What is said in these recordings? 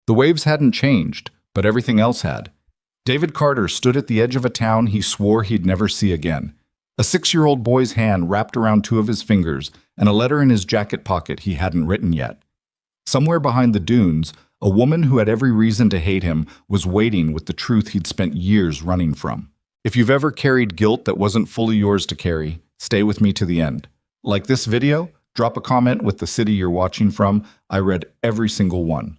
The waves hadn't changed, but everything else had. David Carter stood at the edge of a town he swore he'd never see again. A 6-year-old boy's hand wrapped around 2 of his fingers, and a letter in his jacket pocket he hadn't written yet. Somewhere behind the dunes, a woman who had every reason to hate him was waiting with the truth he'd spent years running from. If you've ever carried guilt that wasn't fully yours to carry, stay with me to the end. Like this video? Drop a comment with the city you're watching from. I read every single one.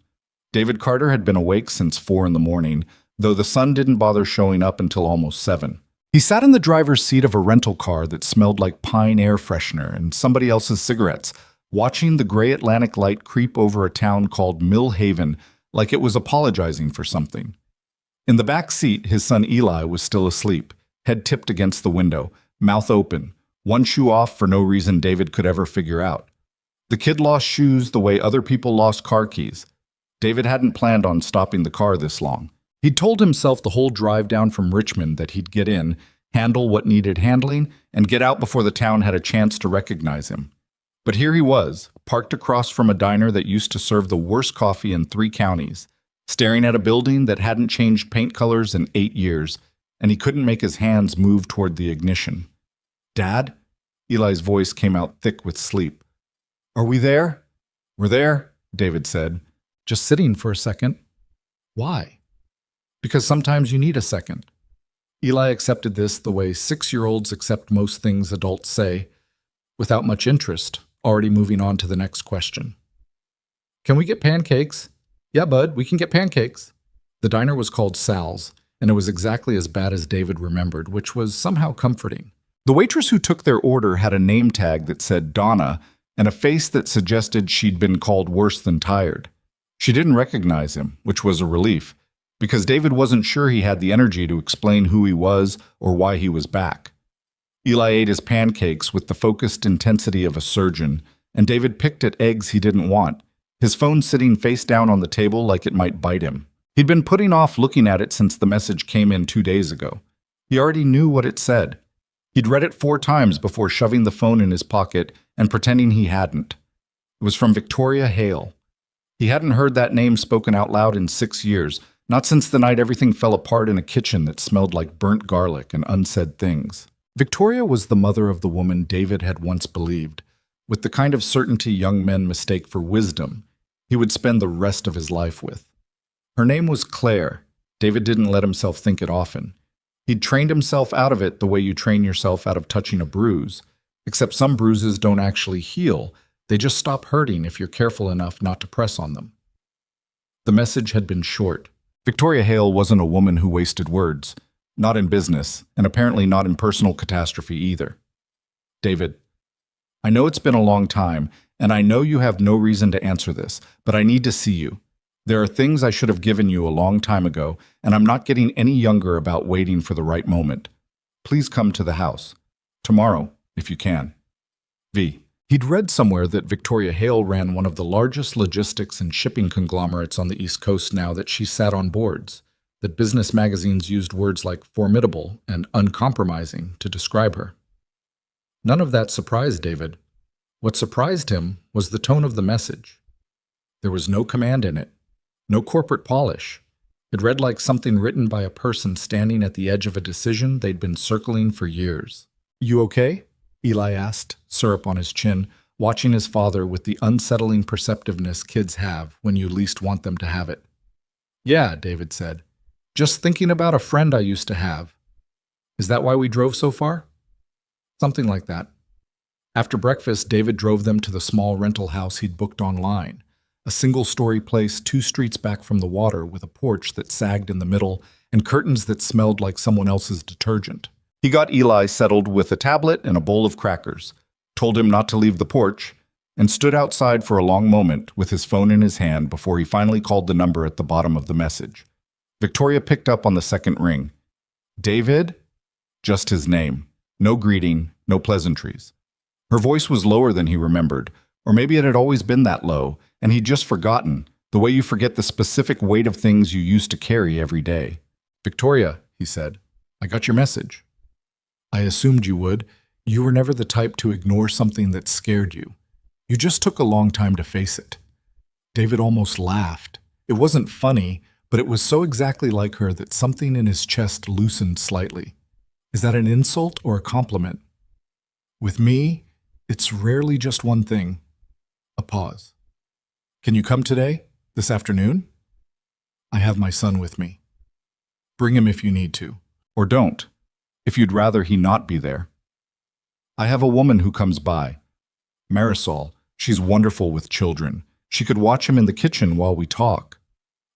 David Carter had been awake since 4 in the morning, though the sun didn't bother showing up until almost 7. He sat in the driver's seat of a rental car that smelled like pine air freshener and somebody else's cigarettes, watching the gray Atlantic light creep over a town called Mill Haven like it was apologizing for something. In the back seat, his son Eli was still asleep, head tipped against the window, mouth open, one shoe off for no reason David could ever figure out. The kid lost shoes the way other people lost car keys. David hadn't planned on stopping the car this long. He'd told himself the whole drive down from Richmond that he'd get in, handle what needed handling, and get out before the town had a chance to recognize him. But here he was, parked across from a diner that used to serve the worst coffee in 3 counties, staring at a building that hadn't changed paint colors in 8 years, and he couldn't make his hands move toward the ignition. "Dad?" Eli's voice came out thick with sleep. "Are we there?" "We're there," David said. "Just sitting for a second." "Why?" "Because sometimes you need a second." Eli accepted this the way 6-year-olds accept most things adults say, without much interest, already moving on to the next question. "Can we get pancakes?" "Yeah, bud, we can get pancakes." The diner was called Sal's, and it was exactly as bad as David remembered, which was somehow comforting. The waitress who took their order had a name tag that said Donna and a face that suggested she'd been called worse than tired. She didn't recognize him, which was a relief, because David wasn't sure he had the energy to explain who he was or why he was back. Eli ate his pancakes with the focused intensity of a surgeon, and David picked at eggs he didn't want, his phone sitting face down on the table like it might bite him. He'd been putting off looking at it since the message came in 2 days ago. He already knew what it said. He'd read it 4 times before shoving the phone in his pocket and pretending he hadn't. It was from Victoria Hale. He hadn't heard that name spoken out loud in 6 years, not since the night everything fell apart in a kitchen that smelled like burnt garlic and unsaid things. Victoria was the mother of the woman David had once believed, with the kind of certainty young men mistake for wisdom he would spend the rest of his life with. Her name was Claire. David didn't let himself think it often. He'd trained himself out of it the way you train yourself out of touching a bruise, except some bruises don't actually heal. They just stop hurting if you're careful enough not to press on them. The message had been short. Victoria Hale wasn't a woman who wasted words, not in business, and apparently not in personal catastrophe either. "David, I know it's been a long time, and I know you have no reason to answer this, but I need to see you. There are things I should have given you a long time ago, and I'm not getting any younger about waiting for the right moment. Please come to the house. Tomorrow, if you can. V." He'd read somewhere that Victoria Hale ran one of the largest logistics and shipping conglomerates on the East Coast now that she sat on boards, that business magazines used words like formidable and uncompromising to describe her. None of that surprised David. What surprised him was the tone of the message. There was no command in it, no corporate polish. It read like something written by a person standing at the edge of a decision they'd been circling for years. "You okay?" Eli asked, syrup on his chin, watching his father with the unsettling perceptiveness kids have when you least want them to have it. "Yeah," David said. "Just thinking about a friend I used to have." "Is that why we drove so far?" "Something like that." After breakfast, David drove them to the small rental house he'd booked online, a single-story place 2 streets back from the water with a porch that sagged in the middle and curtains that smelled like someone else's detergent. He got Eli settled with a tablet and a bowl of crackers, told him not to leave the porch, and stood outside for a long moment with his phone in his hand before he finally called the number at the bottom of the message. Victoria picked up on the second ring. "David?" Just his name. No greeting, no pleasantries. Her voice was lower than he remembered, or maybe it had always been that low, and he'd just forgotten, the way you forget the specific weight of things you used to carry every day. "Victoria," he said, "I got your message." "I assumed you would. You were never the type to ignore something that scared you. You just took a long time to face it." David almost laughed. It wasn't funny, but it was so exactly like her that something in his chest loosened slightly. Is that an insult or a compliment? With me, it's rarely just one thing. A pause. Can you come today? This afternoon? I have my son with me. Bring him if you need to. Or don't, if you'd rather he not be there. I have a woman who comes by. Marisol, she's wonderful with children. She could watch him in the kitchen while we talk.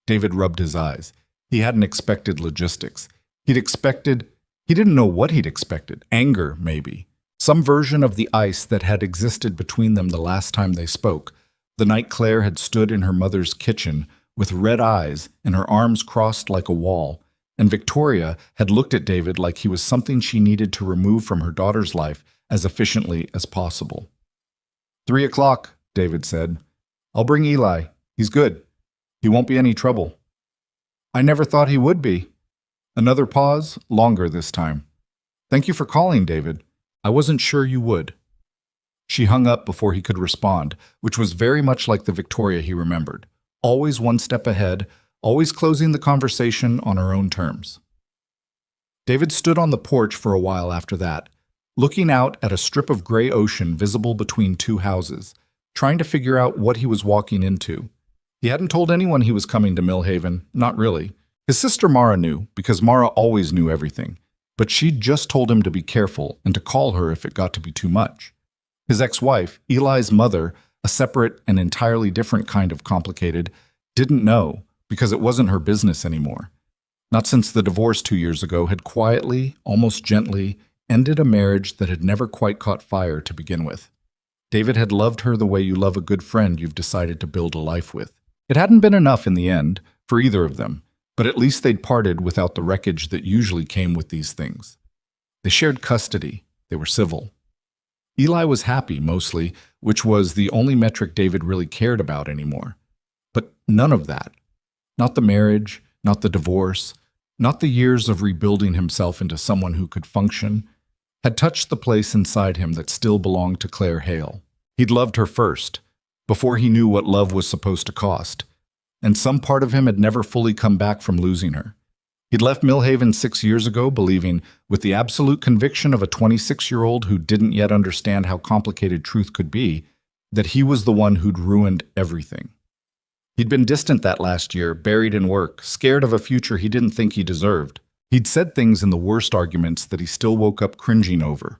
David rubbed his eyes. He hadn't expected logistics. He didn't know what he'd expected. Anger, maybe. Some version of the ice that had existed between them the last time they spoke, the night Claire had stood in her mother's kitchen with red eyes and her arms crossed like a wall, and Victoria had looked at David like he was something she needed to remove from her daughter's life as efficiently as possible. 3 o'clock, David said. I'll bring Eli. He's good. He won't be any trouble. I never thought he would be. Another pause, longer this time. Thank you for calling, David. I wasn't sure you would. She hung up before he could respond, which was very much like the Victoria he remembered. Always one step ahead, always closing the conversation on her own terms. David stood on the porch for a while after that, looking out at a strip of gray ocean visible between two houses, trying to figure out what he was walking into. He hadn't told anyone he was coming to Millhaven, not really. His sister Mara knew, because Mara always knew everything, but she'd just told him to be careful and to call her if it got to be too much. His ex-wife, Eli's mother, a separate and entirely different kind of complicated, didn't know because it wasn't her business anymore. Not since the divorce 2 years ago had quietly, almost gently, ended a marriage that had never quite caught fire to begin with. David had loved her the way you love a good friend you've decided to build a life with. It hadn't been enough in the end, for either of them, but at least they'd parted without the wreckage that usually came with these things. They shared custody. They were civil. Eli was happy, mostly, which was the only metric David really cared about anymore. But none of that. Not the marriage, not the divorce, not the years of rebuilding himself into someone who could function, had touched the place inside him that still belonged to Claire Hale. He'd loved her first, before he knew what love was supposed to cost, and some part of him had never fully come back from losing her. He'd left Millhaven 6 years ago believing, with the absolute conviction of a 26-year-old who didn't yet understand how complicated truth could be, that he was the one who'd ruined everything. He'd been distant that last year, buried in work, scared of a future he didn't think he deserved. He'd said things in the worst arguments that he still woke up cringing over.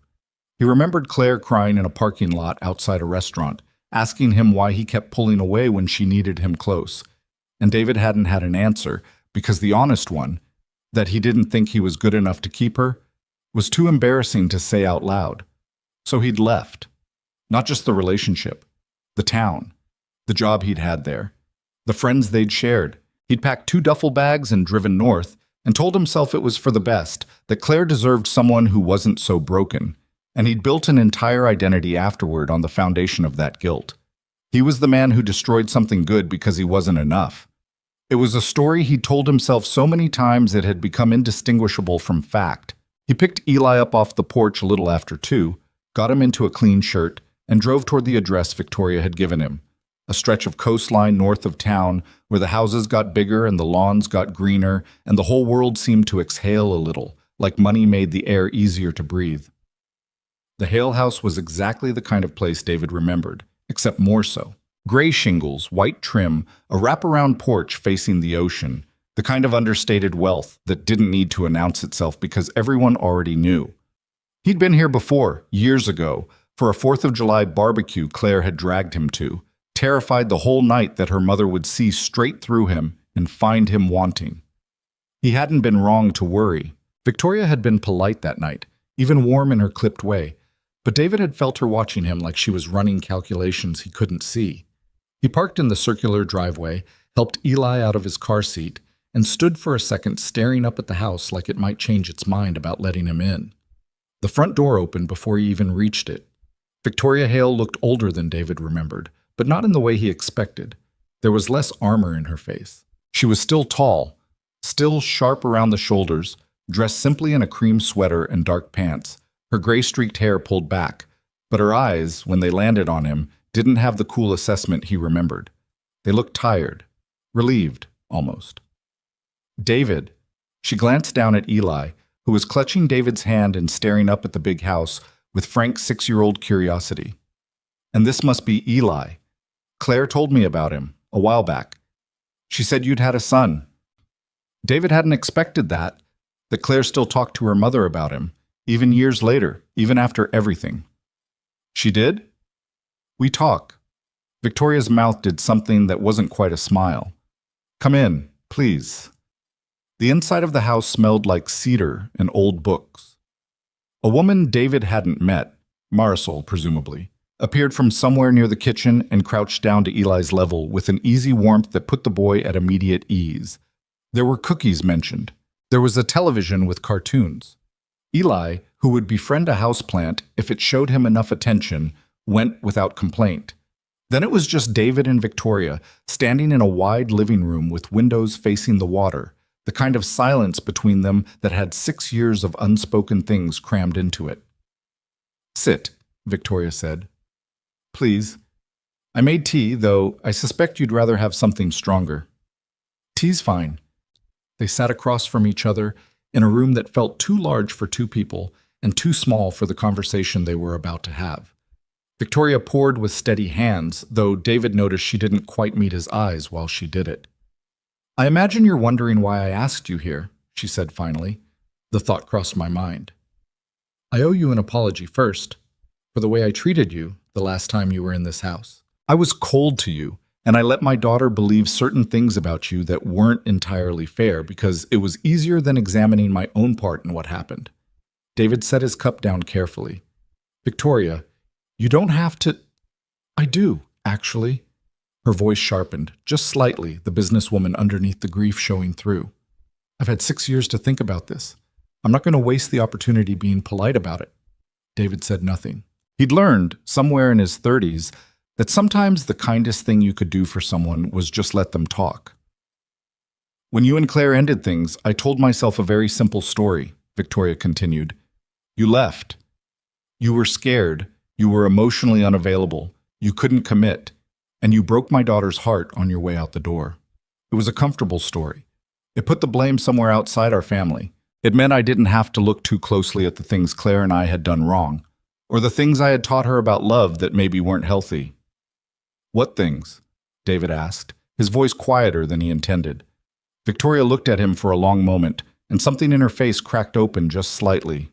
He remembered Claire crying in a parking lot outside a restaurant, asking him why he kept pulling away when she needed him close. And David hadn't had an answer, because the honest one, that he didn't think he was good enough to keep her, was too embarrassing to say out loud. So he'd left. Not just the relationship, the town, the job he'd had there, the friends they'd shared. He'd packed 2 duffel bags and driven north, and told himself it was for the best, that Claire deserved someone who wasn't so broken, and he'd built an entire identity afterward on the foundation of that guilt. He was the man who destroyed something good because he wasn't enough. It was a story he'd told himself so many times it had become indistinguishable from fact. He picked Eli up off the porch a little after 2, got him into a clean shirt, and drove toward the address Victoria had given him, a stretch of coastline north of town where the houses got bigger and the lawns got greener and the whole world seemed to exhale a little, like money made the air easier to breathe. The Hale house was exactly the kind of place David remembered, except more so. Gray shingles, white trim, a wraparound porch facing the ocean, the kind of understated wealth that didn't need to announce itself because everyone already knew. He'd been here before, years ago, for a 4th of July barbecue Claire had dragged him to, terrified the whole night that her mother would see straight through him and find him wanting. He hadn't been wrong to worry. Victoria had been polite that night, even warm in her clipped way, but David had felt her watching him like she was running calculations he couldn't see. He parked in the circular driveway, helped Eli out of his car seat, and stood for a second staring up at the house like it might change its mind about letting him in. The front door opened before he even reached it. Victoria Hale looked older than David remembered, but not in the way he expected. There was less armor in her face. She was still tall, still sharp around the shoulders, dressed simply in a cream sweater and dark pants, her gray-streaked hair pulled back, but her eyes, when they landed on him, didn't have the cool assessment he remembered. They looked tired, relieved, almost. David. She glanced down at Eli, who was clutching David's hand and staring up at the big house with frank 6-year-old curiosity. And this must be Eli. Claire told me about him a while back. She said you'd had a son. David hadn't expected that Claire still talked to her mother about him, even years later, even after everything. She did? We talk. Victoria's mouth did something that wasn't quite a smile. Come in, please. The inside of the house smelled like cedar and old books. A woman David hadn't met, Marisol presumably, appeared from somewhere near the kitchen and crouched down to Eli's level with an easy warmth that put the boy at immediate ease. There were cookies mentioned. There was a television with cartoons. Eli, who would befriend a houseplant if it showed him enough attention, went without complaint. Then it was just David and Victoria, standing in a wide living room with windows facing the water, the kind of silence between them that had 6 years of unspoken things crammed into it. Sit, Victoria said. Please. I made tea, though I suspect you'd rather have something stronger. Tea's fine. They sat across from each other in a room that felt too large for 2 people and too small for the conversation they were about to have. Victoria poured with steady hands, though David noticed she didn't quite meet his eyes while she did it. I imagine you're wondering why I asked you here, she said finally. The thought crossed my mind. I owe you an apology first, for the way I treated you the last time you were in this house. I was cold to you, and I let my daughter believe certain things about you that weren't entirely fair because it was easier than examining my own part in what happened. David set his cup down carefully. Victoria, you don't have to... I do, actually. Her voice sharpened, just slightly, the businesswoman underneath the grief showing through. I've had 6 years to think about this. I'm not going to waste the opportunity being polite about it. David said nothing. He'd learned, somewhere in his 30s, that sometimes the kindest thing you could do for someone was just let them talk. When you and Claire ended things, I told myself a very simple story, Victoria continued. You left. You were scared. You were emotionally unavailable. You couldn't commit. And you broke my daughter's heart on your way out the door. It was a comfortable story. It put the blame somewhere outside our family. It meant I didn't have to look too closely at the things Claire and I had done wrong, or the things I had taught her about love that maybe weren't healthy. What things? David asked, his voice quieter than he intended. Victoria looked at him for a long moment, and something in her face cracked open just slightly.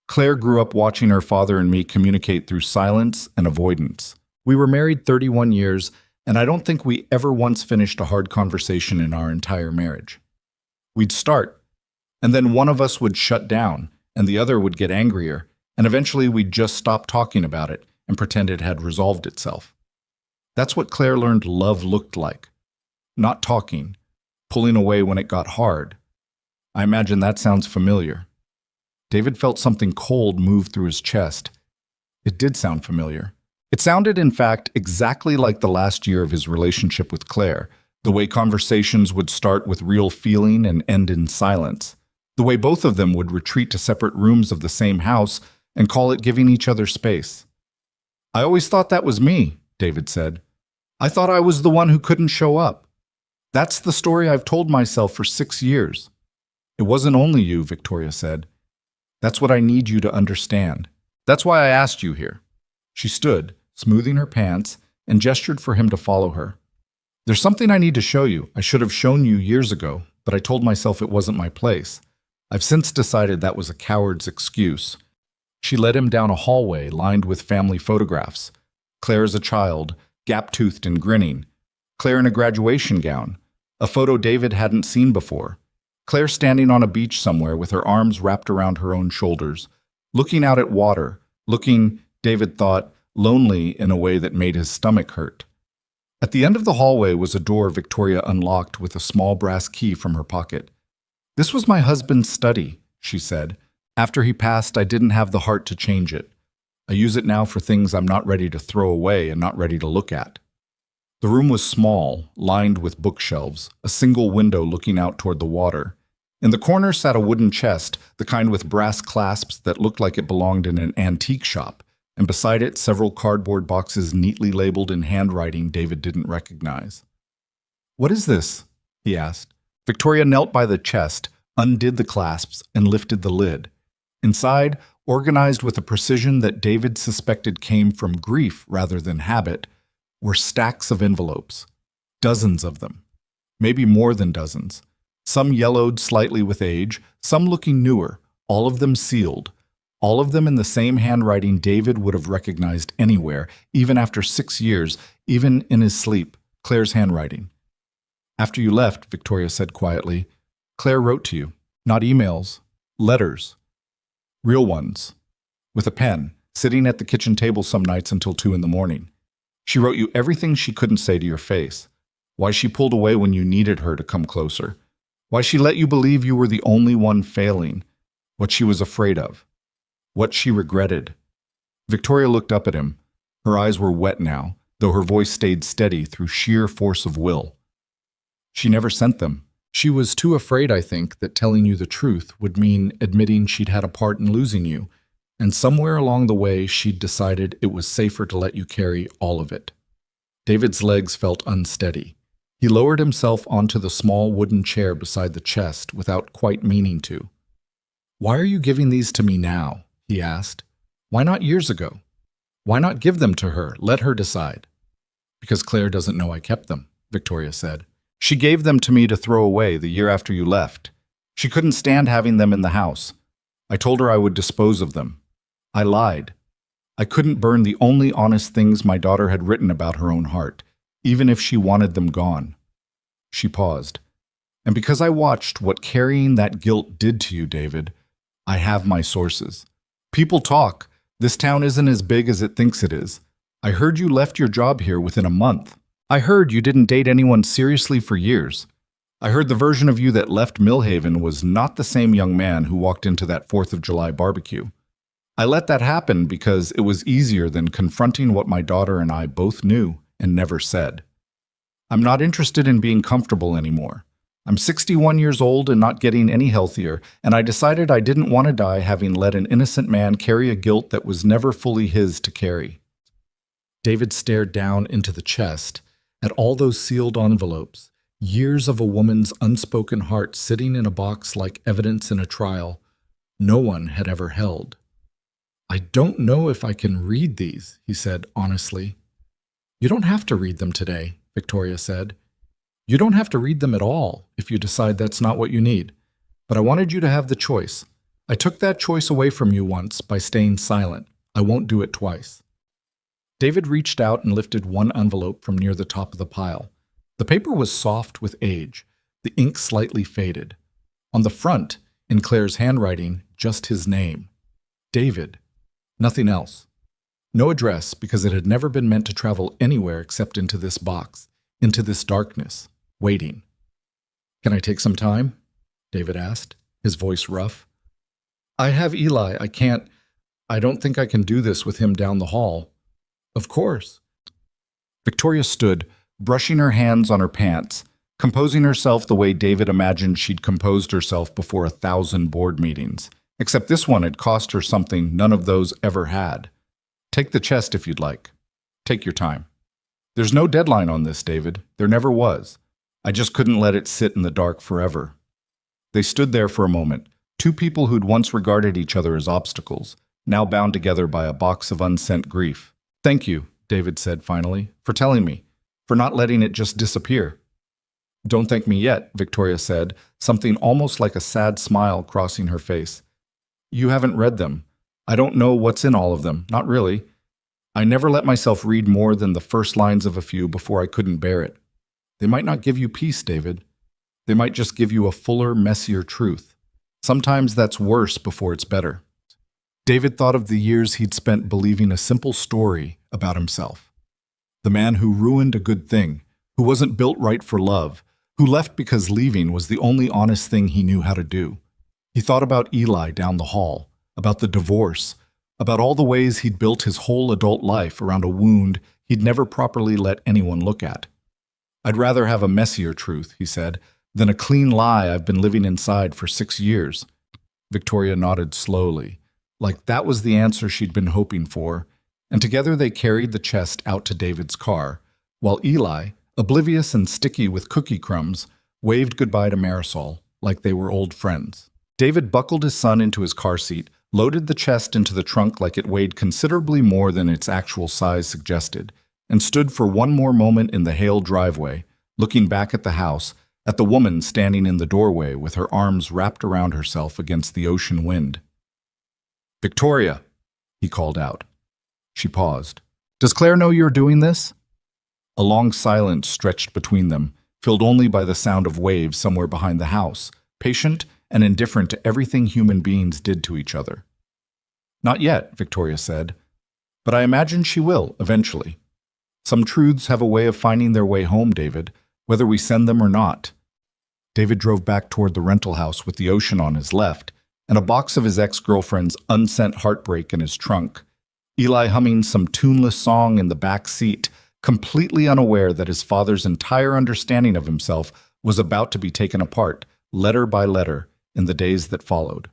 Claire grew up watching her father and me communicate through silence and avoidance. We were married 31 years, and I don't think we ever once finished a hard conversation in our entire marriage. We'd start, and then one of us would shut down, and the other would get angrier, and eventually we'd just stop talking about it and pretend it had resolved itself. That's what Claire learned love looked like. Not talking, pulling away when it got hard. I imagine that sounds familiar. David felt something cold move through his chest. It did sound familiar. It sounded, in fact, exactly like the last year of his relationship with Claire, the way conversations would start with real feeling and end in silence, the way both of them would retreat to separate rooms of the same house and call it giving each other space. I always thought that was me, David said. I thought I was the one who couldn't show up. That's the story I've told myself for 6 years. It wasn't only you, Victoria said. That's what I need you to understand. That's why I asked you here. She stood, smoothing her pants, and gestured for him to follow her. There's something I need to show you. I should have shown you years ago, but I told myself it wasn't my place. I've since decided that was a coward's excuse. She led him down a hallway lined with family photographs. Claire as a child, gap-toothed and grinning. Claire in a graduation gown, a photo David hadn't seen before. Claire standing on a beach somewhere with her arms wrapped around her own shoulders, looking out at water, looking, David thought, lonely in a way that made his stomach hurt. At the end of the hallway was a door Victoria unlocked with a small brass key from her pocket. This was my husband's study, she said. After he passed, I didn't have the heart to change it. I use it now for things I'm not ready to throw away and not ready to look at. The room was small, lined with bookshelves, a single window looking out toward the water. In the corner sat a wooden chest, the kind with brass clasps that looked like it belonged in an antique shop, and beside it several cardboard boxes neatly labeled in handwriting David didn't recognize. "What is this?" he asked. Victoria knelt by the chest, undid the clasps, and lifted the lid. Inside, organized with a precision that David suspected came from grief rather than habit, were stacks of envelopes. Dozens of them. Maybe more than dozens. Some yellowed slightly with age, some looking newer, all of them sealed. All of them in the same handwriting David would have recognized anywhere, even after 6 years, even in his sleep, Claire's handwriting. "After you left," Victoria said quietly, "Claire wrote to you. Not emails. Letters. Real ones. With a pen, sitting at the kitchen table some nights until 2 in the morning. She wrote you everything she couldn't say to your face. Why she pulled away when you needed her to come closer. Why she let you believe you were the only one failing. What she was afraid of. What she regretted." Victoria looked up at him. Her eyes were wet now, though her voice stayed steady through sheer force of will. "She never sent them. She was too afraid, I think, that telling you the truth would mean admitting she'd had a part in losing you, and somewhere along the way she'd decided it was safer to let you carry all of it." David's legs felt unsteady. He lowered himself onto the small wooden chair beside the chest without quite meaning to. "Why are you giving these to me now?" he asked. "Why not years ago? Why not give them to her, let her decide?" "Because Claire doesn't know I kept them," Victoria said. "She gave them to me to throw away the year after you left. She couldn't stand having them in the house. I told her I would dispose of them. I lied. I couldn't burn the only honest things my daughter had written about her own heart, even if she wanted them gone." She paused. "And because I watched what carrying that guilt did to you, David, I have my sources. People talk. This town isn't as big as it thinks it is. I heard you left your job here within a month. I heard you didn't date anyone seriously for years. I heard the version of you that left Millhaven was not the same young man who walked into that 4th of July barbecue. I let that happen because it was easier than confronting what my daughter and I both knew and never said. I'm not interested in being comfortable anymore. I'm 61 years old and not getting any healthier, and I decided I didn't want to die having let an innocent man carry a guilt that was never fully his to carry." David stared down into the chest, at all those sealed envelopes, years of a woman's unspoken heart sitting in a box like evidence in a trial no one had ever held. "I don't know if I can read these," he said honestly. "You don't have to read them today," Victoria said. "You don't have to read them at all if you decide that's not what you need. But I wanted you to have the choice. I took that choice away from you once by staying silent. I won't do it twice." David reached out and lifted one envelope from near the top of the pile. The paper was soft with age, the ink slightly faded. On the front, in Claire's handwriting, just his name. David. Nothing else. No address, because it had never been meant to travel anywhere except into this box, into this darkness, waiting. "Can I take some time?" David asked, his voice rough. "I have Eli. I don't think I can do this with him down the hall." "Of course." Victoria stood, brushing her hands on her pants, composing herself the way David imagined she'd composed herself before 1,000 board meetings, except this one had cost her something none of those ever had. "Take the chest if you'd like. Take your time. There's no deadline on this, David. There never was. I just couldn't let it sit in the dark forever." They stood there for a moment, two people who'd once regarded each other as obstacles, now bound together by a box of unsent grief. "Thank you," David said finally, "for telling me, for not letting it just disappear." "Don't thank me yet," Victoria said, something almost like a sad smile crossing her face. "You haven't read them. I don't know what's in all of them, not really. I never let myself read more than the first lines of a few before I couldn't bear it. They might not give you peace, David. They might just give you a fuller, messier truth. Sometimes that's worse before it's better." David thought of the years he'd spent believing a simple story about himself. The man who ruined a good thing, who wasn't built right for love, who left because leaving was the only honest thing he knew how to do. He thought about Eli down the hall, about the divorce, about all the ways he'd built his whole adult life around a wound he'd never properly let anyone look at. "I'd rather have a messier truth," he said, "than a clean lie I've been living inside for 6 years. Victoria nodded slowly, like that was the answer she'd been hoping for, and together they carried the chest out to David's car, while Eli, oblivious and sticky with cookie crumbs, waved goodbye to Marisol like they were old friends. David buckled his son into his car seat, loaded the chest into the trunk like it weighed considerably more than its actual size suggested, and stood for one more moment in the Hale driveway, looking back at the house, at the woman standing in the doorway with her arms wrapped around herself against the ocean wind. "Victoria," he called out. She paused. "Does Claire know you're doing this?" A long silence stretched between them, filled only by the sound of waves somewhere behind the house, patient and indifferent to everything human beings did to each other. "Not yet," Victoria said, "but I imagine she will, eventually. Some truths have a way of finding their way home, David, whether we send them or not." David drove back toward the rental house with the ocean on his left and a box of his ex-girlfriend's unsent heartbreak in his trunk. Eli humming some tuneless song in the back seat, completely unaware that his father's entire understanding of himself was about to be taken apart, letter by letter, in the days that followed.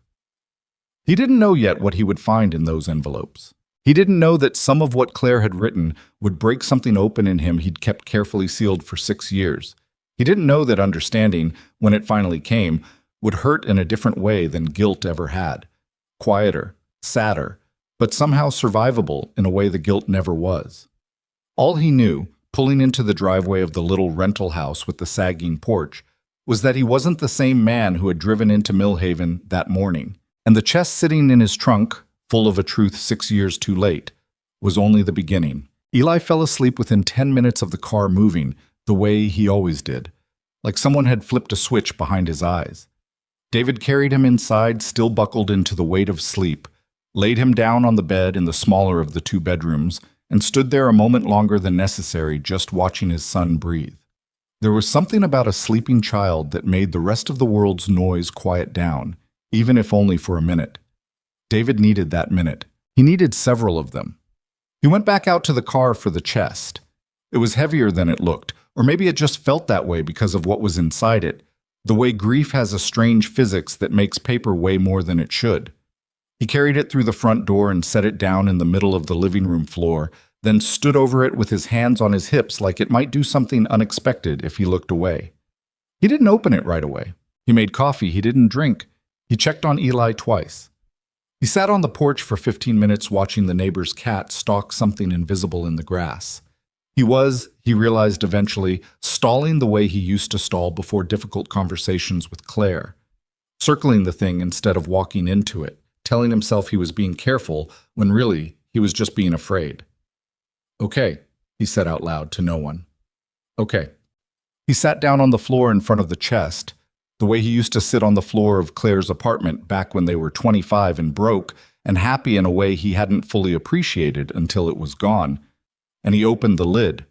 He didn't know yet what he would find in those envelopes. He didn't know that some of what Claire had written would break something open in him he'd kept carefully sealed for 6 years. He didn't know that understanding, when it finally came, would hurt in a different way than guilt ever had. Quieter, sadder, but somehow survivable in a way the guilt never was. All he knew, pulling into the driveway of the little rental house with the sagging porch, was that he wasn't the same man who had driven into Millhaven that morning, and the chest sitting in his trunk, full of a truth 6 years too late, was only the beginning. Eli fell asleep within 10 minutes of the car moving, the way he always did, like someone had flipped a switch behind his eyes. David carried him inside, still buckled into the weight of sleep, laid him down on the bed in the smaller of the 2 bedrooms, and stood there a moment longer than necessary just watching his son breathe. There was something about a sleeping child that made the rest of the world's noise quiet down, even if only for a minute. David needed that minute. He needed several of them. He went back out to the car for the chest. It was heavier than it looked, or maybe it just felt that way because of what was inside it, the way grief has a strange physics that makes paper weigh more than it should. He carried it through the front door and set it down in the middle of the living room floor, then stood over it with his hands on his hips like it might do something unexpected if he looked away. He didn't open it right away. He made coffee he didn't drink. He checked on Eli twice. He sat on the porch for 15 minutes watching the neighbor's cat stalk something invisible in the grass. He realized eventually, stalling the way he used to stall before difficult conversations with Claire, circling the thing instead of walking into it, telling himself he was being careful when really he was just being afraid. "Okay," he said out loud to no one. "Okay." He sat down on the floor in front of the chest, the way he used to sit on the floor of Claire's apartment back when they were 25 and broke and happy in a way he hadn't fully appreciated until it was gone, and he opened the lid.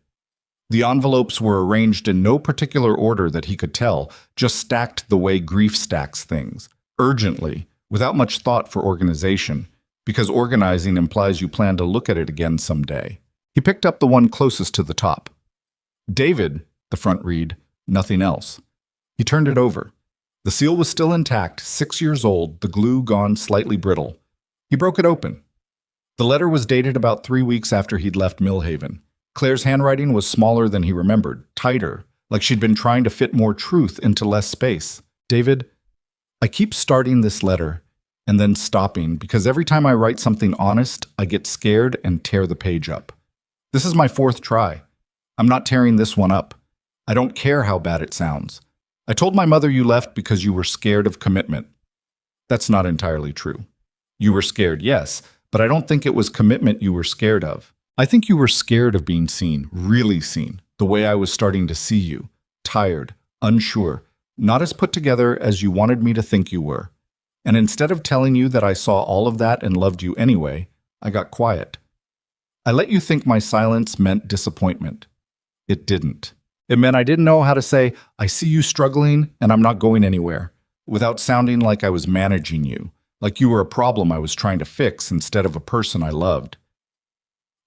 The envelopes were arranged in no particular order that he could tell, just stacked the way grief stacks things, urgently, without much thought for organization, because organizing implies you plan to look at it again someday. He picked up the one closest to the top. "David," the front read, nothing else. He turned it over. The seal was still intact, 6 years old, the glue gone slightly brittle. He broke it open. The letter was dated about 3 weeks after he'd left Millhaven. Claire's handwriting was smaller than he remembered, tighter, like she'd been trying to fit more truth into less space. "David, I keep starting this letter and then stopping because every time I write something honest, I get scared and tear the page up. This is my 4th try. I'm not tearing this one up. I don't care how bad it sounds. I told my mother you left because you were scared of commitment. That's not entirely true. You were scared, yes, but I don't think it was commitment you were scared of. I think you were scared of being seen, really seen, the way I was starting to see you, tired, unsure, not as put together as you wanted me to think you were. And instead of telling you that I saw all of that and loved you anyway, I got quiet. I let you think my silence meant disappointment. It didn't. It meant I didn't know how to say, I see you struggling and I'm not going anywhere, without sounding like I was managing you, like you were a problem I was trying to fix instead of a person I loved.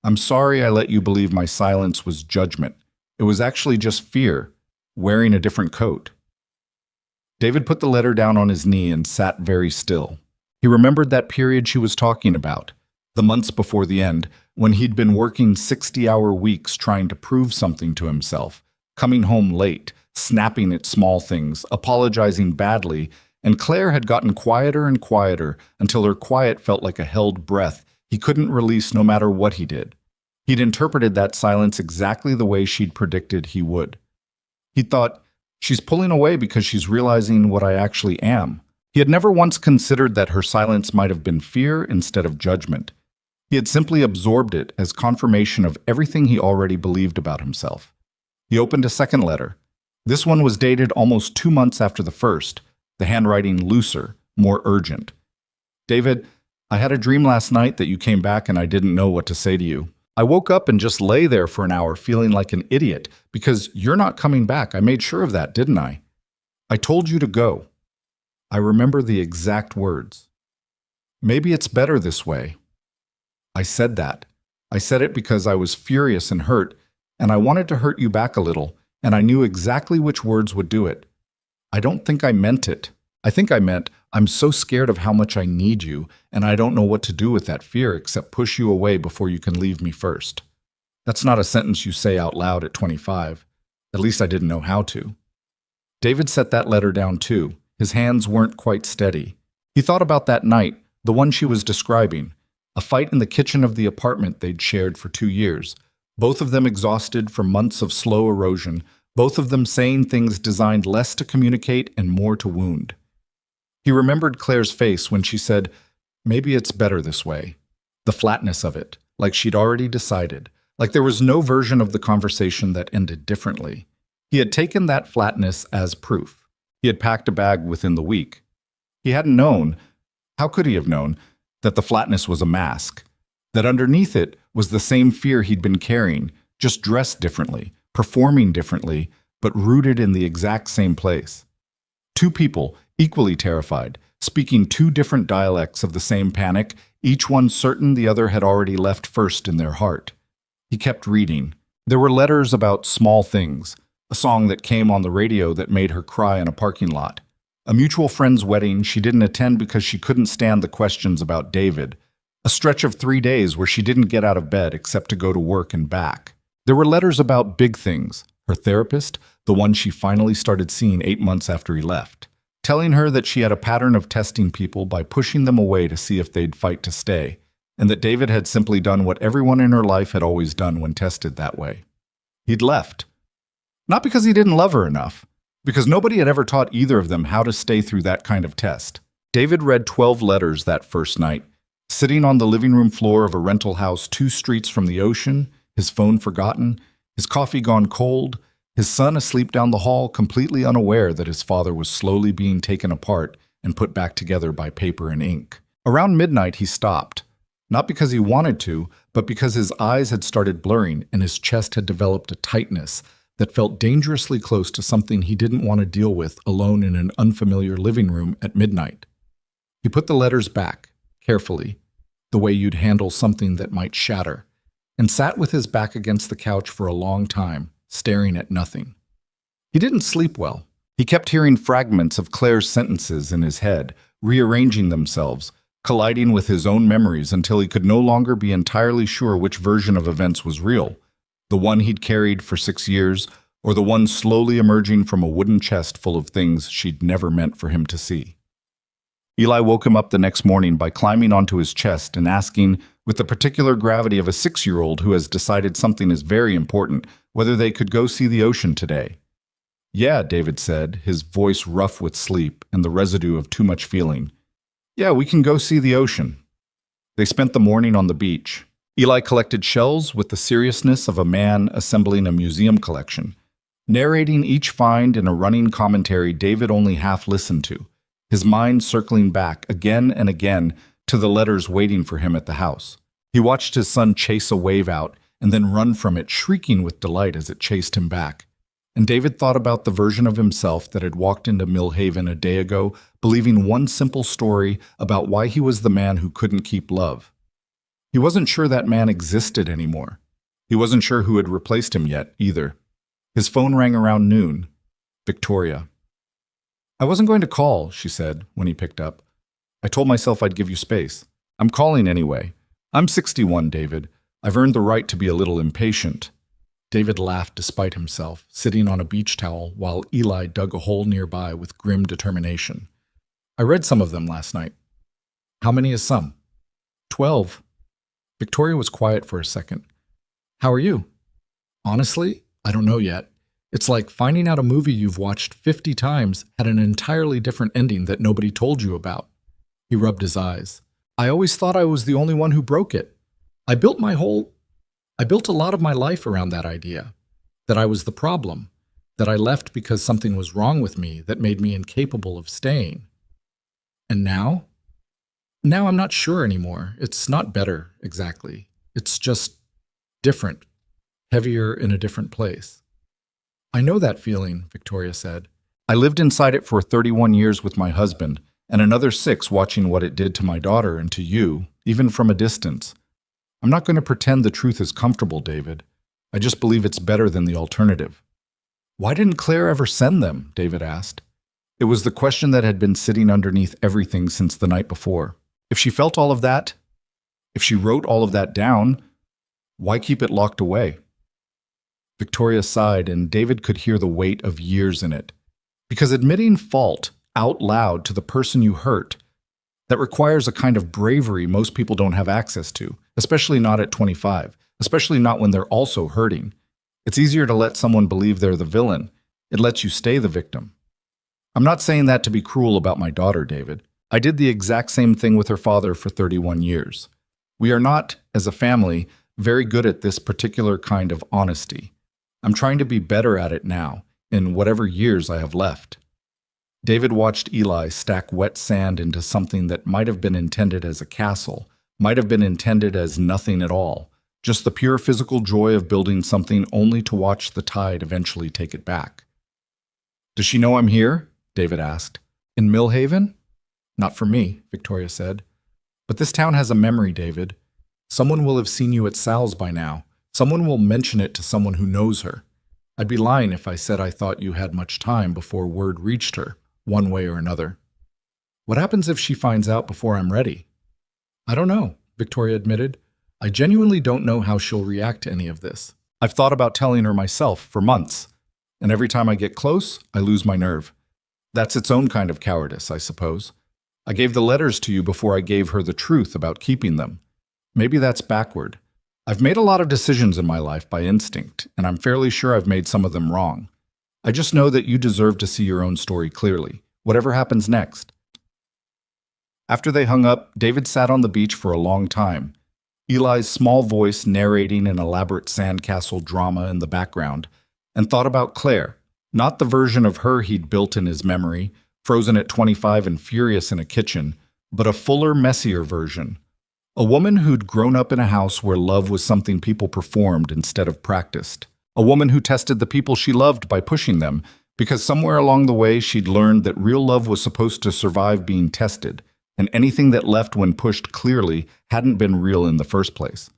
I'm sorry I let you believe my silence was judgment. It was actually just fear, wearing a different coat." David put the letter down on his knee and sat very still. He remembered that period she was talking about, the months before the end, when he'd been working 60-hour weeks trying to prove something to himself, coming home late, snapping at small things, apologizing badly, and Claire had gotten quieter and quieter until her quiet felt like a held breath he couldn't release no matter what he did. He'd interpreted that silence exactly the way she'd predicted he would. He thought, she's pulling away because she's realizing what I actually am. He had never once considered that her silence might have been fear instead of judgment. He had simply absorbed it as confirmation of everything he already believed about himself. He opened a second letter. This one was dated almost 2 months after the first, the handwriting looser, more urgent. David, I had a dream last night that you came back and I didn't know what to say to you. I woke up and just lay there for an hour feeling like an idiot because you're not coming back. I made sure of that, didn't I? I told you to go. I remember the exact words. Maybe it's better this way. I said that. I said it because I was furious and hurt, and I wanted to hurt you back a little, and I knew exactly which words would do it. I don't think I meant it. I think I meant, I'm so scared of how much I need you, and I don't know what to do with that fear except push you away before you can leave me first. That's not a sentence you say out loud at 25. At least I didn't know how to. David set that letter down too. His hands weren't quite steady. He thought about that night, the one she was describing, a fight in the kitchen of the apartment they'd shared for 2 years, both of them exhausted from months of slow erosion, both of them saying things designed less to communicate and more to wound. He remembered Claire's face when she said, maybe it's better this way. The flatness of it, like she'd already decided, like there was no version of the conversation that ended differently. He had taken that flatness as proof. He had packed a bag within the week. He hadn't known, how could he have known, that the flatness was a mask, that underneath it was the same fear he'd been carrying, just dressed differently, performing differently, but rooted in the exact same place. Two people, equally terrified, speaking two different dialects of the same panic, each one certain the other had already left first in their heart. He kept reading. There were letters about small things, a song that came on the radio that made her cry in a parking lot, a mutual friend's wedding she didn't attend because she couldn't stand the questions about David, a stretch of 3 days where she didn't get out of bed except to go to work and back. There were letters about big things, her therapist, the one she finally started seeing 8 months after he left, telling her that she had a pattern of testing people by pushing them away to see if they'd fight to stay, and that David had simply done what everyone in her life had always done when tested that way. He'd left. Not because he didn't love her enough, because nobody had ever taught either of them how to stay through that kind of test. David read 12 letters that first night, sitting on the living room floor of a rental house 2 streets from the ocean, his phone forgotten, his coffee gone cold, his son asleep down the hall, completely unaware that his father was slowly being taken apart and put back together by paper and ink. Around midnight, he stopped. Not because he wanted to, but because his eyes had started blurring and his chest had developed a tightness that felt dangerously close to something he didn't want to deal with alone in an unfamiliar living room at midnight. He put the letters back, carefully, the way you'd handle something that might shatter, and sat with his back against the couch for a long time, staring at nothing. He didn't sleep well. He kept hearing fragments of Claire's sentences in his head, rearranging themselves, colliding with his own memories until he could no longer be entirely sure which version of events was real, the one he'd carried for 6 years, or the one slowly emerging from a wooden chest full of things she'd never meant for him to see. Eli woke him up the next morning by climbing onto his chest and asking, with the particular gravity of a 6-year-old who has decided something is very important, whether they could go see the ocean today. Yeah, David said, his voice rough with sleep and the residue of too much feeling. Yeah, we can go see the ocean. They spent the morning on the beach. Eli collected shells with the seriousness of a man assembling a museum collection, narrating each find in a running commentary David only half listened to, his mind circling back again and again to the letters waiting for him at the house. He watched his son chase a wave out and then run from it, shrieking with delight as it chased him back. And David thought about the version of himself that had walked into Millhaven a day ago, believing one simple story about why he was the man who couldn't keep love. He wasn't sure that man existed anymore. He wasn't sure who had replaced him yet, either. His phone rang around noon. Victoria. I wasn't going to call, she said, when he picked up. I told myself I'd give you space. I'm calling anyway. I'm 61, David. I've earned the right to be a little impatient. David laughed despite himself, sitting on a beach towel while Eli dug a hole nearby with grim determination. I read some of them last night. How many is some? 12. Victoria was quiet for a second. How are you? Honestly, I don't know yet. It's like finding out a movie you've watched 50 times had an entirely different ending that nobody told you about. He rubbed his eyes. I always thought I was the only one who broke it. I built a lot of my life around that idea, that I was the problem, that I left because something was wrong with me that made me incapable of staying. And now? Now I'm not sure anymore. It's not better, exactly. It's just different, heavier in a different place. I know that feeling, Victoria said. I lived inside it for 31 years with my husband, and another 6 watching what it did to my daughter and to you, even from a distance. I'm not going to pretend the truth is comfortable, David. I just believe it's better than the alternative. Why didn't Claire ever send them? David asked. It was the question that had been sitting underneath everything since the night before. If she felt all of that, if she wrote all of that down, why keep it locked away? Victoria sighed, and David could hear the weight of years in it. Because admitting fault out loud to the person you hurt, that requires a kind of bravery most people don't have access to, especially not at 25, especially not when they're also hurting. It's easier to let someone believe they're the villain. It lets you stay the victim. I'm not saying that to be cruel about my daughter, David. I did the exact same thing with her father for 31 years. We are not, as a family, very good at this particular kind of honesty. I'm trying to be better at it now, in whatever years I have left. David watched Eli stack wet sand into something that might have been intended as a castle, might have been intended as nothing at all, just the pure physical joy of building something only to watch the tide eventually take it back. Does she know I'm here? David asked. In Millhaven? Not for me, Victoria said. But this town has a memory, David. Someone will have seen you at Sal's by now. Someone will mention it to someone who knows her. I'd be lying if I said I thought you had much time before word reached her, one way or another. What happens if she finds out before I'm ready? I don't know, Victoria admitted. I genuinely don't know how she'll react to any of this. I've thought about telling her myself for months, and every time I get close, I lose my nerve. That's its own kind of cowardice, I suppose. I gave the letters to you before I gave her the truth about keeping them. Maybe that's backward. I've made a lot of decisions in my life by instinct, and I'm fairly sure I've made some of them wrong. I just know that you deserve to see your own story clearly, whatever happens next. After they hung up, David sat on the beach for a long time, Eli's small voice narrating an elaborate sandcastle drama in the background, and thought about Claire, not the version of her he'd built in his memory, frozen at 25 and furious in a kitchen, but a fuller, messier version. A woman who'd grown up in a house where love was something people performed instead of practiced. A woman who tested the people she loved by pushing them, because somewhere along the way she'd learned that real love was supposed to survive being tested, and anything that left when pushed clearly hadn't been real in the first place.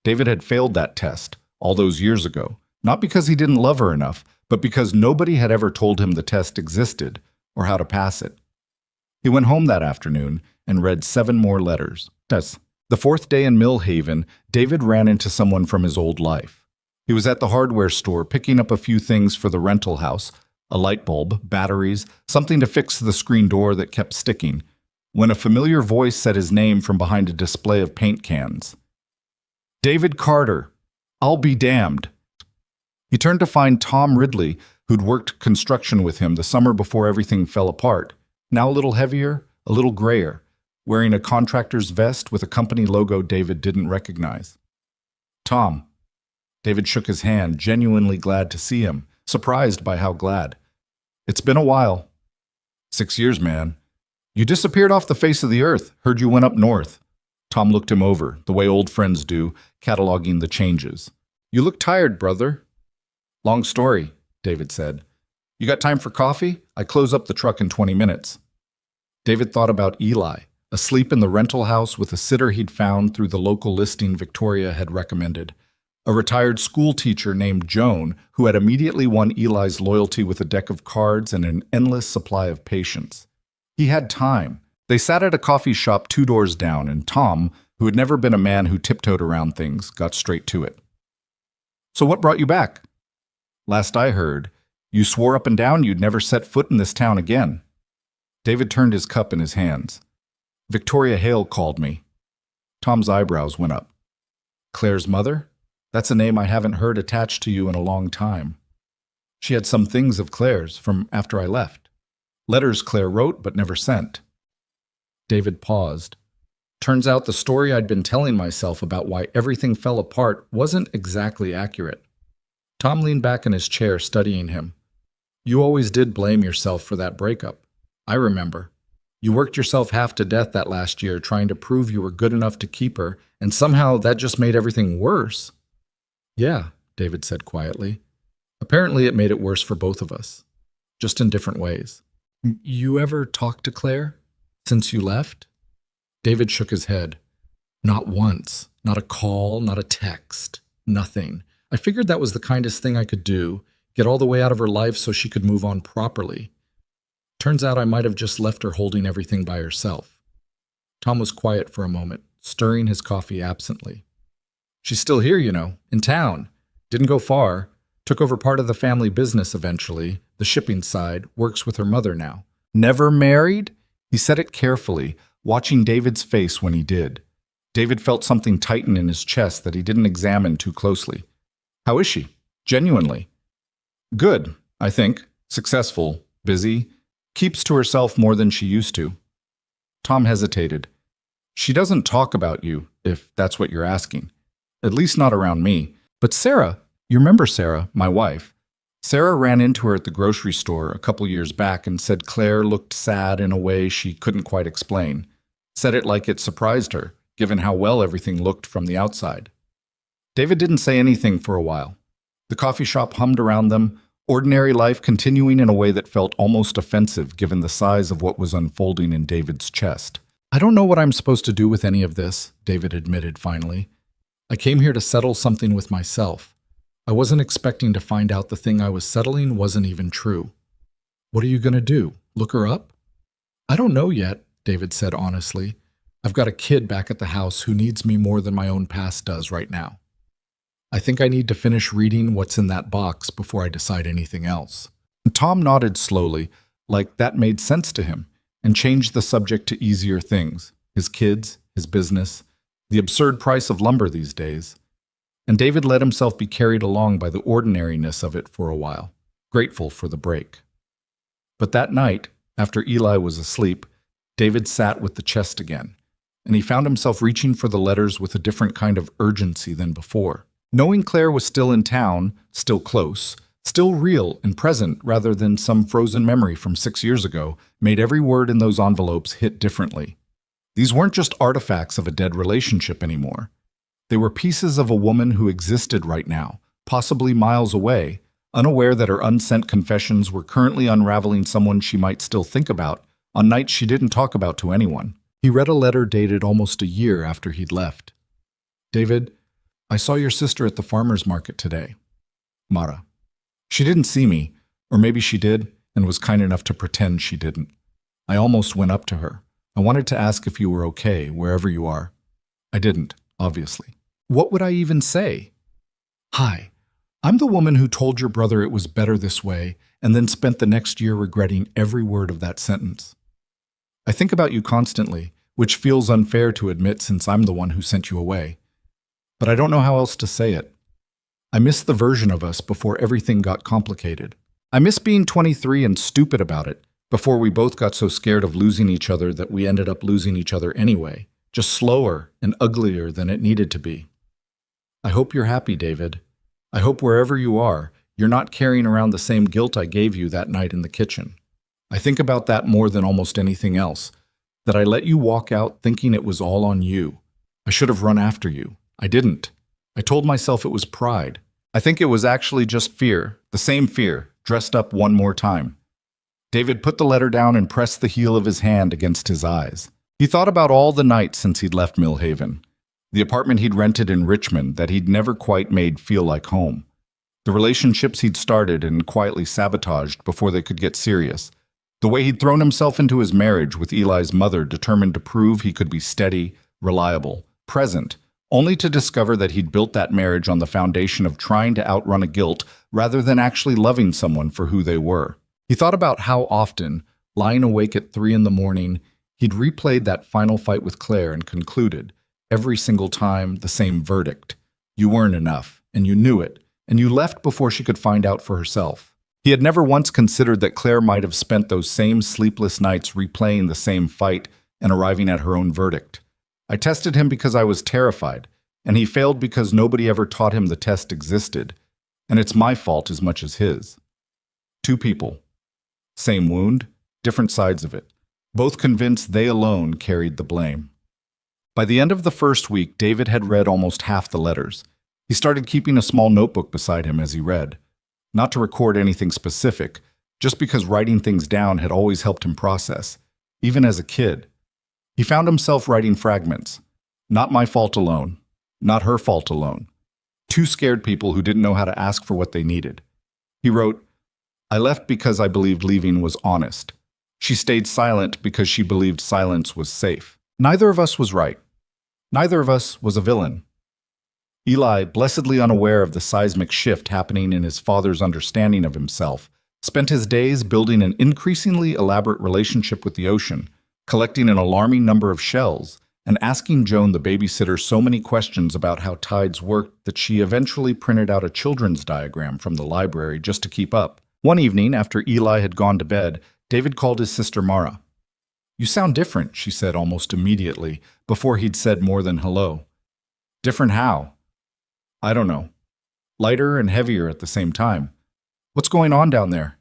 David had failed that test all those years ago, not because he didn't love her enough, but because nobody had ever told him the test existed or how to pass it. He went home that afternoon and read 7 more letters. The 4th day in Millhaven, David ran into someone from his old life. He was at the hardware store picking up a few things for the rental house, a light bulb, batteries, something to fix the screen door that kept sticking, when a familiar voice said his name from behind a display of paint cans. David Carter. I'll be damned. He turned to find Tom Ridley, who'd worked construction with him the summer before everything fell apart, now a little heavier, a little grayer, wearing a contractor's vest with a company logo David didn't recognize. Tom. David shook his hand, genuinely glad to see him, surprised by how glad. It's been a while. 6 years, man. You disappeared off the face of the earth. Heard you went up north. Tom looked him over, the way old friends do, cataloging the changes. You look tired, brother. Long story, David said. You got time for coffee? I close up the truck in 20 minutes. David thought about Eli, asleep in the rental house with a sitter he'd found through the local listing Victoria had recommended, a retired school teacher named Joan who had immediately won Eli's loyalty with a deck of cards and an endless supply of patience. He had time. They sat at a coffee shop 2 doors down, and Tom, who had never been a man who tiptoed around things, got straight to it. So what brought you back? Last I heard, you swore up and down you'd never set foot in this town again. David turned his cup in his hands. Victoria Hale called me. Tom's eyebrows went up. Claire's mother? That's a name I haven't heard attached to you in a long time. She had some things of Claire's from after I left. Letters Claire wrote but never sent. David paused. Turns out the story I'd been telling myself about why everything fell apart wasn't exactly accurate. Tom leaned back in his chair, studying him. You always did blame yourself for that breakup. I remember. You worked yourself half to death that last year trying to prove you were good enough to keep her, and somehow that just made everything worse. Yeah, David said quietly. Apparently it made it worse for both of us, just in different ways. You ever talked to Claire since you left? David shook his head. Not once. Not a call, not a text. Nothing. I figured that was the kindest thing I could do, get all the way out of her life so she could move on properly. Turns out I might have just left her holding everything by herself. Tom was quiet for a moment, stirring his coffee absently. She's still here, in town. Didn't go far. Took over part of the family business eventually, the shipping side, works with her mother now. Never married? He said it carefully, watching David's face when he did. David felt something tighten in his chest that he didn't examine too closely. How is she? Genuinely. Good, I think. Successful. Busy. Keeps to herself more than she used to. Tom hesitated. She doesn't talk about you, if that's what you're asking. At least not around me. But Sarah, you remember Sarah, my wife. Sarah ran into her at the grocery store a couple years back and said Claire looked sad in a way she couldn't quite explain. Said it like it surprised her, given how well everything looked from the outside. David didn't say anything for a while. The coffee shop hummed around them, ordinary life continuing in a way that felt almost offensive given the size of what was unfolding in David's chest. I don't know what I'm supposed to do with any of this, David admitted finally. I came here to settle something with myself. I wasn't expecting to find out the thing I was settling wasn't even true. What are you going to do? Look her up? I don't know yet, David said honestly. I've got a kid back at the house who needs me more than my own past does right now. I think I need to finish reading what's in that box before I decide anything else. Tom nodded slowly, like that made sense to him, and changed the subject to easier things, his kids, his business, the absurd price of lumber these days. And David let himself be carried along by the ordinariness of it for a while, grateful for the break. But that night, after Eli was asleep, David sat with the chest again, and he found himself reaching for the letters with a different kind of urgency than before. Knowing Claire was still in town, still close, still real and present rather than some frozen memory from 6 years ago, made every word in those envelopes hit differently. These weren't just artifacts of a dead relationship anymore. They were pieces of a woman who existed right now, possibly miles away, unaware that her unsent confessions were currently unraveling someone she might still think about on nights she didn't talk about to anyone. He read a letter dated almost a year after he'd left. David, I saw your sister at the farmer's market today. Mara. She didn't see me, or maybe she did, and was kind enough to pretend she didn't. I almost went up to her. I wanted to ask if you were okay, wherever you are. I didn't, obviously. What would I even say? Hi, I'm the woman who told your brother it was better this way, and then spent the next year regretting every word of that sentence. I think about you constantly, which feels unfair to admit since I'm the one who sent you away. But I don't know how else to say it. I miss the version of us before everything got complicated. I miss being 23 and stupid about it, before we both got so scared of losing each other that we ended up losing each other anyway, just slower and uglier than it needed to be. I hope you're happy, David. I hope wherever you are, you're not carrying around the same guilt I gave you that night in the kitchen. I think about that more than almost anything else, that I let you walk out thinking it was all on you. I should have run after you. I didn't. I told myself it was pride. I think it was actually just fear, the same fear, dressed up one more time. David put the letter down and pressed the heel of his hand against his eyes. He thought about all the nights since he'd left Millhaven, the apartment he'd rented in Richmond that he'd never quite made feel like home, the relationships he'd started and quietly sabotaged before they could get serious, the way he'd thrown himself into his marriage with Eli's mother determined to prove he could be steady, reliable, present, only to discover that he'd built that marriage on the foundation of trying to outrun a guilt rather than actually loving someone for who they were. He thought about how often, lying awake at 3 in the morning, he'd replayed that final fight with Claire and concluded, every single time, the same verdict. You weren't enough, and you knew it, and you left before she could find out for herself. He had never once considered that Claire might have spent those same sleepless nights replaying the same fight and arriving at her own verdict. I tested him because I was terrified, and he failed because nobody ever taught him the test existed, and it's my fault as much as his. 2 people. Same wound, different sides of it. Both convinced they alone carried the blame. By the end of the first week, David had read almost half the letters. He started keeping a small notebook beside him as he read. Not to record anything specific, just because writing things down had always helped him process, even as a kid. He found himself writing fragments. Not my fault alone. Not her fault alone. 2 scared people who didn't know how to ask for what they needed. He wrote, I left because I believed leaving was honest. She stayed silent because she believed silence was safe. Neither of us was right. Neither of us was a villain. Eli, blessedly unaware of the seismic shift happening in his father's understanding of himself, spent his days building an increasingly elaborate relationship with the ocean, collecting an alarming number of shells, and asking Joan the babysitter so many questions about how tides worked that she eventually printed out a children's diagram from the library just to keep up. One evening, after Eli had gone to bed, David called his sister Mara. You sound different, she said almost immediately, before he'd said more than hello. Different how? I don't know. Lighter and heavier at the same time. What's going on down there?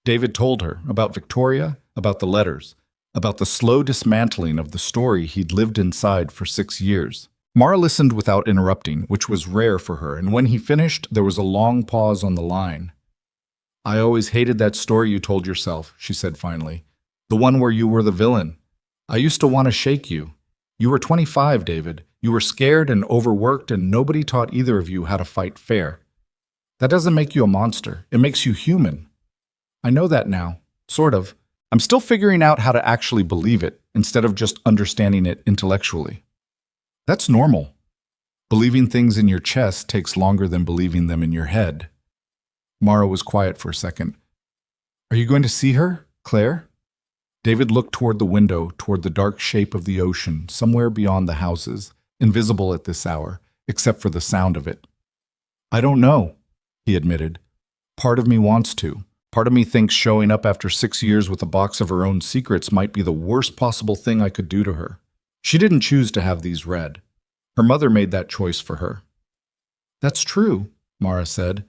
David told her about Victoria, about the letters, about the slow dismantling of the story he'd lived inside for 6 years. Mara listened without interrupting, which was rare for her, and when he finished, there was a long pause on the line. I always hated that story you told yourself, she said finally. The one where you were the villain. I used to want to shake you. You were 25, David. You were scared and overworked, and nobody taught either of you how to fight fair. That doesn't make you a monster. It makes you human. I know that now. Sort of. I'm still figuring out how to actually believe it, instead of just understanding it intellectually. That's normal. Believing things in your chest takes longer than believing them in your head. Mara was quiet for a second. Are you going to see her, Claire? David looked toward the window, toward the dark shape of the ocean, somewhere beyond the houses, invisible at this hour, except for the sound of it. I don't know, he admitted. Part of me wants to. Part of me thinks showing up after 6 years with a box of her own secrets might be the worst possible thing I could do to her. She didn't choose to have these read. Her mother made that choice for her. That's true, Mara said.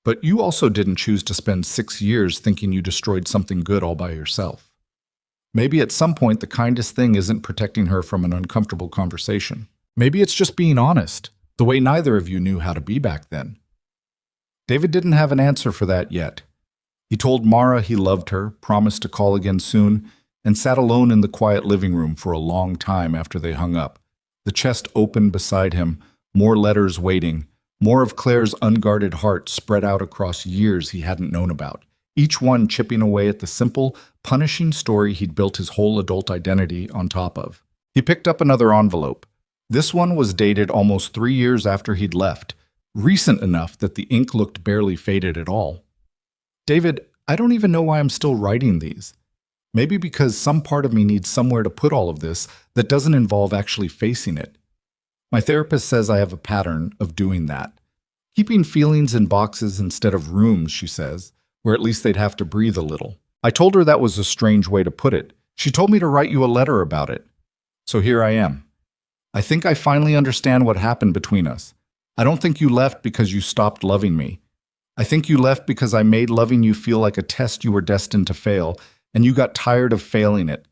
But you also didn't choose to spend 6 years thinking you destroyed something good all by yourself. Maybe at some point the kindest thing isn't protecting her from an uncomfortable conversation. Maybe it's just being honest, the way neither of you knew how to be back then. David didn't have an answer for that yet. He told Mara he loved her, promised to call again soon, and sat alone in the quiet living room for a long time after they hung up. The chest open beside him, more letters waiting, more of Claire's unguarded heart spread out across years he hadn't known about, each one chipping away at the simple, punishing story he'd built his whole adult identity on top of. He picked up another envelope. This one was dated almost 3 years after he'd left, recent enough that the ink looked barely faded at all. David, I don't even know why I'm still writing these. Maybe because some part of me needs somewhere to put all of this that doesn't involve actually facing it. My therapist says I have a pattern of doing that. Keeping feelings in boxes instead of rooms, she says, where at least they'd have to breathe a little. I told her that was a strange way to put it. She told me to write you a letter about it. So here I am. I think I finally understand what happened between us. I don't think you left because you stopped loving me. I think you left because I made loving you feel like a test you were destined to fail, and you got tired of failing it.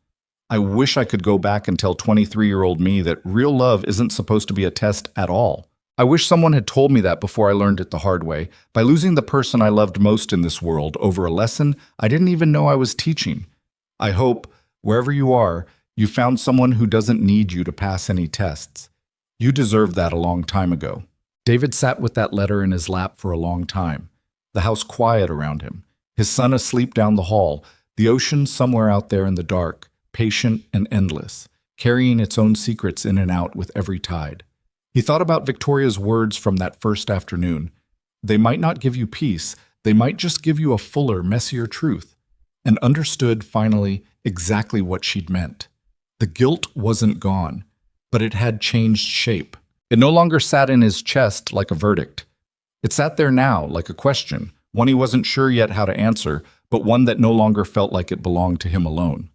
I wish I could go back and tell 23-year-old me that real love isn't supposed to be a test at all. I wish someone had told me that before I learned it the hard way, by losing the person I loved most in this world over a lesson I didn't even know I was teaching. I hope, wherever you are, you found someone who doesn't need you to pass any tests. You deserved that a long time ago. David sat with that letter in his lap for a long time, the house quiet around him, his son asleep down the hall, the ocean somewhere out there in the dark, patient and endless, carrying its own secrets in and out with every tide. He thought about Victoria's words from that first afternoon. They might not give you peace, they might just give you a fuller, messier truth, and understood, finally, exactly what she'd meant. The guilt wasn't gone, but it had changed shape. It no longer sat in his chest like a verdict. It sat there now like a question, one he wasn't sure yet how to answer, but one that no longer felt like it belonged to him alone.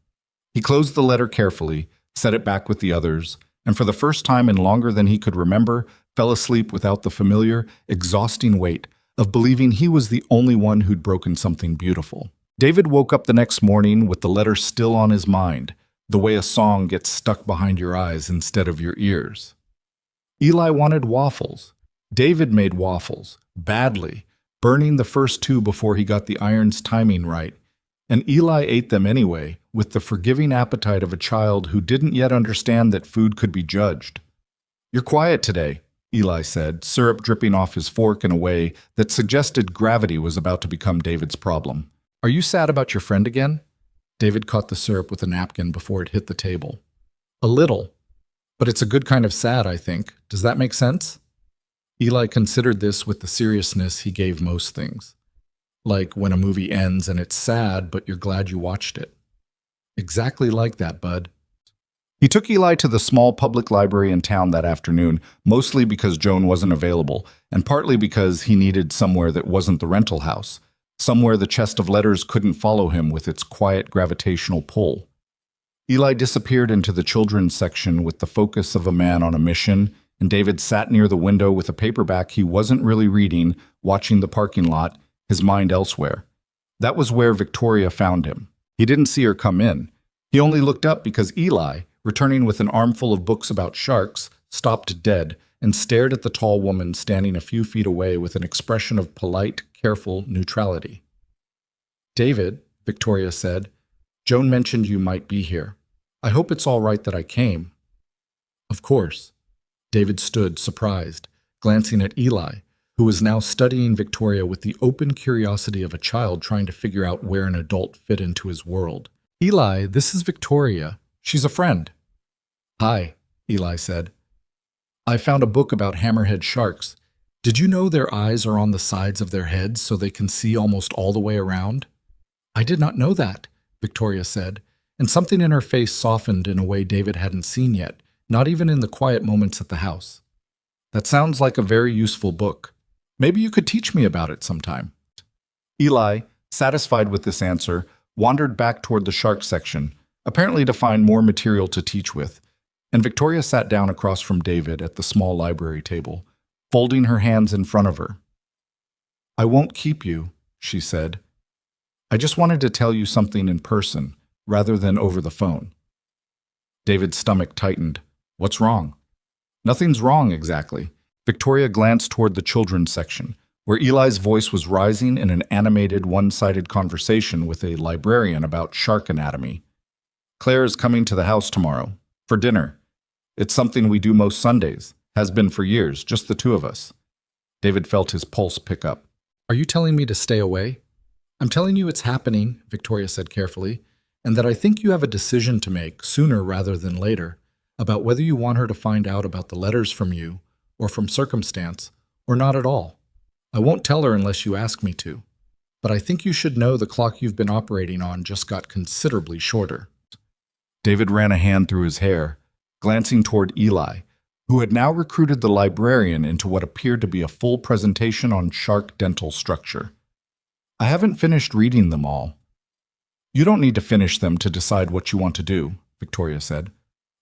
He closed the letter carefully, set it back with the others, and for the first time in longer than he could remember, fell asleep without the familiar, exhausting weight of believing he was the only one who'd broken something beautiful. David woke up the next morning with the letter still on his mind, the way a song gets stuck behind your eyes instead of your ears. Eli wanted waffles. David made waffles, badly, burning the first two before he got the iron's timing right, and Eli ate them anyway, with the forgiving appetite of a child who didn't yet understand that food could be judged. "You're quiet today," Eli said, syrup dripping off his fork in a way that suggested gravity was about to become David's problem. "Are you sad about your friend again?" David caught the syrup with a napkin before it hit the table. "A little. But it's a good kind of sad, I think. Does that make sense?" Eli considered this with the seriousness he gave most things. Like when a movie ends and it's sad, but you're glad you watched it. Exactly like that, bud. He took Eli to the small public library in town that afternoon, mostly because Joan wasn't available, and partly because he needed somewhere that wasn't the rental house, somewhere the chest of letters couldn't follow him with its quiet gravitational pull. Eli disappeared into the children's section with the focus of a man on a mission, and David sat near the window with a paperback he wasn't really reading, watching the parking lot, his mind elsewhere. That was where Victoria found him. He didn't see her come in. He only looked up because Eli, returning with an armful of books about sharks, stopped dead and stared at the tall woman standing a few feet away with an expression of polite, careful neutrality. "David," Victoria said, "Joan mentioned you might be here. I hope it's all right that I came." "Of course." David stood, surprised, glancing at Eli, who was now studying Victoria with the open curiosity of a child trying to figure out where an adult fit into his world. "Eli, this is Victoria. She's a friend." "Hi," Eli said. "I found a book about hammerhead sharks. Did you know their eyes are on the sides of their heads so they can see almost all the way around?" "I did not know that," Victoria said, and something in her face softened in a way David hadn't seen yet, not even in the quiet moments at the house. "That sounds like a very useful book. Maybe you could teach me about it sometime." Eli, satisfied with this answer, wandered back toward the shark section, apparently to find more material to teach with, and Victoria sat down across from David at the small library table, folding her hands in front of her. "I won't keep you," she said. "I just wanted to tell you something in person, rather than over the phone." David's stomach tightened. "What's wrong?" "Nothing's wrong, exactly." Victoria glanced toward the children's section, where Eli's voice was rising in an animated, one-sided conversation with a librarian about shark anatomy. "Claire's coming to the house tomorrow, for dinner. It's something we do most Sundays, has been for years, just the two of us." David felt his pulse pick up. "Are you telling me to stay away?" "I'm telling you it's happening," Victoria said carefully, "and that I think you have a decision to make, sooner rather than later, about whether you want her to find out about the letters from you, or from circumstance, or not at all. I won't tell her unless you ask me to. But I think you should know the clock you've been operating on just got considerably shorter." David ran a hand through his hair, glancing toward Eli, who had now recruited the librarian into what appeared to be a full presentation on shark dental structure. "I haven't finished reading them all." "You don't need to finish them to decide what you want to do," Victoria said.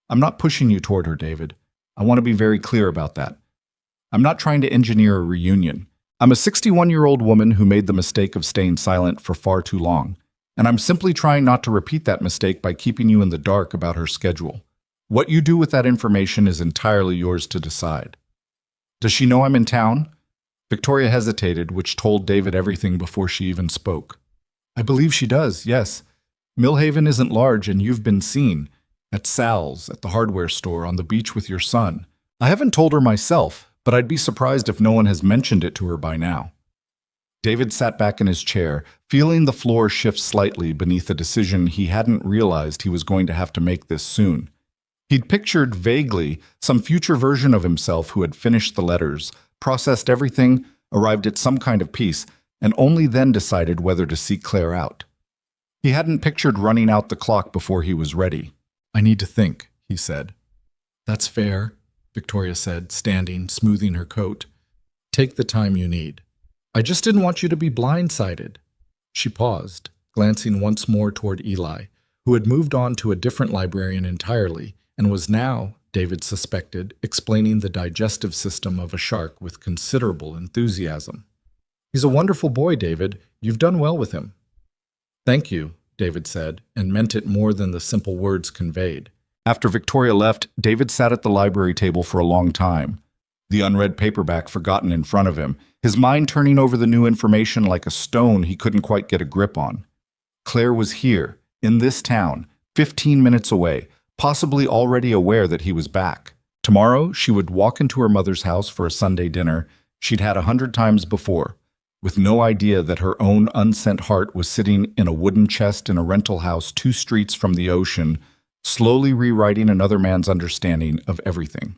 "I'm not pushing you toward her, David. I want to be very clear about that. I'm not trying to engineer a reunion. I'm a 61-year-old woman who made the mistake of staying silent for far too long, and I'm simply trying not to repeat that mistake by keeping you in the dark about her schedule. What you do with that information is entirely yours to decide." "Does she know I'm in town?" Victoria hesitated, which told David everything before she even spoke. "I believe she does, yes. Millhaven isn't large, and you've been seen. At Sal's, at the hardware store, on the beach with your son. I haven't told her myself, but I'd be surprised if no one has mentioned it to her by now." David sat back in his chair, feeling the floor shift slightly beneath a decision he hadn't realized he was going to have to make this soon. He'd pictured vaguely some future version of himself who had finished the letters, processed everything, arrived at some kind of peace, and only then decided whether to seek Claire out. He hadn't pictured running out the clock before he was ready. "I need to think," he said. "That's fair," Victoria said, standing, smoothing her coat. "Take the time you need. I just didn't want you to be blindsided." She paused, glancing once more toward Eli, who had moved on to a different librarian entirely and was now, David suspected, explaining the digestive system of a shark with considerable enthusiasm. "He's a wonderful boy, David. You've done well with him." "Thank you," David said, and meant it more than the simple words conveyed. After Victoria left, David sat at the library table for a long time, the unread paperback forgotten in front of him, his mind turning over the new information like a stone he couldn't quite get a grip on. Claire was here, in this town, 15 minutes away, possibly already aware that he was back. Tomorrow, she would walk into her mother's house for a Sunday dinner she'd had 100 times before, with no idea that her own unsent heart was sitting in a wooden chest in a rental house 2 streets from the ocean, slowly rewriting another man's understanding of everything.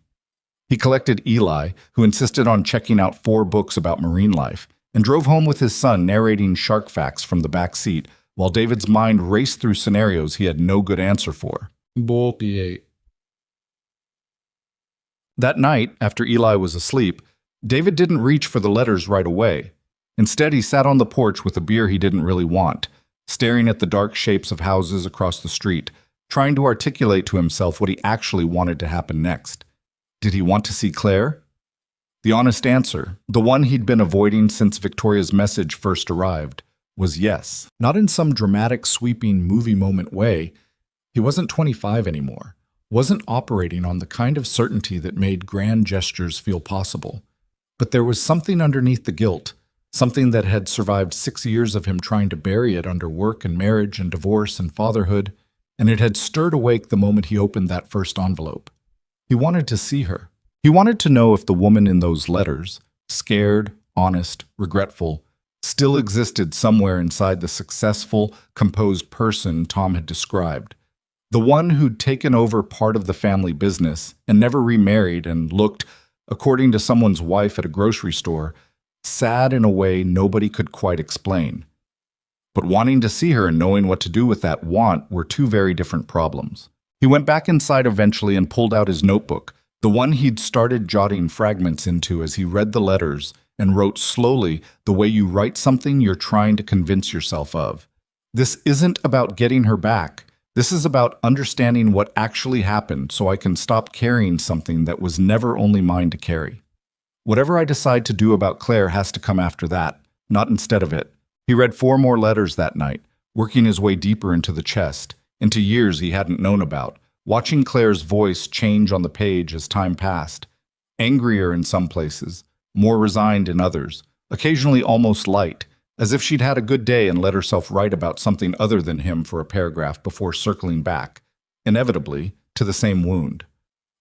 He collected Eli, who insisted on checking out 4 books about marine life, and drove home with his son narrating shark facts from the back seat, while David's mind raced through scenarios he had no good answer for. That night, after Eli was asleep, David didn't reach for the letters right away. Instead, he sat on the porch with a beer he didn't really want, staring at the dark shapes of houses across the street, trying to articulate to himself what he actually wanted to happen next. Did he want to see Claire? The honest answer, the one he'd been avoiding since Victoria's message first arrived, was yes. Not in some dramatic, sweeping, movie moment way. He wasn't 25 anymore, wasn't operating on the kind of certainty that made grand gestures feel possible. But there was something underneath the guilt, something that had survived 6 years of him trying to bury it under work and marriage and divorce and fatherhood, and it had stirred awake the moment he opened that first envelope. He wanted to see her. He wanted to know if the woman in those letters, scared, honest, regretful, still existed somewhere inside the successful, composed person Tom had described. The one who'd taken over part of the family business and never remarried and looked, according to someone's wife at a grocery store, sad in a way nobody could quite explain. But wanting to see her and knowing what to do with that want were 2 very different problems. He went back inside eventually and pulled out his notebook, the one he'd started jotting fragments into as he read the letters, and wrote slowly the way you write something you're trying to convince yourself of. This isn't about getting her back. This is about understanding what actually happened so I can stop carrying something that was never only mine to carry. Whatever I decide to do about Claire has to come after that, not instead of it. He read 4 more letters that night, working his way deeper into the chest, into years he hadn't known about, watching Claire's voice change on the page as time passed, angrier in some places, more resigned in others, occasionally almost light, as if she'd had a good day and let herself write about something other than him for a paragraph before circling back, inevitably, to the same wound.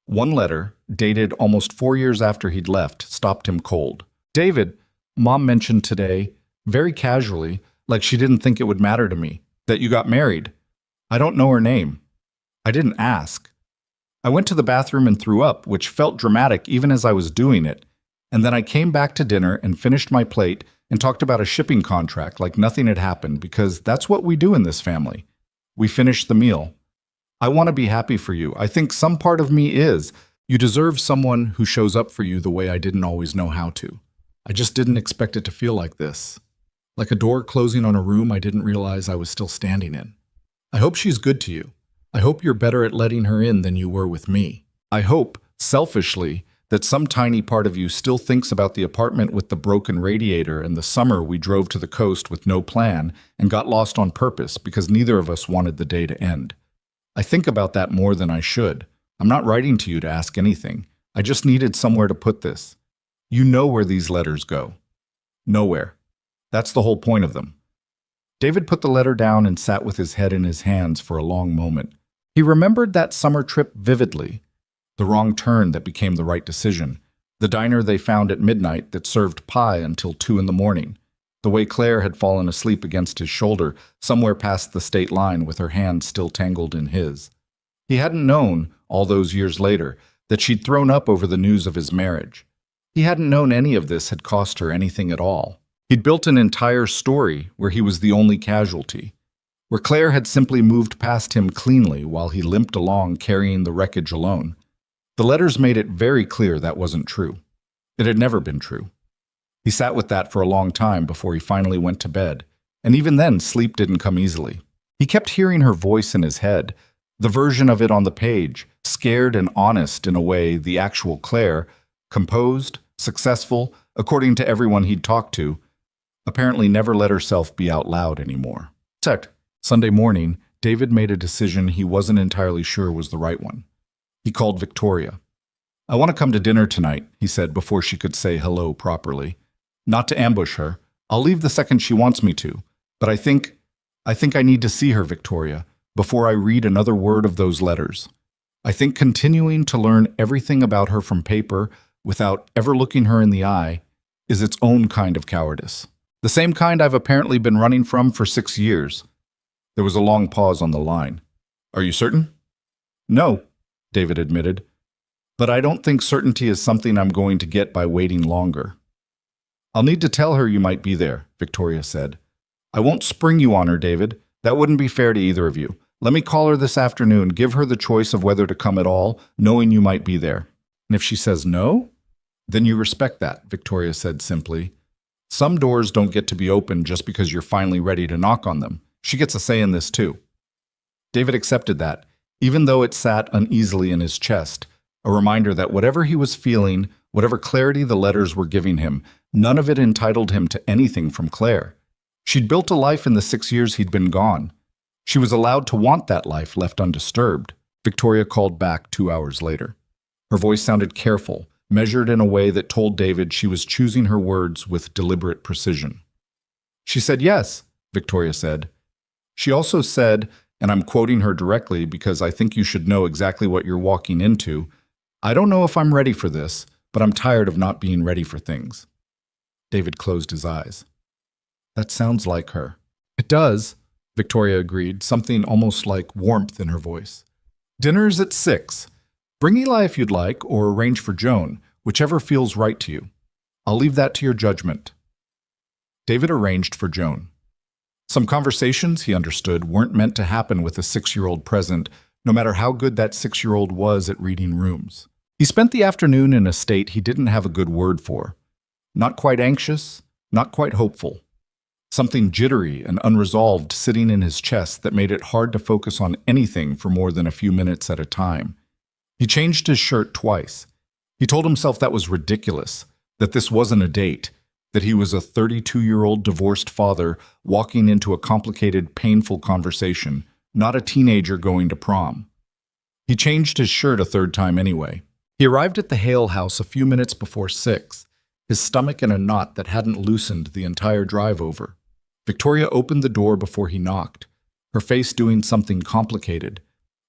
One letter, dated almost 4 years after he'd left, stopped him cold. "David, Mom mentioned today, very casually, like she didn't think it would matter to me, that you got married. I don't know her name. I didn't ask. I went to the bathroom and threw up, which felt dramatic even as I was doing it, and then I came back to dinner and finished my plate and talked about a shipping contract like nothing had happened because that's what we do in this family. We finished the meal. I want to be happy for you. I think some part of me is. You deserve someone who shows up for you the way I didn't always know how to. I just didn't expect it to feel like this. Like a door closing on a room I didn't realize I was still standing in. I hope she's good to you. I hope you're better at letting her in than you were with me. I hope, selfishly, that some tiny part of you still thinks about the apartment with the broken radiator and the summer we drove to the coast with no plan and got lost on purpose because neither of us wanted the day to end. I think about that more than I should. I'm not writing to you to ask anything. I just needed somewhere to put this. You know where these letters go. Nowhere. That's the whole point of them." David put the letter down and sat with his head in his hands for a long moment. He remembered that summer trip vividly, the wrong turn that became the right decision, the diner they found at midnight that served pie until 2 in the morning, the way Claire had fallen asleep against his shoulder somewhere past the state line with her hand still tangled in his. He hadn't known, all those years later, that she'd thrown up over the news of his marriage. He hadn't known any of this had cost her anything at all. He'd built an entire story where he was the only casualty, where Claire had simply moved past him cleanly while he limped along carrying the wreckage alone. The letters made it very clear that wasn't true. It had never been true. He sat with that for a long time before he finally went to bed, and even then sleep didn't come easily. He kept hearing her voice in his head, the version of it on the page, scared and honest in a way the actual Claire, composed, successful, according to everyone he'd talked to, apparently never let herself be out loud anymore. Sunday morning, David made a decision he wasn't entirely sure was the right one. He called Victoria. "I want to come to dinner tonight," he said before she could say hello properly. "Not to ambush her. I'll leave the second she wants me to. But I think I need to see her, Victoria, before I read another word of those letters. I think continuing to learn everything about her from paper without ever looking her in the eye is its own kind of cowardice. The same kind I've apparently been running from for 6 years." There was a long pause on the line. "Are you certain?" "No," David admitted. "But I don't think certainty is something I'm going to get by waiting longer." "I'll need to tell her you might be there," Victoria said. "I won't spring you on her, David. That wouldn't be fair to either of you. Let me call her this afternoon, give her the choice of whether to come at all, knowing you might be there. And if she says no, then you respect that," Victoria said simply. "Some doors don't get to be opened just because you're finally ready to knock on them. She gets a say in this too." David accepted that, even though it sat uneasily in his chest, a reminder that whatever he was feeling, whatever clarity the letters were giving him, none of it entitled him to anything from Claire. She'd built a life in the 6 years he'd been gone. She was allowed to want that life left undisturbed. Victoria called back 2 hours later. Her voice sounded careful, measured in a way that told David she was choosing her words with deliberate precision. "She said yes," Victoria said. She also said, and I'm quoting her directly because I think you should know exactly what you're walking into, "I don't know if I'm ready for this, but I'm tired of not being ready for things." David closed his eyes. "That sounds like her." "It does," Victoria agreed, something almost like warmth in her voice. "Dinner's at 6. Bring Eli if you'd like, or arrange for Joan, whichever feels right to you. I'll leave that to your judgment." David arranged for Joan. Some conversations, he understood, weren't meant to happen with a 6-year-old present, no matter how good that 6-year-old was at reading rooms. He spent the afternoon in a state he didn't have a good word for. Not quite anxious, not quite hopeful. Something jittery and unresolved sitting in his chest that made it hard to focus on anything for more than a few minutes at a time. He changed his shirt twice. He told himself that was ridiculous, that this wasn't a date, that he was a 32-year-old divorced father walking into a complicated, painful conversation, not a teenager going to prom. He changed his shirt a third time anyway. He arrived at the Hale house a few minutes before 6, his stomach in a knot that hadn't loosened the entire drive over. Victoria opened the door before he knocked, her face doing something complicated.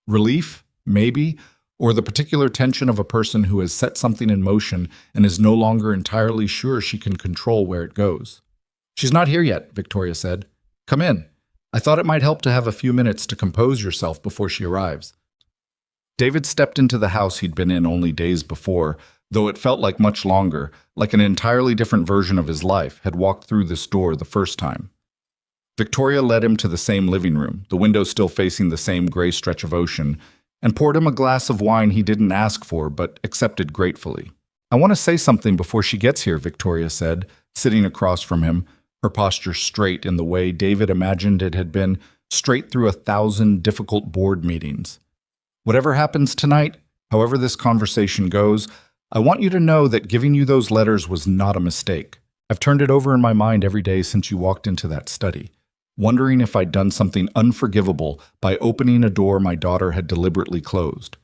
Relief, maybe, or the particular tension of a person who has set something in motion and is no longer entirely sure she can control where it goes. "She's not here yet," Victoria said. "Come in. I thought it might help to have a few minutes to compose yourself before she arrives." David stepped into the house he'd been in only days before, though it felt like much longer, like an entirely different version of his life had walked through this door the first time. Victoria led him to the same living room, the window still facing the same gray stretch of ocean, and poured him a glass of wine he didn't ask for but accepted gratefully. "I want to say something before she gets here," Victoria said, sitting across from him, her posture straight in the way David imagined it had been, straight through 1,000 difficult board meetings. "Whatever happens tonight, however this conversation goes, I want you to know that giving you those letters was not a mistake. I've turned it over in my mind every day since you walked into that study, wondering if I'd done something unforgivable by opening a door my daughter had deliberately closed.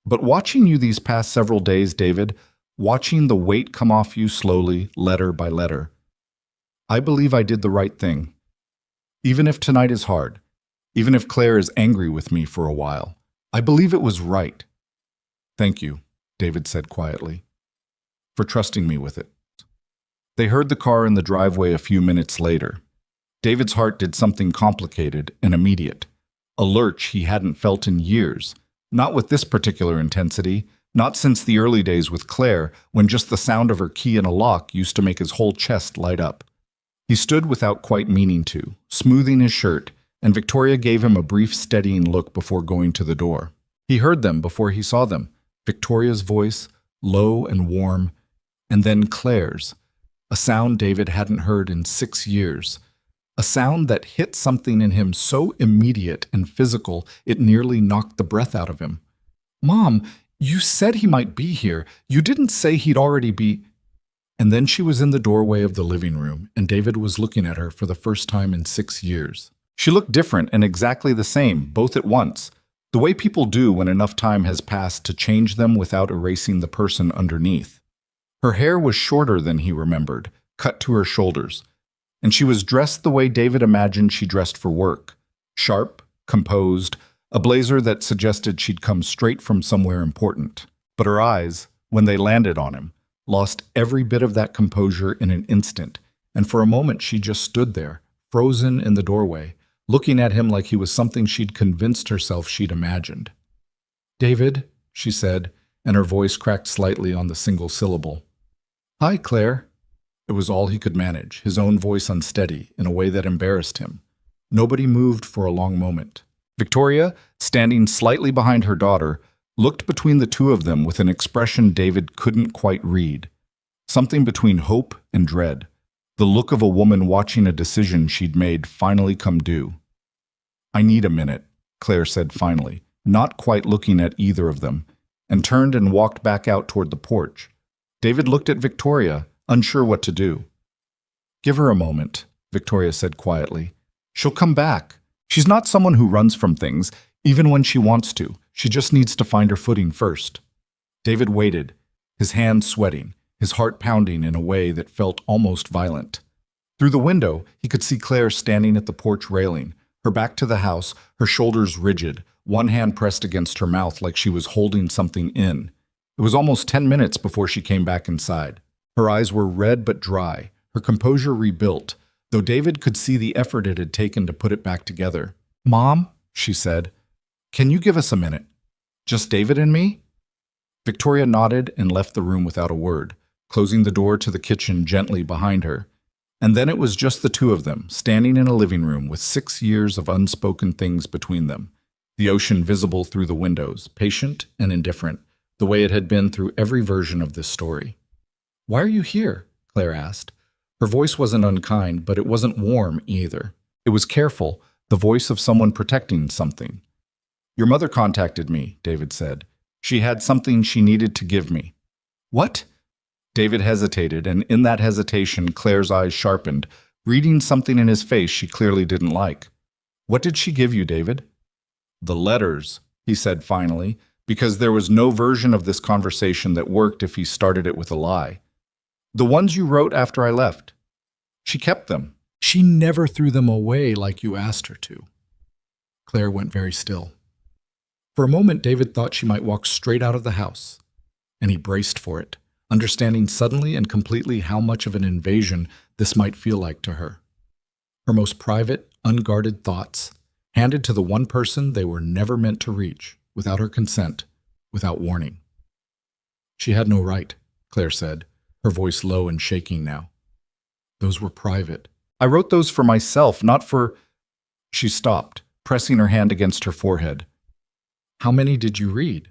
But watching you these past several days, David, watching the weight come off you slowly, letter by letter, I believe I did the right thing. Even if tonight is hard, even if Claire is angry with me for a while, I believe it was right. Thank you," David said quietly, "for trusting me with it." They heard the car in the driveway a few minutes later. David's heart did something complicated and immediate, a lurch he hadn't felt in years, Not with this particular intensity, not since the early days with Claire, when just the sound of her key in a lock used to make his whole chest light up. He stood without quite meaning to, smoothing his shirt, and Victoria gave him a brief steadying look before going to the door. He heard them before he saw them, Victoria's voice, low and warm, and then Claire's, a sound David hadn't heard in 6 years, a sound that hit something in him so immediate and physical it nearly knocked the breath out of him. "Mom, you said he might be here. You didn't say he'd already be—" And then she was in the doorway of the living room, and David was looking at her for the first time in 6 years. She looked different and exactly the same, both at once, the way people do when enough time has passed to change them without erasing the person underneath. Her hair was shorter than he remembered, cut to her shoulders, and she was dressed the way David imagined she dressed for work, sharp, composed, a blazer that suggested she'd come straight from somewhere important. But her eyes, when they landed on him, lost every bit of that composure in an instant, and for a moment she just stood there, frozen in the doorway, looking at him like he was something she'd convinced herself she'd imagined. "David," she said, and her voice cracked slightly on the single syllable. "Hi, Claire." It was all he could manage, his own voice unsteady, in a way that embarrassed him. Nobody moved for a long moment. Victoria, standing slightly behind her daughter, looked between the two of them with an expression David couldn't quite read. Something between hope and dread. The look of a woman watching a decision she'd made finally come due. "I need a minute," Claire said finally, not quite looking at either of them, and turned and walked back out toward the porch. David looked at Victoria, unsure what to do. "Give her a moment," Victoria said quietly. "She'll come back. She's not someone who runs from things, even when she wants to. She just needs to find her footing first." David waited, his hands sweating, his heart pounding in a way that felt almost violent. Through the window, he could see Claire standing at the porch railing, her back to the house, her shoulders rigid, one hand pressed against her mouth like she was holding something in. It was almost 10 minutes before she came back inside. Her eyes were red but dry, her composure rebuilt, though David could see the effort it had taken to put it back together. "Mom," she said, "can you give us a minute? Just David and me?" Victoria nodded and left the room without a word, closing the door to the kitchen gently behind her. And then it was just the two of them, standing in a living room with 6 years of unspoken things between them, the ocean visible through the windows, patient and indifferent, the way it had been through every version of this story. "Why are you here?" Claire asked. Her voice wasn't unkind, but it wasn't warm either. It was careful, the voice of someone protecting something. "Your mother contacted me," David said. "She had something she needed to give me." "What?" David hesitated, and in that hesitation, Claire's eyes sharpened, reading something in his face she clearly didn't like. "What did she give you, David?" "The letters," he said finally, because there was no version of this conversation that worked if he started it with a lie. "The ones you wrote after I left. She kept them. She never threw them away like you asked her to." Claire went very still. For a moment, David thought she might walk straight out of the house, and he braced for it, understanding suddenly and completely how much of an invasion this might feel like to her. Her most private, unguarded thoughts, handed to the one person they were never meant to reach, without her consent, without warning. "She had no right," Claire said, her voice low and shaking now. "Those were private. I wrote those for myself, not for—" She stopped, pressing her hand against her forehead. "How many did you read?"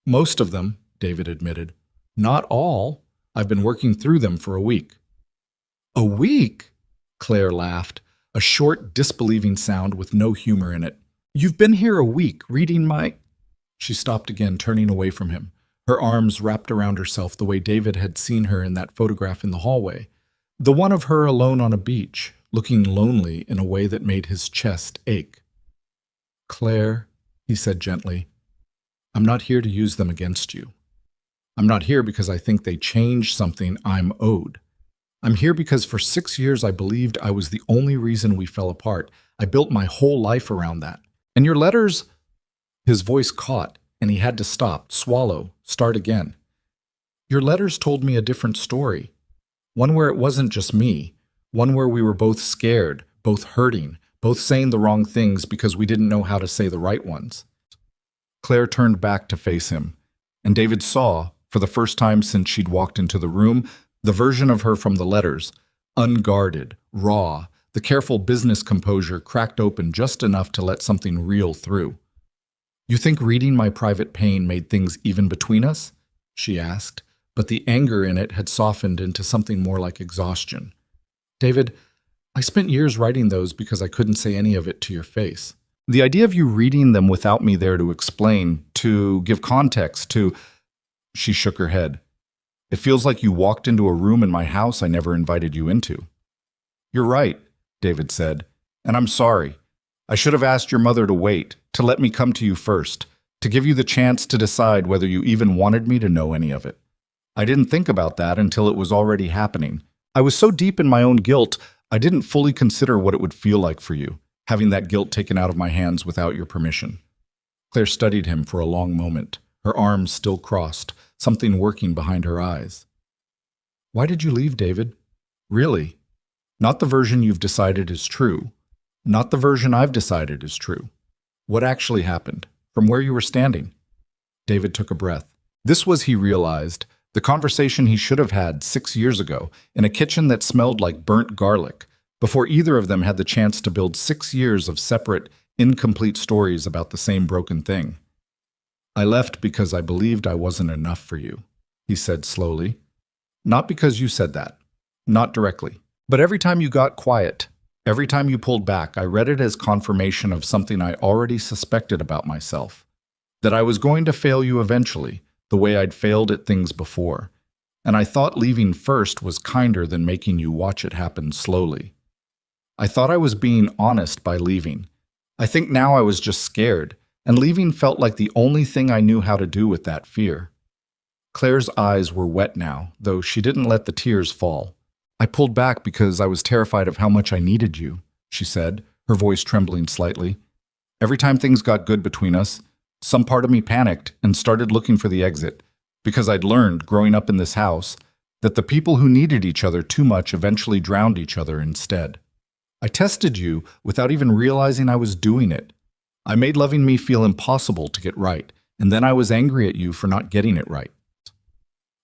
"Most of them," David admitted. "Not all. I've been working through them for a week." "A week?" Claire laughed, a short, disbelieving sound with no humor in it. "You've been here a week, reading my—" She stopped again, turning away from him, her arms wrapped around herself the way David had seen her in that photograph in the hallway, the one of her alone on a beach, looking lonely in a way that made his chest ache. "Claire," he said gently, "I'm not here to use them against you. I'm not here because I think they change something I'm owed. I'm here because for 6 years I believed I was the only reason we fell apart. I built my whole life around that. And your letters—" His voice caught, and he had to stop, swallow, start again. "Your letters told me a different story. One where it wasn't just me. One where we were both scared, both hurting, both saying the wrong things because we didn't know how to say the right ones." Claire turned back to face him, and David saw, for the first time since she'd walked into the room, the version of her from the letters, unguarded, raw, the careful business composure cracked open just enough to let something real through. "You think reading my private pain made things even between us?" she asked, but the anger in it had softened into something more like exhaustion. "David, I spent years writing those because I couldn't say any of it to your face. The idea of you reading them without me there to explain, to give context, to—" She shook her head. "It feels like you walked into a room in my house I never invited you into." "You're right," David said, "and I'm sorry. I should have asked your mother to wait, to let me come to you first, to give you the chance to decide whether you even wanted me to know any of it. I didn't think about that until it was already happening. I was so deep in my own guilt, I didn't fully consider what it would feel like for you, having that guilt taken out of my hands without your permission." Claire studied him for a long moment, her arms still crossed, something working behind her eyes. "Why did you leave, David? Really? Not the version you've decided is true. Not the version I've decided is true. What actually happened? From where you were standing?" David took a breath. This was, he realized, the conversation he should have had 6 years ago in a kitchen that smelled like burnt garlic, before either of them had the chance to build 6 years of separate, incomplete stories about the same broken thing. "I left because I believed I wasn't enough for you," he said slowly. "Not because you said that. Not directly. But every time you got quiet, every time you pulled back, I read it as confirmation of something I already suspected about myself. That I was going to fail you eventually, the way I'd failed at things before. And I thought leaving first was kinder than making you watch it happen slowly. I thought I was being honest by leaving. I think now I was just scared, and leaving felt like the only thing I knew how to do with that fear." Claire's eyes were wet now, though she didn't let the tears fall. "I pulled back because I was terrified of how much I needed you," she said, her voice trembling slightly. "Every time things got good between us, some part of me panicked and started looking for the exit, because I'd learned, growing up in this house, that the people who needed each other too much eventually drowned each other instead. I tested you without even realizing I was doing it. I made loving me feel impossible to get right, and then I was angry at you for not getting it right."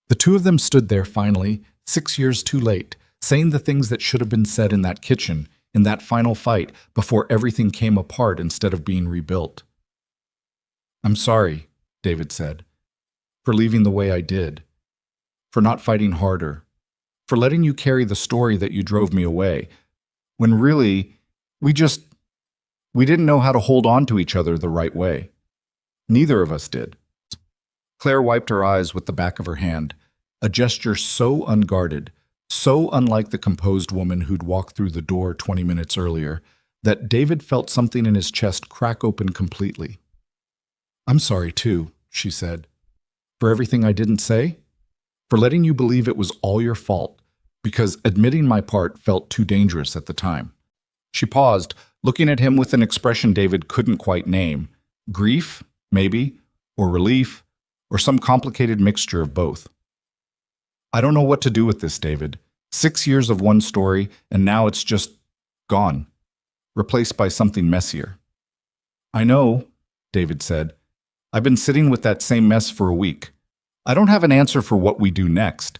The two of them stood there finally, 6 years too late, saying the things that should have been said in that kitchen, in that final fight, before everything came apart instead of being rebuilt. "I'm sorry," David said, "for leaving the way I did, for not fighting harder, for letting you carry the story that you drove me away, when really, we didn't know how to hold on to each other the right way. Neither of us did." Claire wiped her eyes with the back of her hand, a gesture so unguarded, so unlike the composed woman who'd walked through the door 20 minutes earlier, that David felt something in his chest crack open completely. "I'm sorry too," she said, "for everything I didn't say, for letting you believe it was all your fault, because admitting my part felt too dangerous at the time." She paused, looking at him with an expression David couldn't quite name. Grief, maybe, or relief, or some complicated mixture of both. "I don't know what to do with this, David. 6 years of one story, and now it's just gone, replaced by something messier." "I know," David said. "I've been sitting with that same mess for a week. I don't have an answer for what we do next.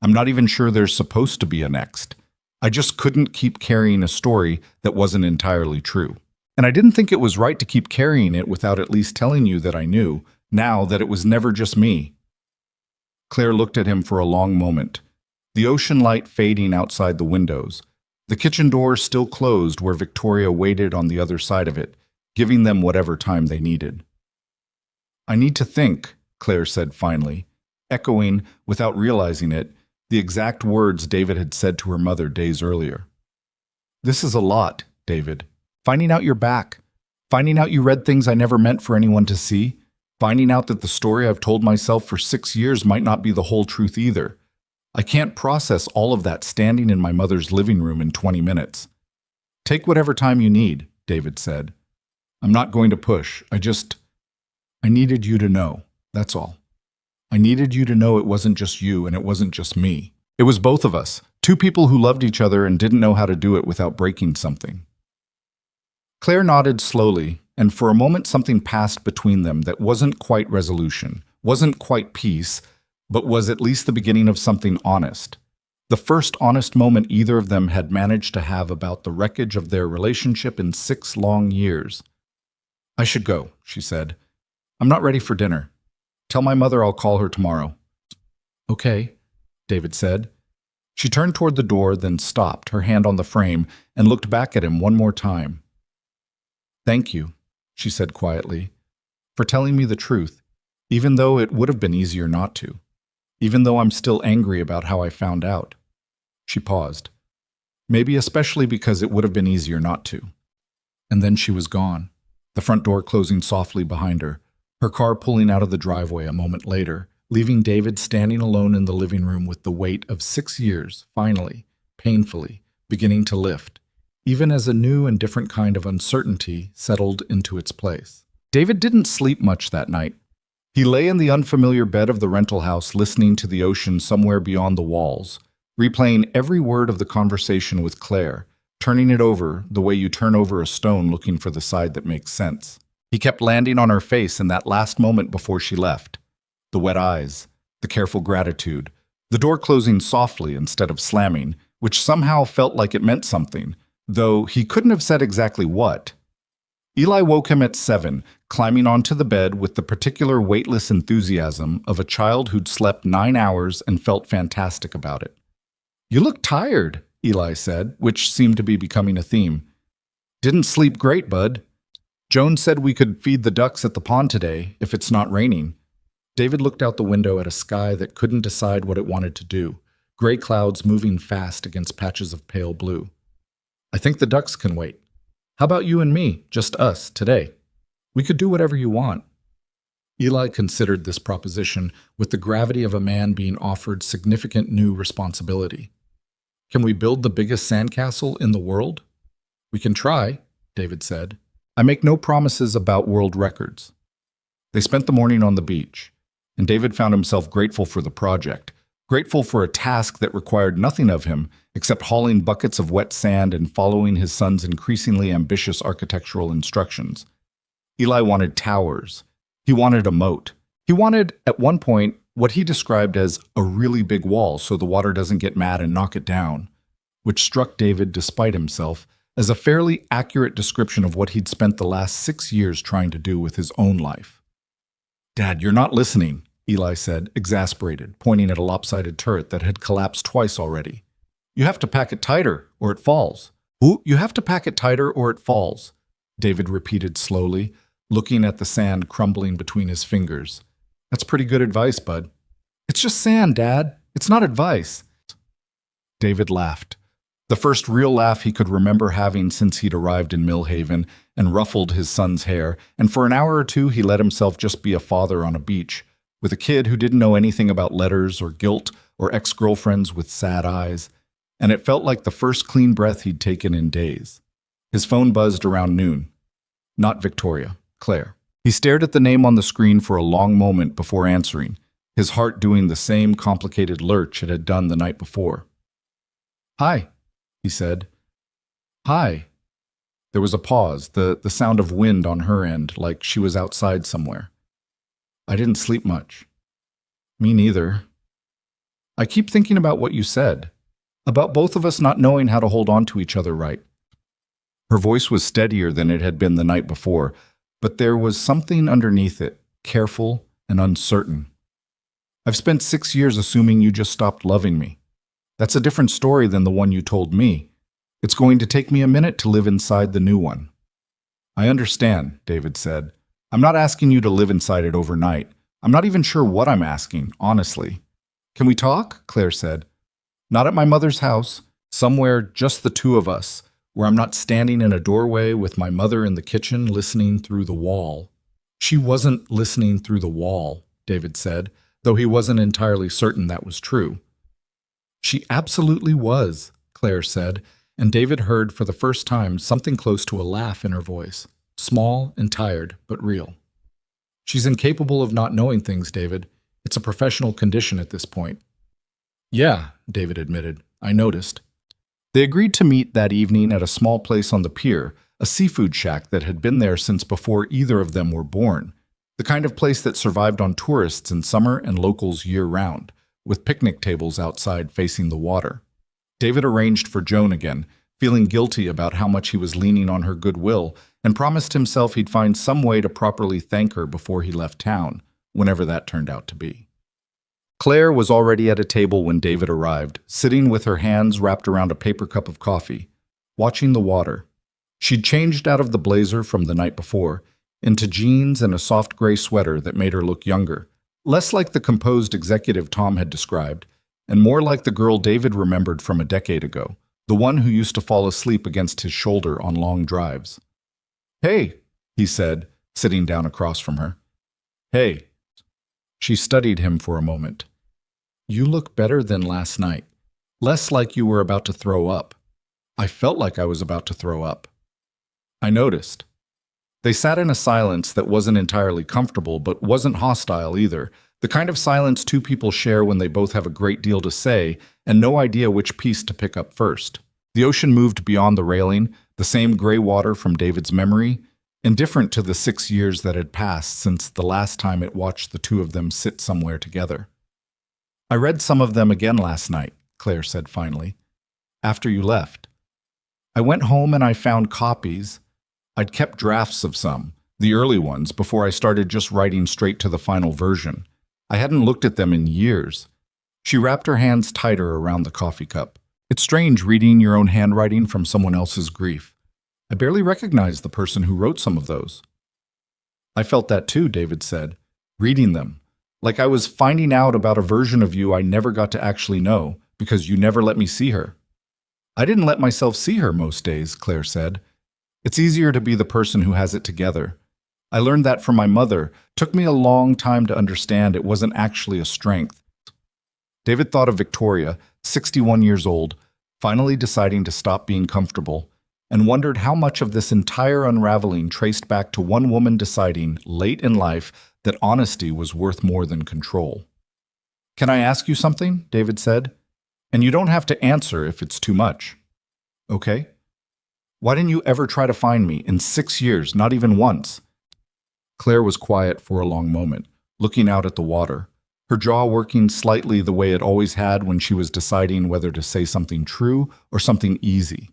I'm not even sure there's supposed to be a next. I just couldn't keep carrying a story that wasn't entirely true. And I didn't think it was right to keep carrying it without at least telling you that I knew, now that it was never just me." Claire looked at him for a long moment, the ocean light fading outside the windows, the kitchen door still closed where Victoria waited on the other side of it, giving them whatever time they needed. "I need to think," Claire said finally, echoing, without realizing it, the exact words David had said to her mother days earlier. "This is a lot, David. Finding out you're back. Finding out you read things I never meant for anyone to see. Finding out that the story I've told myself for 6 years might not be the whole truth either. I can't process all of that standing in my mother's living room in 20 minutes. Take whatever time you need," David said. "I'm not going to push. I needed you to know, that's all. I needed you to know it wasn't just you and it wasn't just me. It was both of us, two people who loved each other and didn't know how to do it without breaking something." Claire nodded slowly, and for a moment something passed between them that wasn't quite resolution, wasn't quite peace, but was at least the beginning of something honest. The first honest moment either of them had managed to have about the wreckage of their relationship in 6 long years. "I should go," she said. "I'm not ready for dinner. Tell my mother I'll call her tomorrow." "Okay," David said. She turned toward the door, then stopped, her hand on the frame, and looked back at him one more time. "Thank you," she said quietly, "for telling me the truth, even though it would have been easier not to. Even though I'm still angry about how I found out." She paused. Maybe especially because it would have been easier not to. And then she was gone, the front door closing softly behind her, her car pulling out of the driveway a moment later, leaving David standing alone in the living room with the weight of 6 years, finally, painfully, beginning to lift, even as a new and different kind of uncertainty settled into its place. David didn't sleep much that night. He lay in the unfamiliar bed of the rental house listening to the ocean somewhere beyond the walls, replaying every word of the conversation with Claire, turning it over the way you turn over a stone looking for the side that makes sense. He kept landing on her face in that last moment before she left. The wet eyes, the careful gratitude, the door closing softly instead of slamming, which somehow felt like it meant something, though he couldn't have said exactly what. Eli woke him at 7, climbing onto the bed with the particular weightless enthusiasm of a child who'd slept 9 hours and felt fantastic about it. "You look tired," Eli said, which seemed to be becoming a theme. "Didn't sleep great, bud. Joan said we could feed the ducks at the pond today, if it's not raining." David looked out the window at a sky that couldn't decide what it wanted to do, gray clouds moving fast against patches of pale blue. "I think the ducks can wait. How about you and me, just us, today? We could do whatever you want." Eli considered this proposition with the gravity of a man being offered significant new responsibility. "Can we build the biggest sandcastle in the world?" "We can try," David said. "I make no promises about world records." They spent the morning on the beach, and David found himself grateful for the project, grateful for a task that required nothing of him except hauling buckets of wet sand and following his son's increasingly ambitious architectural instructions. Eli wanted towers. He wanted a moat. He wanted, at one point, what he described as a really big wall so the water doesn't get mad and knock it down, which struck David, despite himself, as a fairly accurate description of what he'd spent the last 6 years trying to do with his own life. "Dad, you're not listening," Eli said, exasperated, pointing at a lopsided turret that had collapsed twice already. "You have to pack it tighter, or it falls." "Ooh, you have to pack it tighter, or it falls," David repeated slowly, looking at the sand crumbling between his fingers. "That's pretty good advice, bud." "It's just sand, Dad. It's not advice." David laughed. The first real laugh he could remember having since he'd arrived in Millhaven, and ruffled his son's hair, and for an hour or two he let himself just be a father on a beach, with a kid who didn't know anything about letters or guilt or ex-girlfriends with sad eyes, and it felt like the first clean breath he'd taken in days. His phone buzzed around noon. Not Victoria, Claire. He stared at the name on the screen for a long moment before answering, his heart doing the same complicated lurch it had done the night before. "Hi," he said. "Hi." There was a pause, the sound of wind on her end, like she was outside somewhere. "I didn't sleep much." "Me neither." "I keep thinking about what you said, about both of us not knowing how to hold on to each other right." Her voice was steadier than it had been the night before, but there was something underneath it, careful and uncertain. "I've spent 6 years assuming you just stopped loving me. That's a different story than the one you told me. It's going to take me a minute to live inside the new one." "I understand," David said. "I'm not asking you to live inside it overnight. I'm not even sure what I'm asking, honestly." "Can we talk?" Claire said. "Not at my mother's house. Somewhere just the two of us, where I'm not standing in a doorway with my mother in the kitchen listening through the wall." She wasn't listening through the wall, David said, though he wasn't entirely certain that was true. "She absolutely was," Claire said, and David heard for the first time something close to a laugh in her voice, small and tired, but real. "She's incapable of not knowing things, David. It's a professional condition at this point." "Yeah," David admitted. "I noticed." They agreed to meet that evening at a small place on the pier, a seafood shack that had been there since before either of them were born, the kind of place that survived on tourists in summer and locals year-round, with picnic tables outside facing the water. David arranged for Joan again, feeling guilty about how much he was leaning on her goodwill, and promised himself he'd find some way to properly thank her before he left town, whenever that turned out to be. Claire was already at a table when David arrived, sitting with her hands wrapped around a paper cup of coffee, watching the water. She'd changed out of the blazer from the night before into jeans and a soft gray sweater that made her look younger, less like the composed executive Tom had described, and more like the girl David remembered from a decade ago, the one who used to fall asleep against his shoulder on long drives. "Hey," he said, sitting down across from her. "Hey." She studied him for a moment. "You look better than last night. Less like you were about to throw up." "I felt like I was about to throw up." "I noticed." They sat in a silence that wasn't entirely comfortable, but wasn't hostile either, the kind of silence two people share when they both have a great deal to say and no idea which piece to pick up first. The ocean moved beyond the railing, the same gray water from David's memory, indifferent to the 6 years that had passed since the last time it watched the two of them sit somewhere together. "I read some of them again last night," Claire said finally, "after you left. I went home and I found copies. I'd kept drafts of some, the early ones, before I started just writing straight to the final version. I hadn't looked at them in years." She wrapped her hands tighter around the coffee cup. "It's strange reading your own handwriting from someone else's grief. I barely recognized the person who wrote some of those." "I felt that too," David said, "reading them. Like I was finding out about a version of you I never got to actually know, because you never let me see her." "I didn't let myself see her most days," Claire said. "It's easier to be the person who has it together. I learned that from my mother. Took me a long time to understand it wasn't actually a strength." David thought of Victoria, 61 years old, finally deciding to stop being comfortable, and wondered how much of this entire unraveling traced back to one woman deciding, late in life, that honesty was worth more than control. "Can I ask you something?" David said. "And you don't have to answer if it's too much." "Okay." "Why didn't you ever try to find me in 6 years, not even once?" Claire was quiet for a long moment, looking out at the water, her jaw working slightly the way it always had when she was deciding whether to say something true or something easy.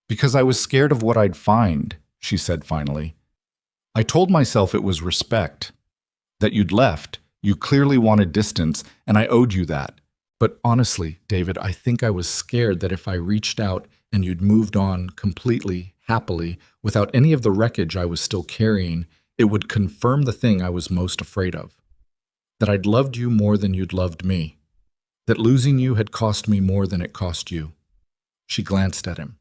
"Because I was scared of what I'd find," she said finally. "I told myself it was respect. That you'd left, you clearly wanted distance, and I owed you that. But honestly, David, I think I was scared that if I reached out and you'd moved on completely, happily, without any of the wreckage I was still carrying, it would confirm the thing I was most afraid of. That I'd loved you more than you'd loved me. That losing you had cost me more than it cost you." She glanced at him.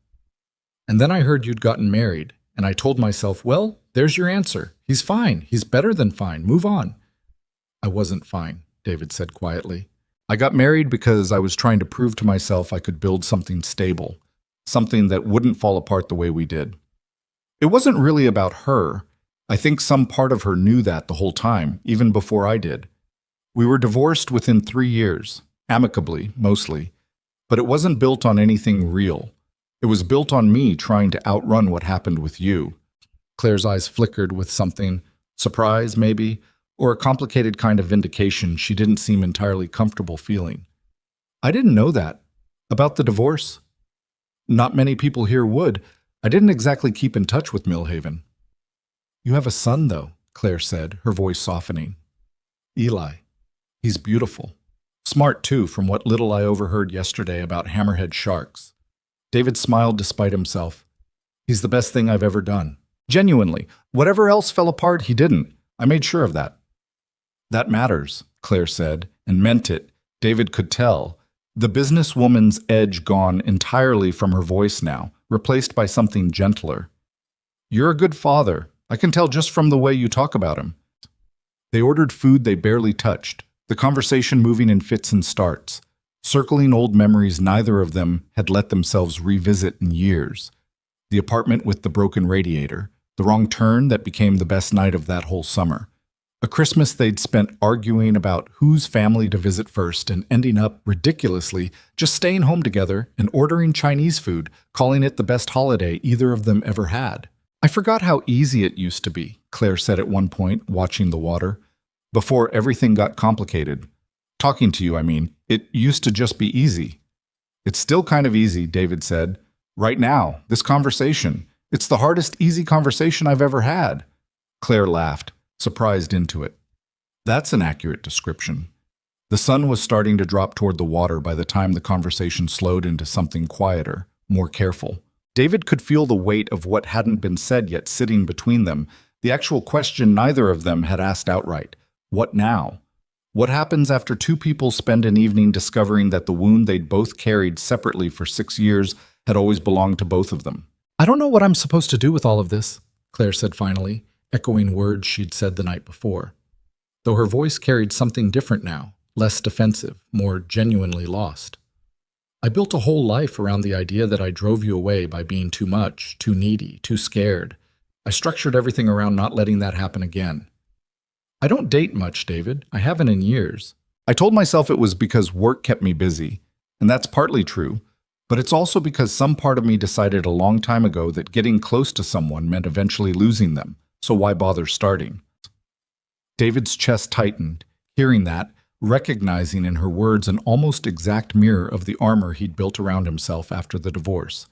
"And then I heard you'd gotten married, and I told myself, well, there's your answer. He's fine. He's better than fine. Move on." "I wasn't fine," David said quietly. "I got married because I was trying to prove to myself I could build something stable, something that wouldn't fall apart the way we did. It wasn't really about her. I think some part of her knew that the whole time, even before I did. We were divorced within 3 years, amicably, mostly, but it wasn't built on anything real. It was built on me trying to outrun what happened with you." Claire's eyes flickered with something, surprise maybe, or a complicated kind of vindication she didn't seem entirely comfortable feeling. "I didn't know that. About the divorce? Not many people here would. I didn't exactly keep in touch with Millhaven." "You have a son, though," Claire said, her voice softening. "Eli. He's beautiful. Smart, too, from what little I overheard yesterday about hammerhead sharks." David smiled despite himself. "He's the best thing I've ever done. Genuinely. Whatever else fell apart, he didn't. I made sure of that." "That matters," Claire said, and meant it. David could tell. The businesswoman's edge gone entirely from her voice now, replaced by something gentler. "You're a good father. I can tell just from the way you talk about him." They ordered food they barely touched, the conversation moving in fits and starts, circling old memories neither of them had let themselves revisit in years. The apartment with the broken radiator, the wrong turn that became the best night of that whole summer, A Christmas they'd spent arguing about whose family to visit first and ending up, ridiculously, just staying home together and ordering Chinese food, calling it the best holiday either of them ever had. I forgot how easy it used to be, Claire said at one point, watching the water. Before everything got complicated. Talking to you, I mean. It used to just be easy. It's still kind of easy, David said. Right now, this conversation. It's the hardest easy conversation I've ever had. Claire laughed, surprised into it. That's an accurate description. The sun was starting to drop toward the water by the time the conversation slowed into something quieter, more careful. David could feel the weight of what hadn't been said yet sitting between them, the actual question neither of them had asked outright. What now? What happens after two people spend an evening discovering that the wound they'd both carried separately for 6 years had always belonged to both of them? I don't know what I'm supposed to do with all of this, Claire said finally, echoing words she'd said the night before. Though her voice carried something different now, less defensive, more genuinely lost. I built a whole life around the idea that I drove you away by being too much, too needy, too scared. I structured everything around not letting that happen again. I don't date much, David. I haven't in years. I told myself it was because work kept me busy, and that's partly true, but it's also because some part of me decided a long time ago that getting close to someone meant eventually losing them, so why bother starting? David's chest tightened, hearing that, recognizing in her words an almost exact mirror of the armor he'd built around himself after the divorce.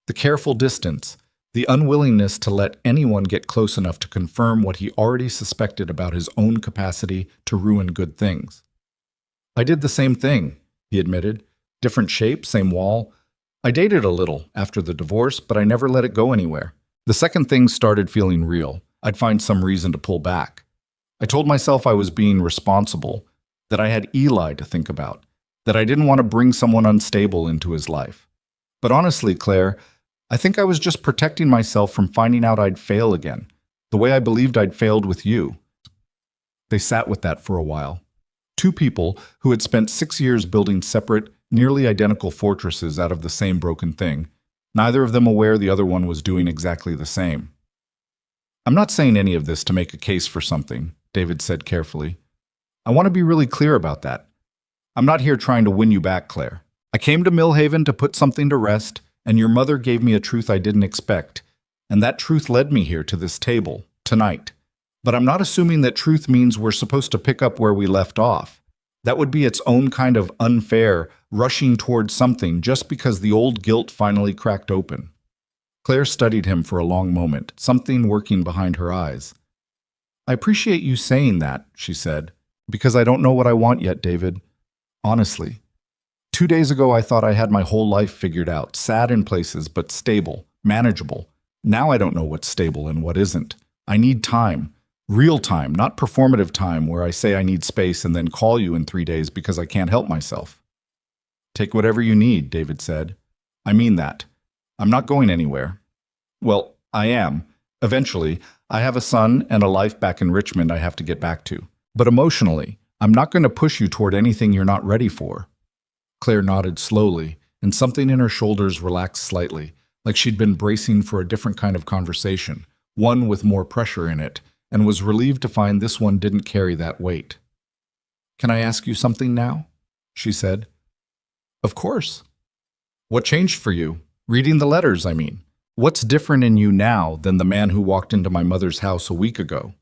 The careful distance, the unwillingness to let anyone get close enough to confirm what he already suspected about his own capacity to ruin good things. I did the same thing, he admitted. Different shape, same wall. I dated a little after the divorce, but I never let it go anywhere. The second things started feeling real. I'd find some reason to pull back. I told myself I was being responsible, that I had Eli to think about, that I didn't want to bring someone unstable into his life. But honestly, Claire, I think I was just protecting myself from finding out I'd fail again, the way I believed I'd failed with you. They sat with that for a while. Two people who had spent 6 years building separate, nearly identical fortresses out of the same broken thing, neither of them aware the other one was doing exactly the same. I'm not saying any of this to make a case for something, David said carefully. I want to be really clear about that. I'm not here trying to win you back, Claire. I came to Millhaven to put something to rest, and your mother gave me a truth I didn't expect, and that truth led me here to this table, tonight. But I'm not assuming that truth means we're supposed to pick up where we left off. That would be its own kind of unfair, rushing towards something just because the old guilt finally cracked open. Claire studied him for a long moment, something working behind her eyes. I appreciate you saying that, she said, because I don't know what I want yet, David. Honestly. 2 days ago, I thought I had my whole life figured out, sad in places, but stable, manageable. Now I don't know what's stable and what isn't. I need time. Real time, not performative time where I say I need space and then call you in 3 days because I can't help myself. Take whatever you need, David said. I mean that. I'm not going anywhere. Well, I am. Eventually, I have a son and a life back in Richmond I have to get back to. But emotionally, I'm not going to push you toward anything you're not ready for. Claire nodded slowly, and something in her shoulders relaxed slightly, like she'd been bracing for a different kind of conversation, one with more pressure in it, and was relieved to find this one didn't carry that weight. Can I ask you something now? She said. Of course. What changed for you? Reading the letters, I mean. What's different in you now than the man who walked into my mother's house a week ago?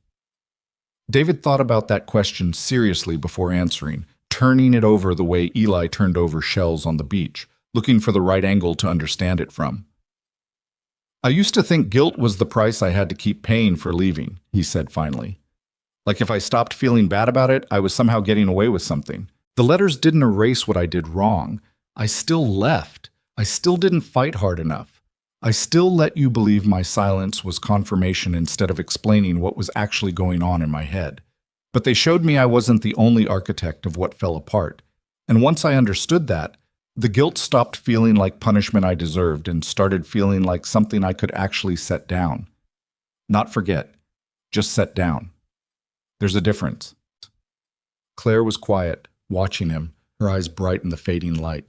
David thought about that question seriously before answering, turning it over the way Eli turned over shells on the beach, looking for the right angle to understand it from. I used to think guilt was the price I had to keep paying for leaving, he said finally. Like if I stopped feeling bad about it, I was somehow getting away with something. The letters didn't erase what I did wrong. I still left. I still didn't fight hard enough. I still let you believe my silence was confirmation instead of explaining what was actually going on in my head. But they showed me I wasn't the only architect of what fell apart. And once I understood that, the guilt stopped feeling like punishment I deserved and started feeling like something I could actually set down. Not forget, just set down. There's a difference. Claire was quiet, watching him, her eyes bright in the fading light.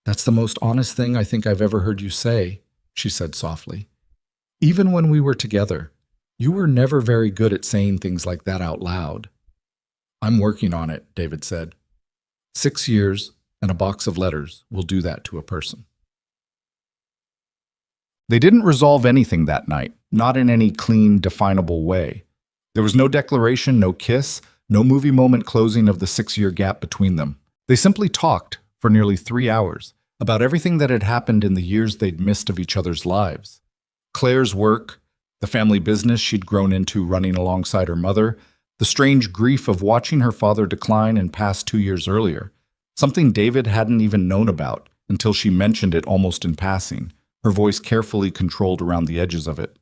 That's the most honest thing I think I've ever heard you say, she said softly. Even when we were together, You were never very good at saying things like that out loud. I'm working on it, David said. 6 years and a box of letters will do that to a person. They didn't resolve anything that night, not in any clean, definable way. There was no declaration, no kiss, no movie moment closing of the 6-year gap between them. They simply talked for nearly 3 hours about everything that had happened in the years they'd missed of each other's lives. Claire's work, the family business she'd grown into running alongside her mother, the strange grief of watching her father decline and pass 2 years earlier, something David hadn't even known about until she mentioned it almost in passing, her voice carefully controlled around the edges of it.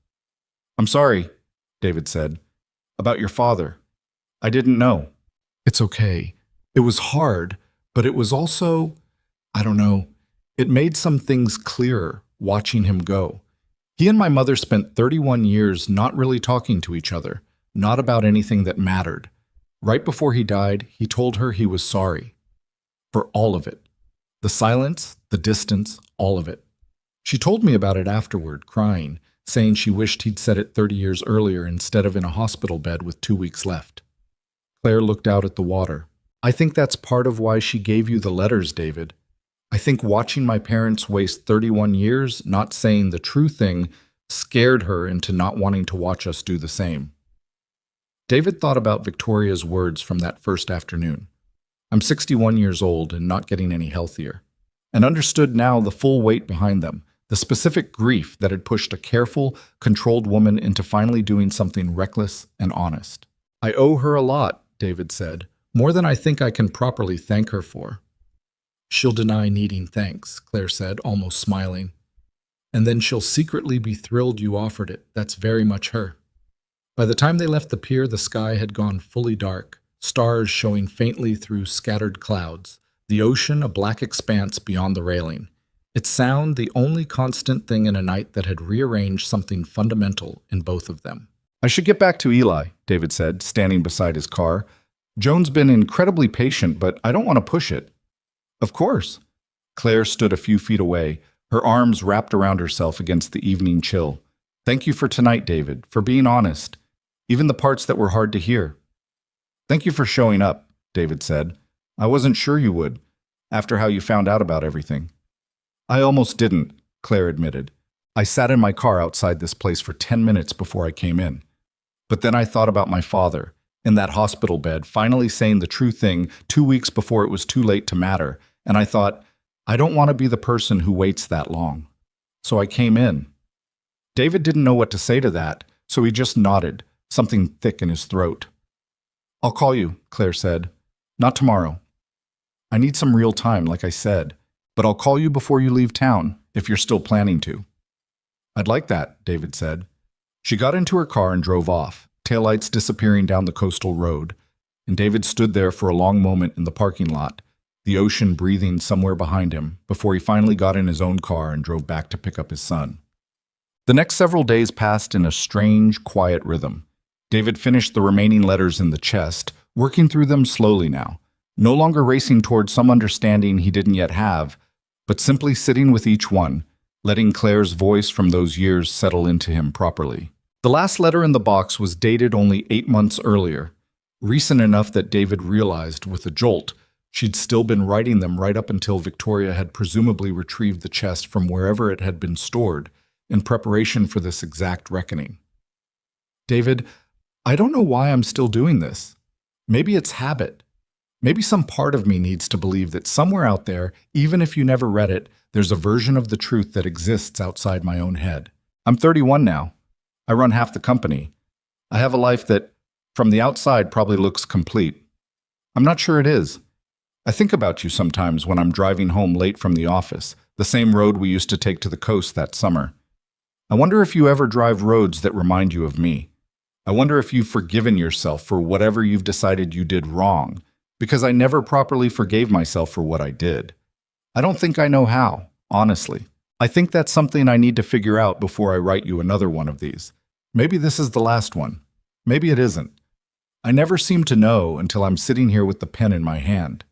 "I'm sorry," David said, "about your father. I didn't know." "It's okay. It was hard, but it was also, I don't know, it made some things clearer watching him go. He and my mother spent 31 years not really talking to each other, not about anything that mattered. Right before he died, he told her he was sorry. For all of it. The silence, the distance, all of it. She told me about it afterward, crying, saying she wished he'd said it 30 years earlier instead of in a hospital bed with 2 weeks left." Claire looked out at the water. "I think that's part of why she gave you the letters, David. I think watching my parents waste 31 years not saying the true thing scared her into not wanting to watch us do the same." David thought about Victoria's words from that first afternoon. "I'm 61 years old and not getting any healthier," and understood now the full weight behind them, the specific grief that had pushed a careful, controlled woman into finally doing something reckless and honest. "I owe her a lot," David said, "more than I think I can properly thank her for." "She'll deny needing thanks," Claire said, almost smiling. "And then she'll secretly be thrilled you offered it. That's very much her." By the time they left the pier, the sky had gone fully dark, stars showing faintly through scattered clouds, the ocean a black expanse beyond the railing. Its sound the only constant thing in a night that had rearranged something fundamental in both of them. "I should get back to Eli," David said, standing beside his car. "Joan's been incredibly patient, but I don't want to push it." "Of course." Claire stood a few feet away, her arms wrapped around herself against the evening chill. "Thank you for tonight, David, for being honest, even the parts that were hard to hear." "Thank you for showing up," David said. "I wasn't sure you would, after how you found out about everything." "I almost didn't," Claire admitted. "I sat in my car outside this place for 10 minutes before I came in. But then I thought about my father, in that hospital bed, finally saying the true thing 2 weeks before it was too late to matter, and I thought, I don't want to be the person who waits that long. So I came in." David didn't know what to say to that, so he just nodded, something thick in his throat. "I'll call you," Claire said. "Not tomorrow. I need some real time, like I said, but I'll call you before you leave town, if you're still planning to." "I'd like that," David said. She got into her car and drove off, taillights disappearing down the coastal road, and David stood there for a long moment in the parking lot, the ocean breathing somewhere behind him, before he finally got in his own car and drove back to pick up his son. The next several days passed in a strange, quiet rhythm. David finished the remaining letters in the chest, working through them slowly now, no longer racing towards some understanding he didn't yet have, but simply sitting with each one, letting Claire's voice from those years settle into him properly. The last letter in the box was dated only 8 months earlier, recent enough that David realized, with a jolt, she'd still been writing them right up until Victoria had presumably retrieved the chest from wherever it had been stored, in preparation for this exact reckoning. "David, I don't know why I'm still doing this. Maybe it's habit. Maybe some part of me needs to believe that somewhere out there, even if you never read it, there's a version of the truth that exists outside my own head. I'm 31 now. I run half the company. I have a life that, from the outside, probably looks complete. I'm not sure it is. I think about you sometimes when I'm driving home late from the office, the same road we used to take to the coast that summer. I wonder if you ever drive roads that remind you of me. I wonder if you've forgiven yourself for whatever you've decided you did wrong, because I never properly forgave myself for what I did. I don't think I know how, honestly. I think that's something I need to figure out before I write you another one of these. Maybe this is the last one. Maybe it isn't. I never seem to know until I'm sitting here with the pen in my hand."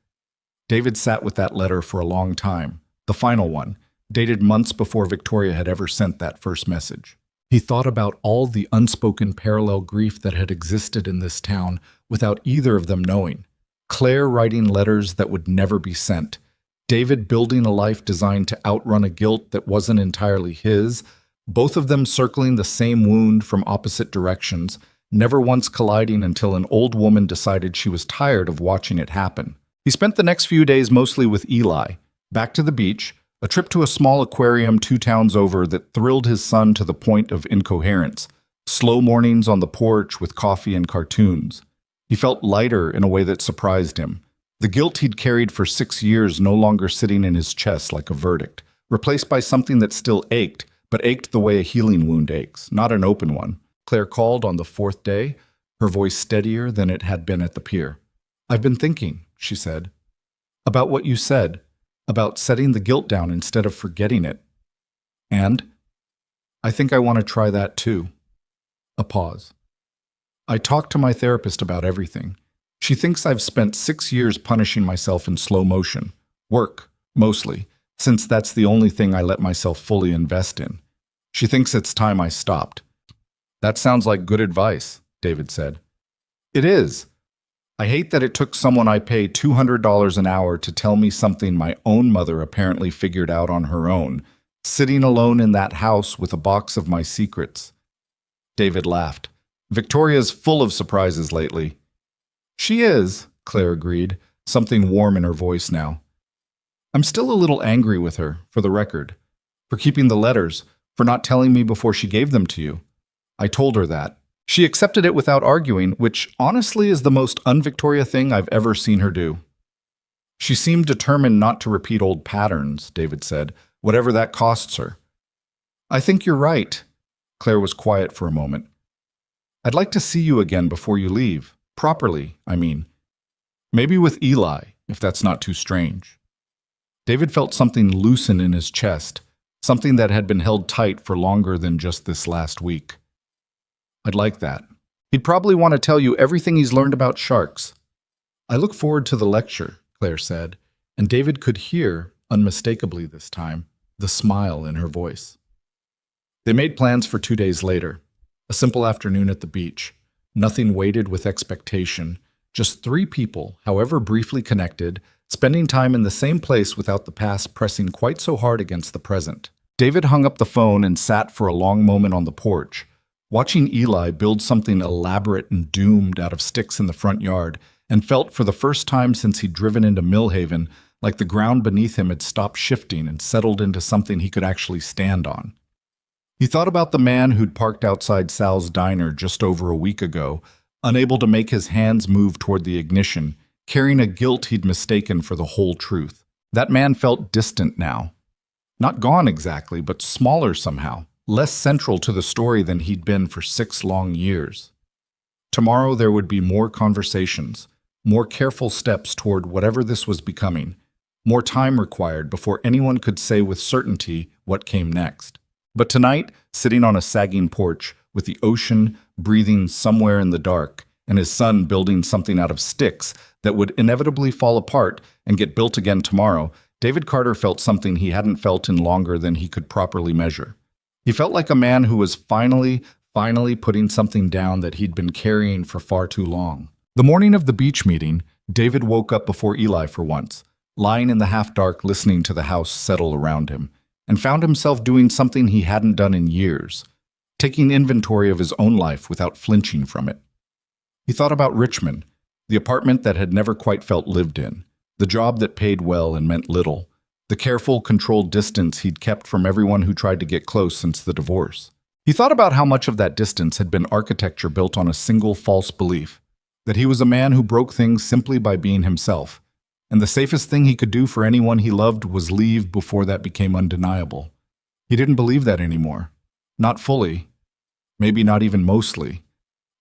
David sat with that letter for a long time, the final one, dated months before Victoria had ever sent that first message. He thought about all the unspoken parallel grief that had existed in this town without either of them knowing. Claire writing letters that would never be sent. David building a life designed to outrun a guilt that wasn't entirely his. Both of them circling the same wound from opposite directions, never once colliding until an old woman decided she was tired of watching it happen. He spent the next few days mostly with Eli. Back to the beach, a trip to a small aquarium 2 towns over that thrilled his son to the point of incoherence. Slow mornings on the porch with coffee and cartoons. He felt lighter in a way that surprised him. The guilt he'd carried for 6 years no longer sitting in his chest like a verdict, replaced by something that still ached, but ached the way a healing wound aches, not an open one. Claire called on the 4th day, her voice steadier than it had been at the pier. "I've been thinking," she said, "about what you said, about setting the guilt down instead of forgetting it. And I think I want to try that too." A pause. "I talked to my therapist about everything. She thinks I've spent 6 years punishing myself in slow motion. Work, mostly, since that's the only thing I let myself fully invest in. She thinks it's time I stopped." "That sounds like good advice," David said. "It is. I hate that it took someone I pay $200 an hour to tell me something my own mother apparently figured out on her own, sitting alone in that house with a box of my secrets." David laughed. "Victoria's full of surprises lately." "She is," Claire agreed, something warm in her voice now. "I'm still a little angry with her, for the record, for keeping the letters, for not telling me before she gave them to you. I told her that. She accepted it without arguing, which honestly is the most un-Victoria thing I've ever seen her do." "She seemed determined not to repeat old patterns," David said, "whatever that costs her." "I think you're right." Claire was quiet for a moment. "I'd like to see you again before you leave. Properly, I mean. Maybe with Eli, if that's not too strange." David felt something loosen in his chest, something that had been held tight for longer than just this last week. "I'd like that. He'd probably want to tell you everything he's learned about sharks." "I look forward to the lecture," Claire said, and David could hear, unmistakably this time, the smile in her voice. They made plans for 2 days later. A simple afternoon at the beach. Nothing weighted with expectation. Just 3 people, however briefly connected, spending time in the same place without the past pressing quite so hard against the present. David hung up the phone and sat for a long moment on the porch, watching Eli build something elaborate and doomed out of sticks in the front yard, and felt for the first time since he'd driven into Millhaven like the ground beneath him had stopped shifting and settled into something he could actually stand on. He thought about the man who'd parked outside Sal's diner just over a week ago, unable to make his hands move toward the ignition, carrying a guilt he'd mistaken for the whole truth. That man felt distant now. Not gone exactly, but smaller somehow, less central to the story than he'd been for 6 long years. Tomorrow there would be more conversations, more careful steps toward whatever this was becoming, more time required before anyone could say with certainty what came next. But tonight, sitting on a sagging porch, with the ocean breathing somewhere in the dark, and his son building something out of sticks that would inevitably fall apart and get built again tomorrow, David Carter felt something he hadn't felt in longer than he could properly measure. He felt like a man who was finally putting something down that he'd been carrying for far too long. The morning of the beach meeting, David woke up before Eli for once, lying in the half-dark listening to the house settle around him, and found himself doing something he hadn't done in years, taking inventory of his own life without flinching from it. He thought about Richmond, the apartment that had never quite felt lived in, the job that paid well and meant little, the careful, controlled distance he'd kept from everyone who tried to get close since the divorce. He thought about how much of that distance had been architecture built on a single false belief, that he was a man who broke things simply by being himself, and the safest thing he could do for anyone he loved was leave before that became undeniable. He didn't believe that anymore. Not fully. Maybe not even mostly.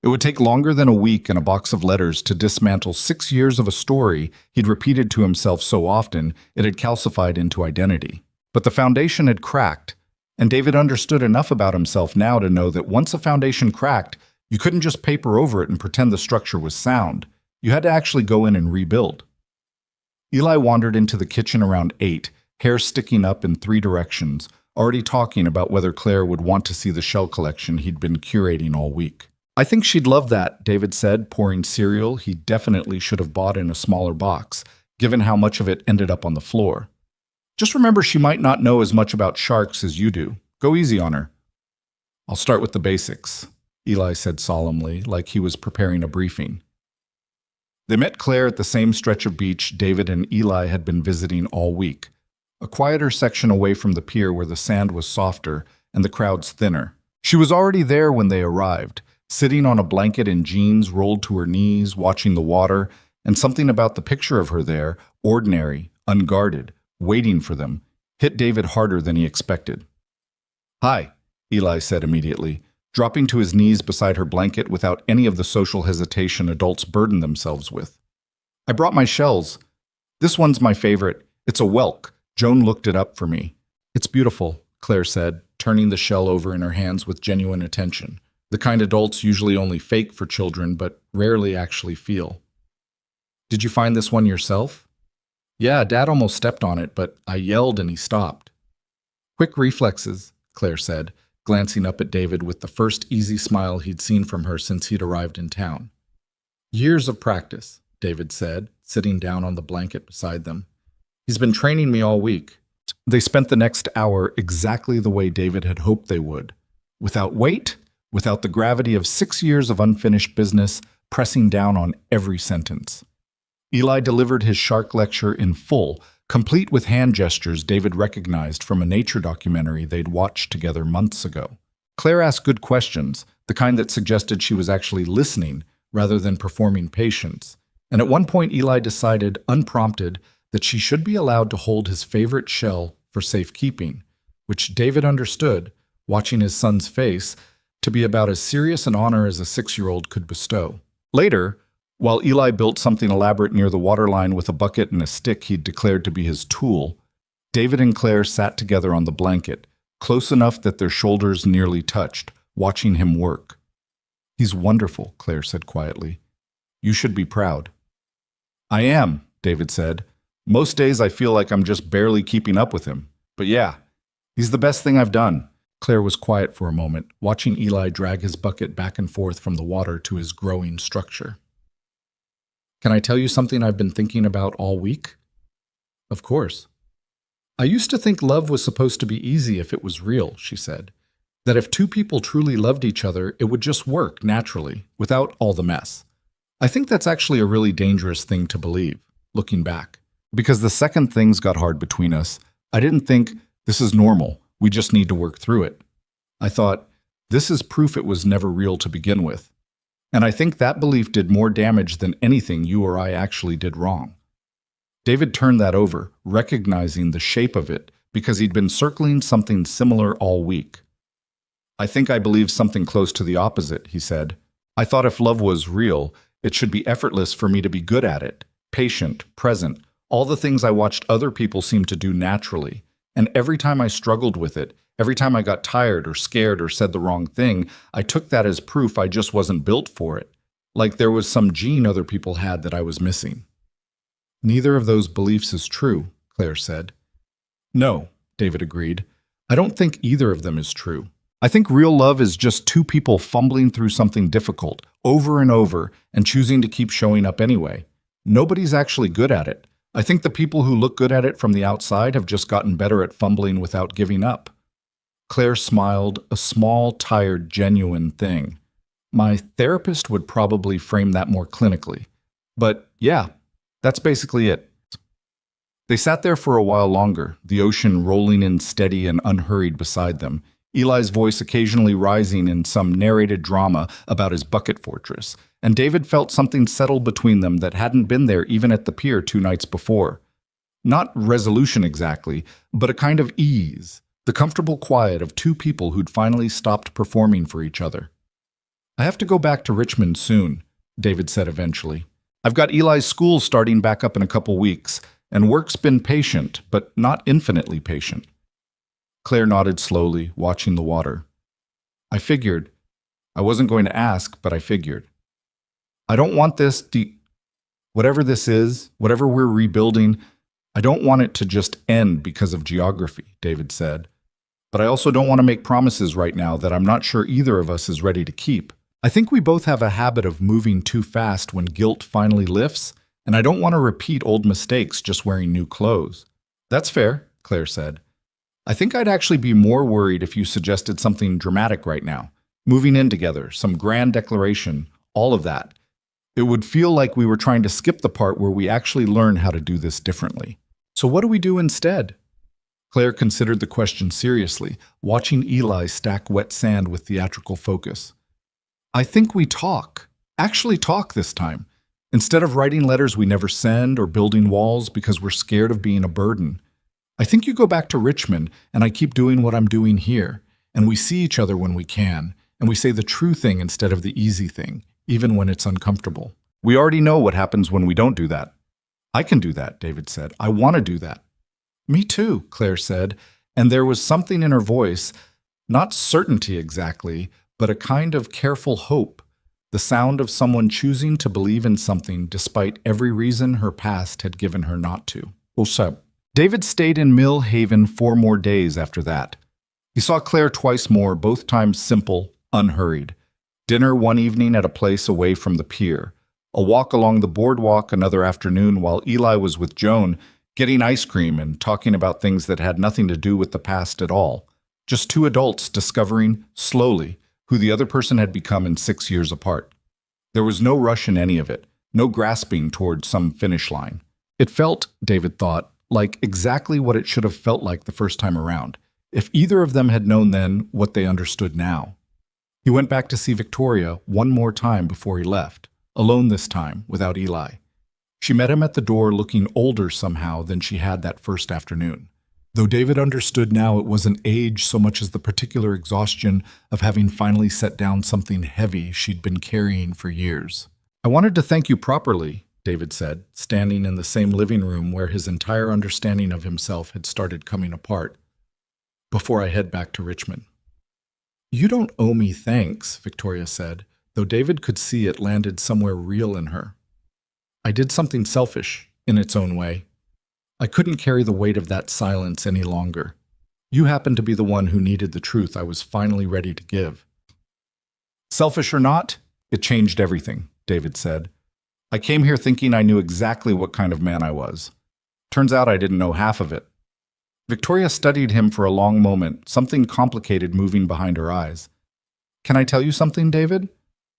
It would take longer than a week and a box of letters to dismantle 6 years of a story he'd repeated to himself so often it had calcified into identity. But the foundation had cracked, and David understood enough about himself now to know that once a foundation cracked, you couldn't just paper over it and pretend the structure was sound. You had to actually go in and rebuild. Eli wandered into the kitchen around 8, hair sticking up in 3 directions, already talking about whether Claire would want to see the shell collection he'd been curating all week. I think she'd love that, David said, pouring cereal he definitely should have bought in a smaller box, given how much of it ended up on the floor. Just remember she might not know as much about sharks as you do. Go easy on her. I'll start with the basics, Eli said solemnly, like he was preparing a briefing. They met Claire at the same stretch of beach David and Eli had been visiting all week, a quieter section away from the pier where the sand was softer and the crowds thinner. She was already there when they arrived, sitting on a blanket in jeans rolled to her knees, watching the water, and something about the picture of her there, ordinary, unguarded, waiting for them, hit David harder than he expected. "Hi," Eli said immediately, dropping to his knees beside her blanket without any of the social hesitation adults burden themselves with. "I brought my shells. This one's my favorite. It's a whelk. Joan looked it up for me." "It's beautiful," Claire said, turning the shell over in her hands with genuine attention, the kind adults usually only fake for children but rarely actually feel. "Did you find this one yourself?" "Yeah, Dad almost stepped on it, but I yelled and he stopped." "Quick reflexes," Claire said, glancing up at David with the first easy smile he'd seen from her since he'd arrived in town. "Years of practice," David said, sitting down on the blanket beside them. "He's been training me all week." They spent the next hour exactly the way David had hoped they would, without weight, without the gravity of 6 years of unfinished business pressing down on every sentence. Eli delivered his shark lecture in full, complete with hand gestures David recognized from a nature documentary they'd watched together months ago. Claire asked good questions, the kind that suggested she was actually listening rather than performing patience, and at one point Eli decided, unprompted, that she should be allowed to hold his favorite shell for safekeeping, which David understood, watching his son's face, to be about as serious an honor as a 6-year-old could bestow. Later, while Eli built something elaborate near the waterline with a bucket and a stick he'd declared to be his tool, David and Claire sat together on the blanket, close enough that their shoulders nearly touched, watching him work. "He's wonderful," Claire said quietly. "You should be proud." "I am," David said. "Most days I feel like I'm just barely keeping up with him. But yeah, he's the best thing I've done." Claire was quiet for a moment, watching Eli drag his bucket back and forth from the water to his growing structure. "Can I tell you something I've been thinking about all week?" "Of course." "I used to think love was supposed to be easy if it was real," she said. "That if two people truly loved each other, it would just work naturally, without all the mess. I think that's actually a really dangerous thing to believe, looking back. Because the second things got hard between us, I didn't think, this is normal, we just need to work through it. I thought, this is proof it was never real to begin with. And I think that belief did more damage than anything you or I actually did wrong." David turned that over, recognizing the shape of it, because he'd been circling something similar all week. "I think I believe something close to the opposite," he said. "I thought if love was real, it should be effortless for me to be good at it, patient, present, all the things I watched other people seem to do naturally. And every time I struggled with it, every time I got tired or scared or said the wrong thing, I took that as proof I just wasn't built for it, like there was some gene other people had that I was missing." "Neither of those beliefs is true," Claire said. "No," David agreed. "I don't think either of them is true. I think real love is just two people fumbling through something difficult, over and over, and choosing to keep showing up anyway. Nobody's actually good at it. I think the people who look good at it from the outside have just gotten better at fumbling without giving up." Claire smiled, a small, tired, genuine thing. "My therapist would probably frame that more clinically. But yeah, that's basically it." They sat there for a while longer, the ocean rolling in steady and unhurried beside them, Eli's voice occasionally rising in some narrated drama about his bucket fortress, and David felt something settle between them that hadn't been there even at the pier 2 nights before. Not resolution exactly, but a kind of ease, the comfortable quiet of two people who'd finally stopped performing for each other. "I have to go back to Richmond soon," David said eventually. "I've got Eli's school starting back up in a couple weeks, and work's been patient, but not infinitely patient." Claire nodded slowly, watching the water. "I figured. I wasn't going to ask, but I figured. I don't want this whatever this is, whatever we're rebuilding, I don't want it to just end because of geography," David said. But I also don't want to make promises right now that I'm not sure either of us is ready to keep. I think we both have a habit of moving too fast when guilt finally lifts, and I don't want to repeat old mistakes just wearing new clothes. That's fair, Claire said. I think I'd actually be more worried if you suggested something dramatic right now. Moving in together, some grand declaration, all of that. It would feel like we were trying to skip the part where we actually learn how to do this differently. So what do we do instead? Claire considered the question seriously, watching Eli stack wet sand with theatrical focus. I think we talk. Actually talk this time. Instead of writing letters we never send or building walls because we're scared of being a burden. I think you go back to Richmond and I keep doing what I'm doing here, and we see each other when we can, and we say the true thing instead of the easy thing, even when it's uncomfortable. We already know what happens when we don't do that. I can do that, David said. I want to do that. Me too, Claire said, and there was something in her voice, not certainty exactly, but a kind of careful hope, the sound of someone choosing to believe in something despite every reason her past had given her not to. David stayed in Mill Haven 4 more days after that. He saw Claire twice more, both times simple, unhurried. Dinner one evening at a place away from the pier. A walk along the boardwalk another afternoon while Eli was with Joan, getting ice cream and talking about things that had nothing to do with the past at all. Just 2 adults discovering, slowly, who the other person had become in 6 years apart. There was no rush in any of it, no grasping toward some finish line. It felt, David thought, like exactly what it should have felt like the first time around, if either of them had known then what they understood now. He went back to see Victoria one more time before he left, alone this time, without Eli. She met him at the door looking older somehow than she had that first afternoon. Though David understood now it wasn't age so much as the particular exhaustion of having finally set down something heavy she'd been carrying for years. I wanted to thank you properly, David said, standing in the same living room where his entire understanding of himself had started coming apart, before I head back to Richmond. You don't owe me thanks, Victoria said, though David could see it landed somewhere real in her. I did something selfish, in its own way. I couldn't carry the weight of that silence any longer. You happened to be the one who needed the truth I was finally ready to give. Selfish or not, it changed everything, David said. I came here thinking I knew exactly what kind of man I was. Turns out I didn't know half of it. Victoria studied him for a long moment, something complicated moving behind her eyes. Can I tell you something, David?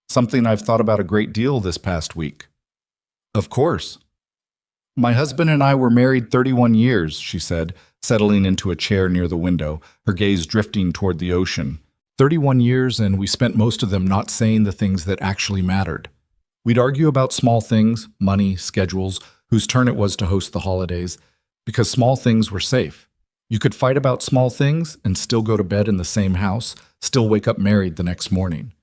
Something I've thought about a great deal this past week. Of course. My husband and I were married 31 years, she said, settling into a chair near the window, her gaze drifting toward the ocean. 31 years, and we spent most of them not saying the things that actually mattered. We'd argue about small things, money, schedules, whose turn it was to host the holidays, because small things were safe. You could fight about small things and still go to bed in the same house, still wake up married the next morning.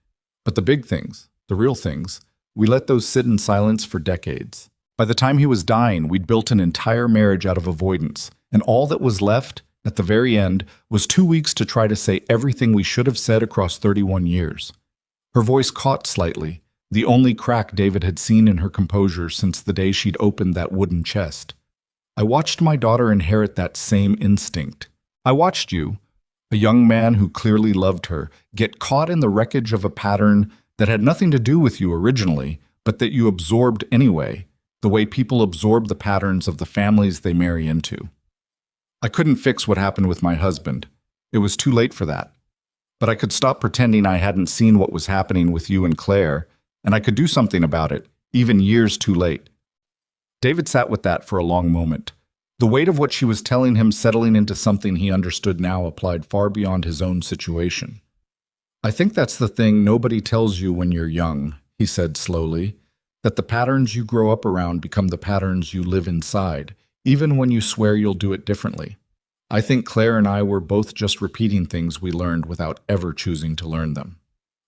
But the big things, the real things, we let those sit in silence for decades. By the time he was dying, we'd built an entire marriage out of avoidance, and all that was left, at the very end, was 2 weeks to try to say everything we should have said across 31 years. Her voice caught slightly, the only crack David had seen in her composure since the day she'd opened that wooden chest. I watched my daughter inherit that same instinct. I watched you, a young man who clearly loved her, get caught in the wreckage of a pattern that had nothing to do with you originally, but that you absorbed anyway, the way people absorb the patterns of the families they marry into. I couldn't fix what happened with my husband. It was too late for that. But I could stop pretending I hadn't seen what was happening with you and Claire, and I could do something about it, even years too late. David sat with that for a long moment. The weight of what she was telling him settling into something he understood now applied far beyond his own situation. I think that's the thing nobody tells you when you're young, he said slowly, that the patterns you grow up around become the patterns you live inside, even when you swear you'll do it differently. I think Claire and I were both just repeating things we learned without ever choosing to learn them.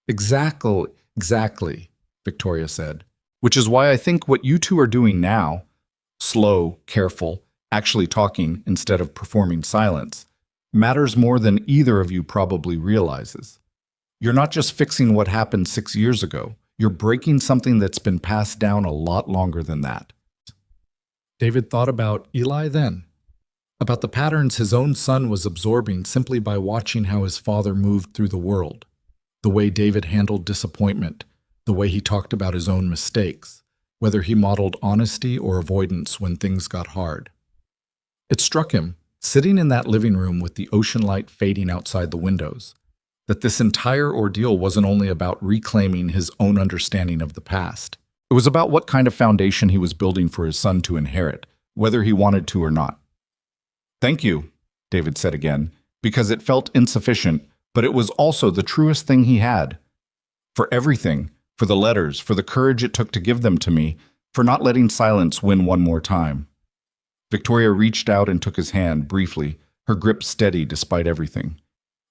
Exactly, Victoria said. Which is why I think what you two are doing now, slow, careful, actually talking instead of performing silence, matters more than either of you probably realizes. You're not just fixing what happened 6 years ago. You're breaking something that's been passed down a lot longer than that. David thought about Eli then. about the patterns his own son was absorbing simply by watching how his father moved through the world, the way David handled disappointment, the way he talked about his own mistakes, whether he modeled honesty or avoidance when things got hard. It struck him, sitting in that living room with the ocean light fading outside the windows, that this entire ordeal wasn't only about reclaiming his own understanding of the past. It was about what kind of foundation he was building for his son to inherit, whether he wanted to or not. "Thank you," David said again, because it felt insufficient, but it was also the truest thing he had. For everything, for the letters, for the courage it took to give them to me, for not letting silence win one more time. Victoria reached out and took his hand briefly, her grip steady despite everything.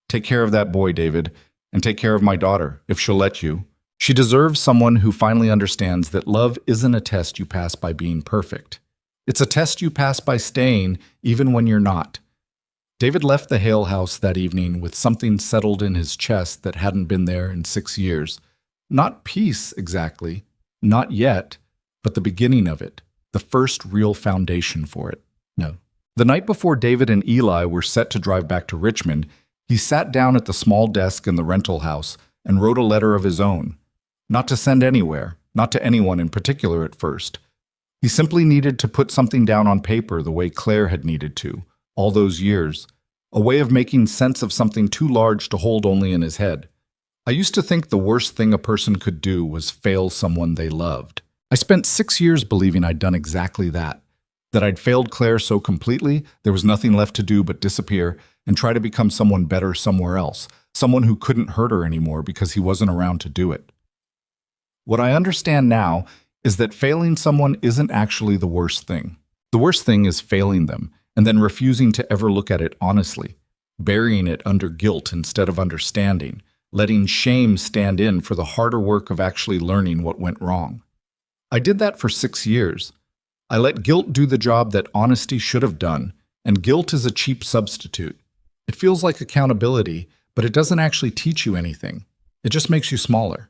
"Take care of that boy, David, and take care of my daughter, if she'll let you. She deserves someone who finally understands that love isn't a test you pass by being perfect. It's a test you pass by staying even when you're not." David left the Hale house that evening with something settled in his chest that hadn't been there in 6 years. Not peace, exactly. Not yet, but the beginning of it. The first real foundation for it. No. The night before David and Eli were set to drive back to Richmond, he sat down at the small desk in the rental house and wrote a letter of his own. Not to send anywhere, not to anyone in particular at first. He simply needed to put something down on paper the way Claire had needed to, all those years. A way of making sense of something too large to hold only in his head. "I used to think the worst thing a person could do was fail someone they loved. I spent 6 years believing I'd done exactly that I'd failed Claire so completely there was nothing left to do but disappear and try to become someone better somewhere else, someone who couldn't hurt her anymore because he wasn't around to do it. What I understand now is that failing someone isn't actually the worst thing. The worst thing is failing them and then refusing to ever look at it honestly, burying it under guilt instead of understanding, letting shame stand in for the harder work of actually learning what went wrong. I did that for 6 years. I let guilt do the job that honesty should have done, and guilt is a cheap substitute. It feels like accountability, but it doesn't actually teach you anything. It just makes you smaller.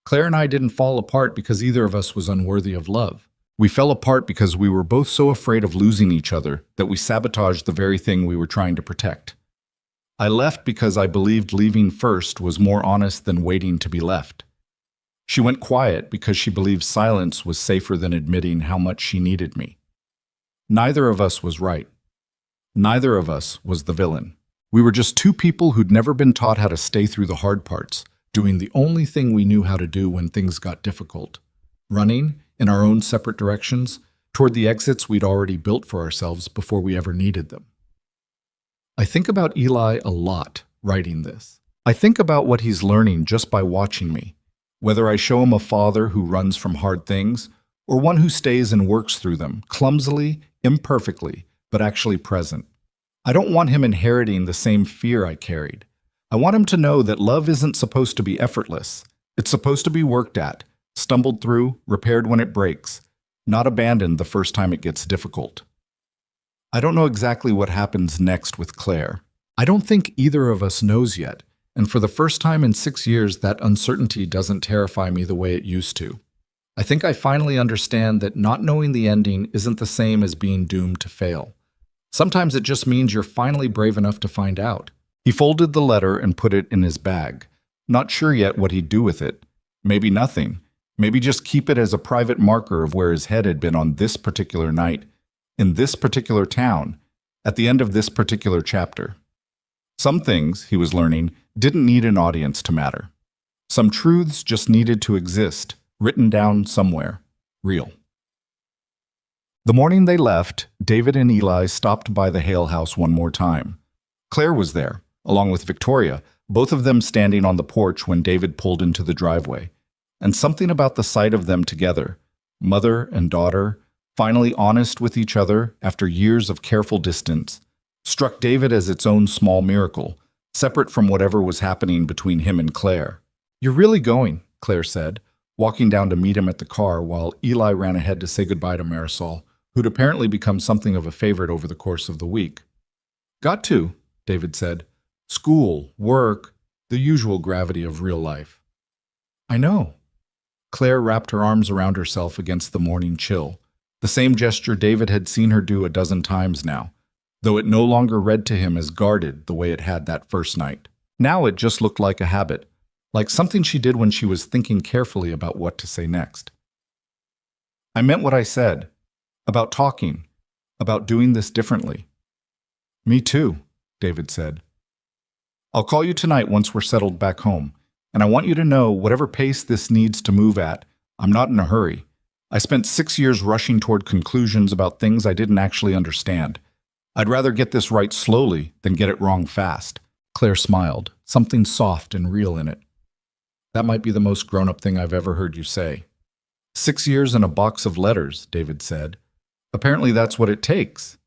Claire and I didn't fall apart because either of us was unworthy of love. We fell apart because we were both so afraid of losing each other that we sabotaged the very thing we were trying to protect. I left because I believed leaving first was more honest than waiting to be left. She went quiet because she believed silence was safer than admitting how much she needed me. Neither of us was right. Neither of us was the villain. We were just two people who'd never been taught how to stay through the hard parts, doing the only thing we knew how to do when things got difficult, running in our own separate directions toward the exits we'd already built for ourselves before we ever needed them. I think about Eli a lot writing this. I think about what he's learning just by watching me, whether I show him a father who runs from hard things or one who stays and works through them, clumsily, imperfectly, but actually present. I don't want him inheriting the same fear I carried. I want him to know that love isn't supposed to be effortless. It's supposed to be worked at, stumbled through, repaired when it breaks, not abandoned the first time it gets difficult. I don't know exactly what happens next with Claire. I don't think either of us knows yet, and for the first time in 6 years, that uncertainty doesn't terrify me the way it used to. I think I finally understand that not knowing the ending isn't the same as being doomed to fail. Sometimes it just means you're finally brave enough to find out. He folded the letter and put it in his bag, not sure yet what he'd do with it. Maybe nothing. Maybe just keep it as a private marker of where his head had been on this particular night, in this particular town, at the end of this particular chapter. Some things, he was learning, didn't need an audience to matter. Some truths just needed to exist, written down somewhere, real. The morning they left, David and Eli stopped by the Hale house one more time. Claire was there, along with Victoria, both of them standing on the porch when David pulled into the driveway. And something about the sight of them together, mother and daughter, finally honest with each other after years of careful distance, struck David as its own small miracle, separate from whatever was happening between him and Claire. "You're really going," Claire said, walking down to meet him at the car while Eli ran ahead to say goodbye to Marisol, who'd apparently become something of a favorite over the course of the week. "Got to," David said. "School, work, the usual gravity of real life." "I know." Claire wrapped her arms around herself against the morning chill, the same gesture David had seen her do a dozen times now, though it no longer read to him as guarded the way it had that first night. Now it just looked like a habit, like something she did when she was thinking carefully about what to say next. I meant what I said, about talking, about doing this differently. Me too, David said. I'll call you tonight once we're settled back home, and I want you to know whatever pace this needs to move at, I'm not in a hurry. I spent 6 years rushing toward conclusions about things I didn't actually understand. I'd rather get this right slowly than get it wrong fast. Claire smiled, something soft and real in it. That might be the most grown-up thing I've ever heard you say. 6 years and a box of letters, David said. Apparently that's what it takes.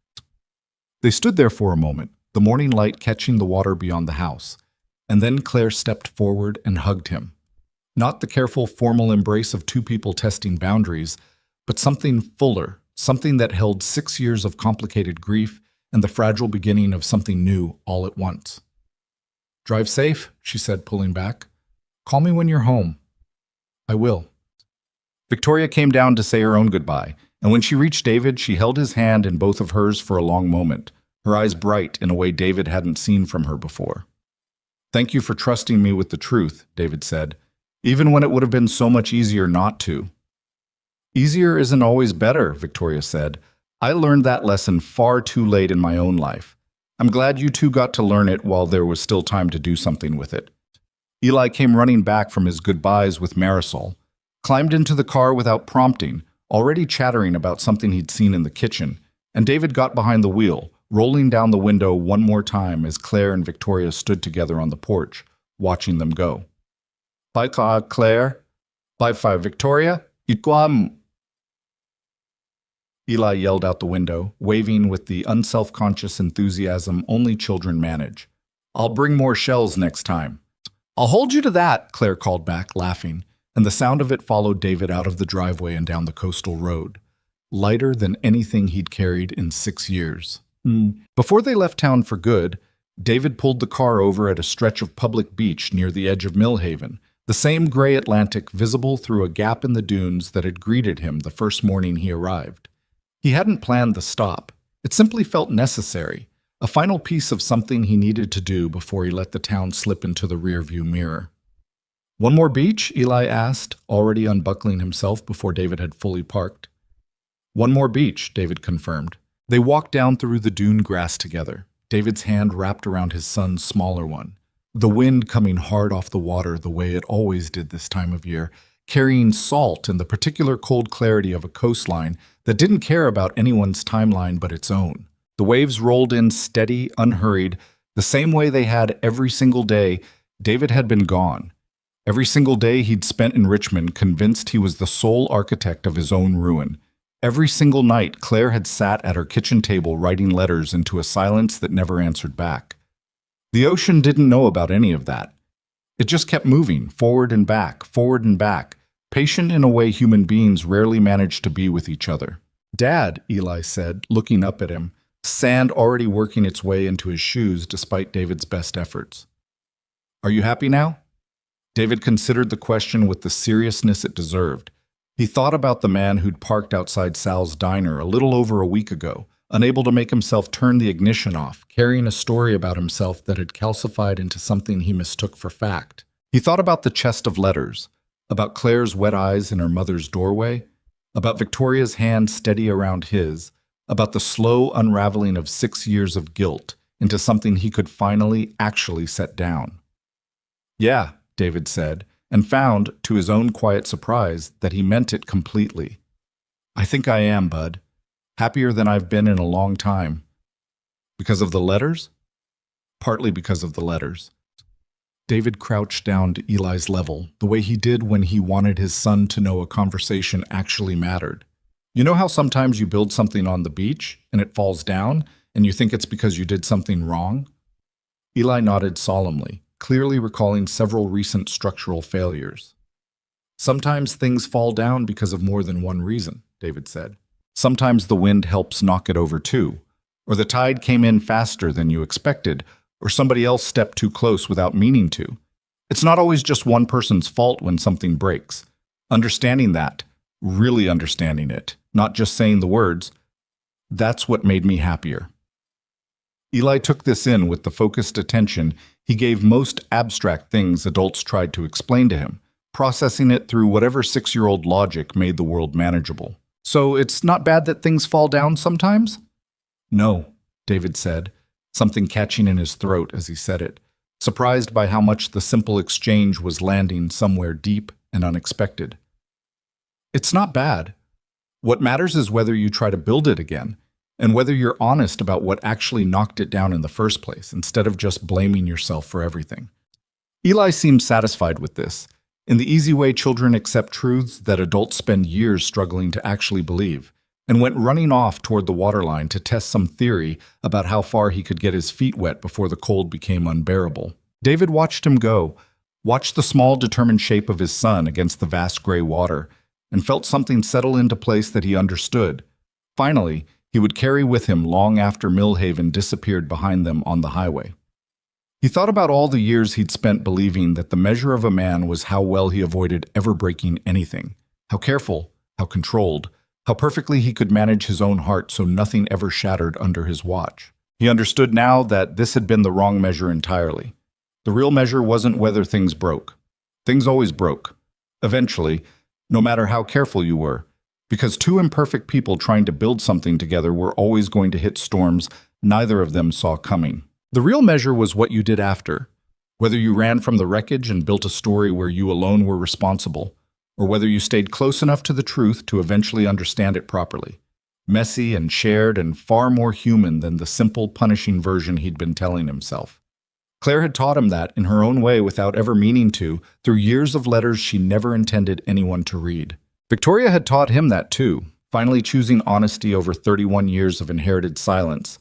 They stood there for a moment, the morning light catching the water beyond the house, and then Claire stepped forward and hugged him. Not the careful, formal embrace of two people testing boundaries, but something fuller, something that held 6 years of complicated grief and the fragile beginning of something new all at once. Drive safe, she said, pulling back. Call me when you're home. I will. Victoria came down to say her own goodbye, and when she reached David, she held his hand in both of hers for a long moment, her eyes bright in a way David hadn't seen from her before. Thank you for trusting me with the truth, David said, even when it would have been so much easier not to. Easier isn't always better, Victoria said. I learned that lesson far too late in my own life. I'm glad you two got to learn it while there was still time to do something with it. Eli came running back from his goodbyes with Marisol, climbed into the car without prompting, already chattering about something he'd seen in the kitchen, and David got behind the wheel, rolling down the window one more time as Claire and Victoria stood together on the porch, watching them go. Bye, Claire. Bye, Victoria. Eli yelled out the window, waving with the unselfconscious enthusiasm only children manage. I'll bring more shells next time. I'll hold you to that, Claire called back, laughing, and the sound of it followed David out of the driveway and down the coastal road, lighter than anything he'd carried in 6 years. Before they left town for good, David pulled the car over at a stretch of public beach near the edge of Millhaven, the same gray Atlantic visible through a gap in the dunes that had greeted him the first morning he arrived. He hadn't planned the stop. It simply felt necessary, a final piece of something he needed to do before he let the town slip into the rearview mirror. One more beach? Eli asked, already unbuckling himself before David had fully parked. One more beach, David confirmed. They walked down through the dune grass together, David's hand wrapped around his son's smaller one, the wind coming hard off the water the way it always did this time of year, carrying salt and the particular cold clarity of a coastline that didn't care about anyone's timeline but its own. The waves rolled in steady, unhurried, the same way they had every single day David had been gone. Every single day he'd spent in Richmond convinced he was the sole architect of his own ruin. Every single night, Claire had sat at her kitchen table writing letters into a silence that never answered back. The ocean didn't know about any of that. It just kept moving, forward and back, patient in a way human beings rarely manage to be with each other. Dad, Eli said, looking up at him, sand already working its way into his shoes despite David's best efforts. Are you happy now? David considered the question with the seriousness it deserved. He thought about the man who'd parked outside Sal's diner a little over a week ago, unable to make himself turn the ignition off, carrying a story about himself that had calcified into something he mistook for fact. He thought about the chest of letters, about Claire's wet eyes in her mother's doorway, about Victoria's hand steady around his, about the slow unraveling of 6 years of guilt into something he could finally actually set down. Yeah, David said, and found, to his own quiet surprise, that he meant it completely. I think I am, Bud. Happier than I've been in a long time. Because of the letters? Partly because of the letters. David crouched down to Eli's level, the way he did when he wanted his son to know a conversation actually mattered. You know how sometimes you build something on the beach, and it falls down, and you think it's because you did something wrong? Eli nodded solemnly, clearly recalling several recent structural failures. Sometimes things fall down because of more than one reason, David said. Sometimes the wind helps knock it over too, or the tide came in faster than you expected, or somebody else stepped too close without meaning to. It's not always just one person's fault when something breaks. Understanding that, really understanding it, not just saying the words, that's what made me happier. Eli took this in with the focused attention he gave most abstract things adults tried to explain to him, processing it through whatever 6-year-old logic made the world manageable. So it's not bad that things fall down sometimes? No, David said, something catching in his throat as he said it, surprised by how much the simple exchange was landing somewhere deep and unexpected. It's not bad. What matters is whether you try to build it again, and whether you're honest about what actually knocked it down in the first place, instead of just blaming yourself for everything. Eli seemed satisfied with this, in the easy way children accept truths that adults spend years struggling to actually believe, and went running off toward the waterline to test some theory about how far he could get his feet wet before the cold became unbearable. David watched him go, watched the small, determined shape of his son against the vast gray water, and felt something settle into place that he understood. Finally, he would carry with him long after Millhaven disappeared behind them on the highway. He thought about all the years he'd spent believing that the measure of a man was how well he avoided ever breaking anything, how careful, how controlled, how perfectly he could manage his own heart so nothing ever shattered under his watch. He understood now that this had been the wrong measure entirely. The real measure wasn't whether things broke. Things always broke. Eventually, no matter how careful you were, because two imperfect people trying to build something together were always going to hit storms neither of them saw coming. The real measure was what you did after, whether you ran from the wreckage and built a story where you alone were responsible, or whether you stayed close enough to the truth to eventually understand it properly. Messy and shared and far more human than the simple, punishing version he'd been telling himself. Claire had taught him that in her own way without ever meaning to, through years of letters she never intended anyone to read. Victoria had taught him that too, finally choosing honesty over 31 years of inherited silence,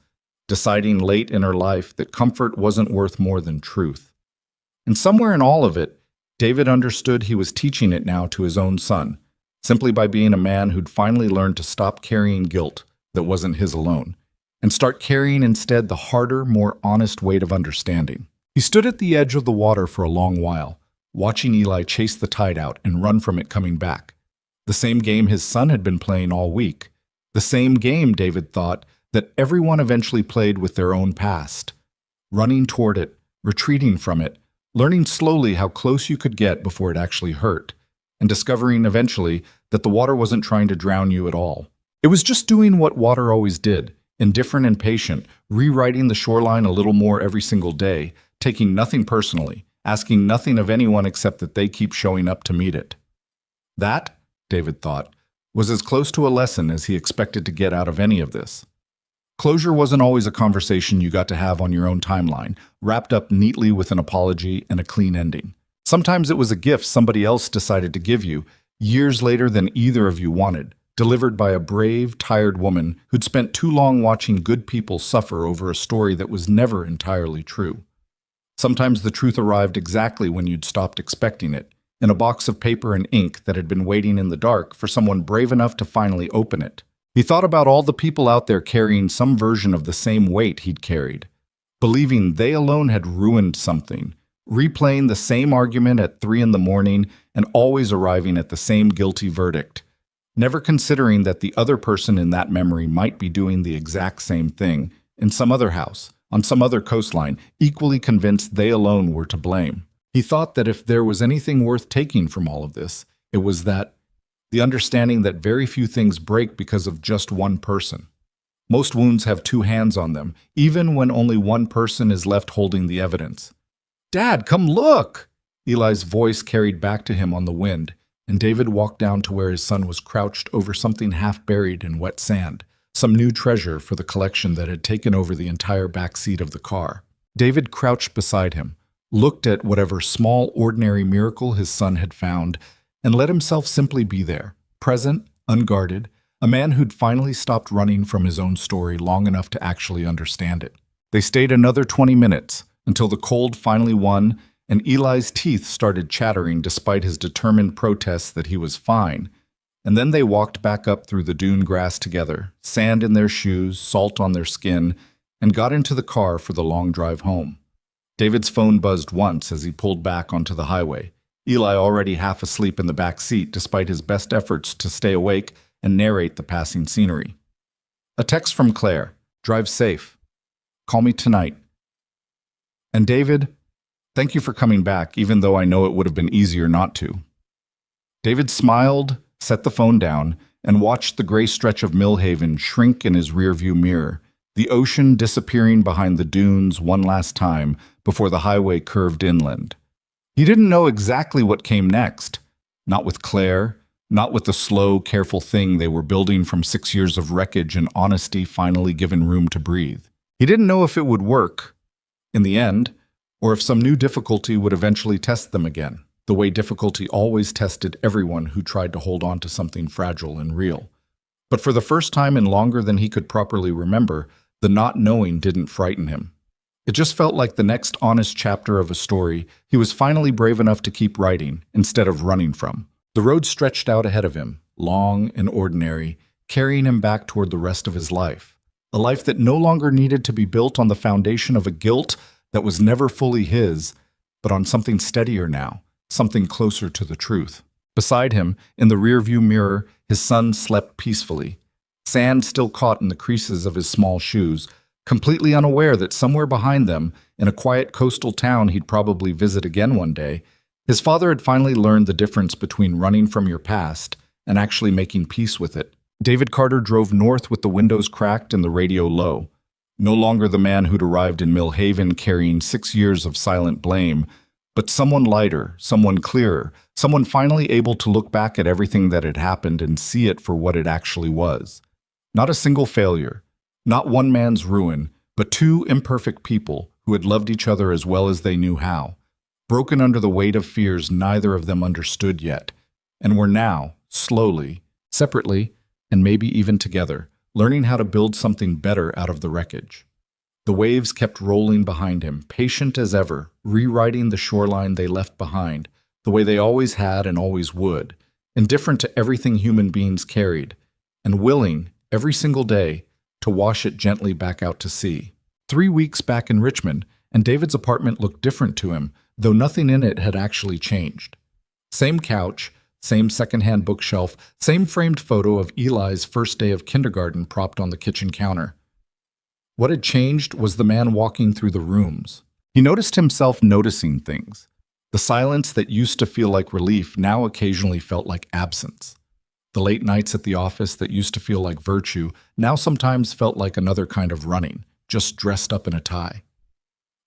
deciding late in her life that comfort wasn't worth more than truth. And somewhere in all of it, David understood he was teaching it now to his own son, simply by being a man who'd finally learned to stop carrying guilt that wasn't his alone, and start carrying instead the harder, more honest weight of understanding. He stood at the edge of the water for a long while, watching Eli chase the tide out and run from it coming back. The same game his son had been playing all week. The same game, David thought, that everyone eventually played with their own past. Running toward it, retreating from it, learning slowly how close you could get before it actually hurt, and discovering eventually that the water wasn't trying to drown you at all. It was just doing what water always did, indifferent and patient, rewriting the shoreline a little more every single day, taking nothing personally, asking nothing of anyone except that they keep showing up to meet it. That, David thought, was as close to a lesson as he expected to get out of any of this. Closure wasn't always a conversation you got to have on your own timeline, wrapped up neatly with an apology and a clean ending. Sometimes it was a gift somebody else decided to give you, years later than either of you wanted, delivered by a brave, tired woman who'd spent too long watching good people suffer over a story that was never entirely true. Sometimes the truth arrived exactly when you'd stopped expecting it, in a box of paper and ink that had been waiting in the dark for someone brave enough to finally open it. He thought about all the people out there carrying some version of the same weight he'd carried, believing they alone had ruined something, replaying the same argument at 3 a.m. and always arriving at the same guilty verdict, never considering that the other person in that memory might be doing the exact same thing in some other house, on some other coastline, equally convinced they alone were to blame. He thought that if there was anything worth taking from all of this, it was that the understanding that very few things break because of just one person. Most wounds have two hands on them, even when only one person is left holding the evidence. "Dad, come look!" Eli's voice carried back to him on the wind, and David walked down to where his son was crouched over something half buried in wet sand, some new treasure for the collection that had taken over the entire back seat of the car. David crouched beside him, looked at whatever small, ordinary miracle his son had found, and let himself simply be there, present, unguarded, a man who'd finally stopped running from his own story long enough to actually understand it. They stayed another 20 minutes, until the cold finally won, and Eli's teeth started chattering despite his determined protests that he was fine. And then they walked back up through the dune grass together, sand in their shoes, salt on their skin, and got into the car for the long drive home. David's phone buzzed once as he pulled back onto the highway, Eli already half asleep in the back seat despite his best efforts to stay awake and narrate the passing scenery. A text from Claire, "Drive safe." Call me tonight. And David, thank you for coming back, even though I know it would have been easier not to. David smiled, set the phone down, and watched the gray stretch of Millhaven shrink in his rearview mirror, the ocean disappearing behind the dunes one last time before the highway curved inland. He didn't know exactly what came next. Not with Claire, not with the slow, careful thing they were building from 6 years of wreckage and honesty finally given room to breathe. He didn't know if it would work in the end, or if some new difficulty would eventually test them again, the way difficulty always tested everyone who tried to hold on to something fragile and real. But for the first time in longer than he could properly remember, the not knowing didn't frighten him. It just felt like the next honest chapter of a story he was finally brave enough to keep writing instead of running from. The road stretched out ahead of him, long and ordinary, carrying him back toward the rest of his life. A life that no longer needed to be built on the foundation of a guilt that was never fully his, but on something steadier now, something closer to the truth. Beside him, in the rearview mirror, his son slept peacefully, sand still caught in the creases of his small shoes, completely unaware that somewhere behind them, in a quiet coastal town he'd probably visit again one day, his father had finally learned the difference between running from your past and actually making peace with it. David Carter drove north with the windows cracked and the radio low. No longer the man who'd arrived in Millhaven carrying 6 years of silent blame, but someone lighter, someone clearer, someone finally able to look back at everything that had happened and see it for what it actually was. Not a single failure, not one man's ruin, but two imperfect people who had loved each other as well as they knew how, broken under the weight of fears neither of them understood yet, and were now, slowly, separately, and maybe even together, learning how to build something better out of the wreckage. The waves kept rolling behind him, patient as ever, rewriting the shoreline they left behind, the way they always had and always would, indifferent to everything human beings carried, and willing, every single day, to wash it gently back out to sea. 3 weeks back in Richmond, and David's apartment looked different to him, though nothing in it had actually changed. Same couch, same secondhand bookshelf, same framed photo of Eli's first day of kindergarten propped on the kitchen counter. What had changed was the man walking through the rooms. He noticed himself noticing things. The silence that used to feel like relief now occasionally felt like absence. The late nights at the office that used to feel like virtue now sometimes felt like another kind of running, just dressed up in a tie.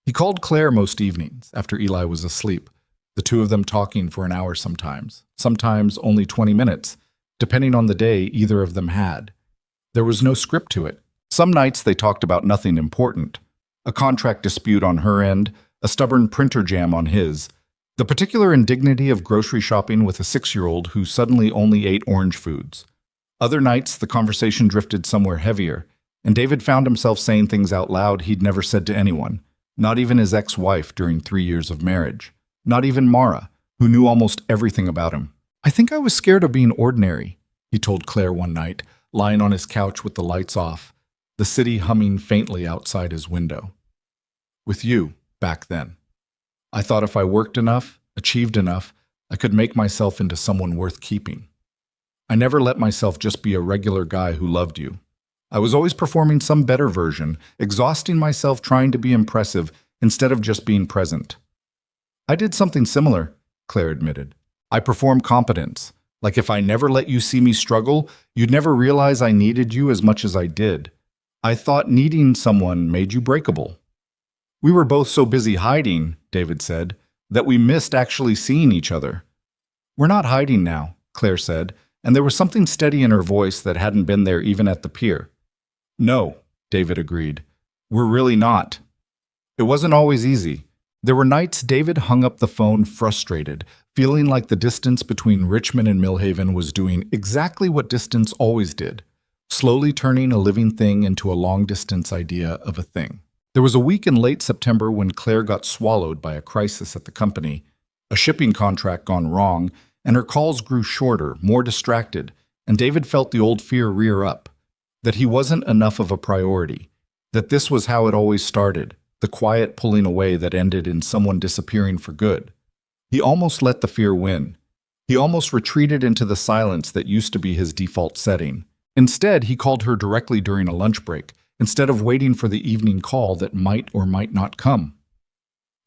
He called Claire most evenings, after Eli was asleep, the two of them talking for an hour sometimes only 20 minutes, depending on the day either of them had. There was no script to it. Some nights they talked about nothing important. A contract dispute on her end, a stubborn printer jam on his, the particular indignity of grocery shopping with a 6-year-old who suddenly only ate orange foods. Other nights the conversation drifted somewhere heavier, and David found himself saying things out loud he'd never said to anyone, not even his ex-wife during 3 years of marriage. Not even Mara, who knew almost everything about him. "I think I was scared of being ordinary," he told Claire one night, lying on his couch with the lights off, the city humming faintly outside his window. "With you, back then. I thought if I worked enough, achieved enough, I could make myself into someone worth keeping. I never let myself just be a regular guy who loved you. I was always performing some better version, exhausting myself trying to be impressive instead of just being present." "I did something similar," Claire admitted. "I perform competence. Like if I never let you see me struggle, you'd never realize I needed you as much as I did. I thought needing someone made you breakable." "We were both so busy hiding," David said, "that we missed actually seeing each other." "We're not hiding now," Claire said, and there was something steady in her voice that hadn't been there even at the pier. "No," David agreed. "We're really not." It wasn't always easy. There were nights David hung up the phone frustrated, feeling like the distance between Richmond and Millhaven was doing exactly what distance always did, slowly turning a living thing into a long-distance idea of a thing. There was a week in late September when Claire got swallowed by a crisis at the company, a shipping contract gone wrong, and her calls grew shorter, more distracted, and David felt the old fear rear up, that he wasn't enough of a priority, that this was how it always started, the quiet pulling away that ended in someone disappearing for good. He almost let the fear win. He almost retreated into the silence that used to be his default setting. Instead, he called her directly during a lunch break, instead of waiting for the evening call that might or might not come.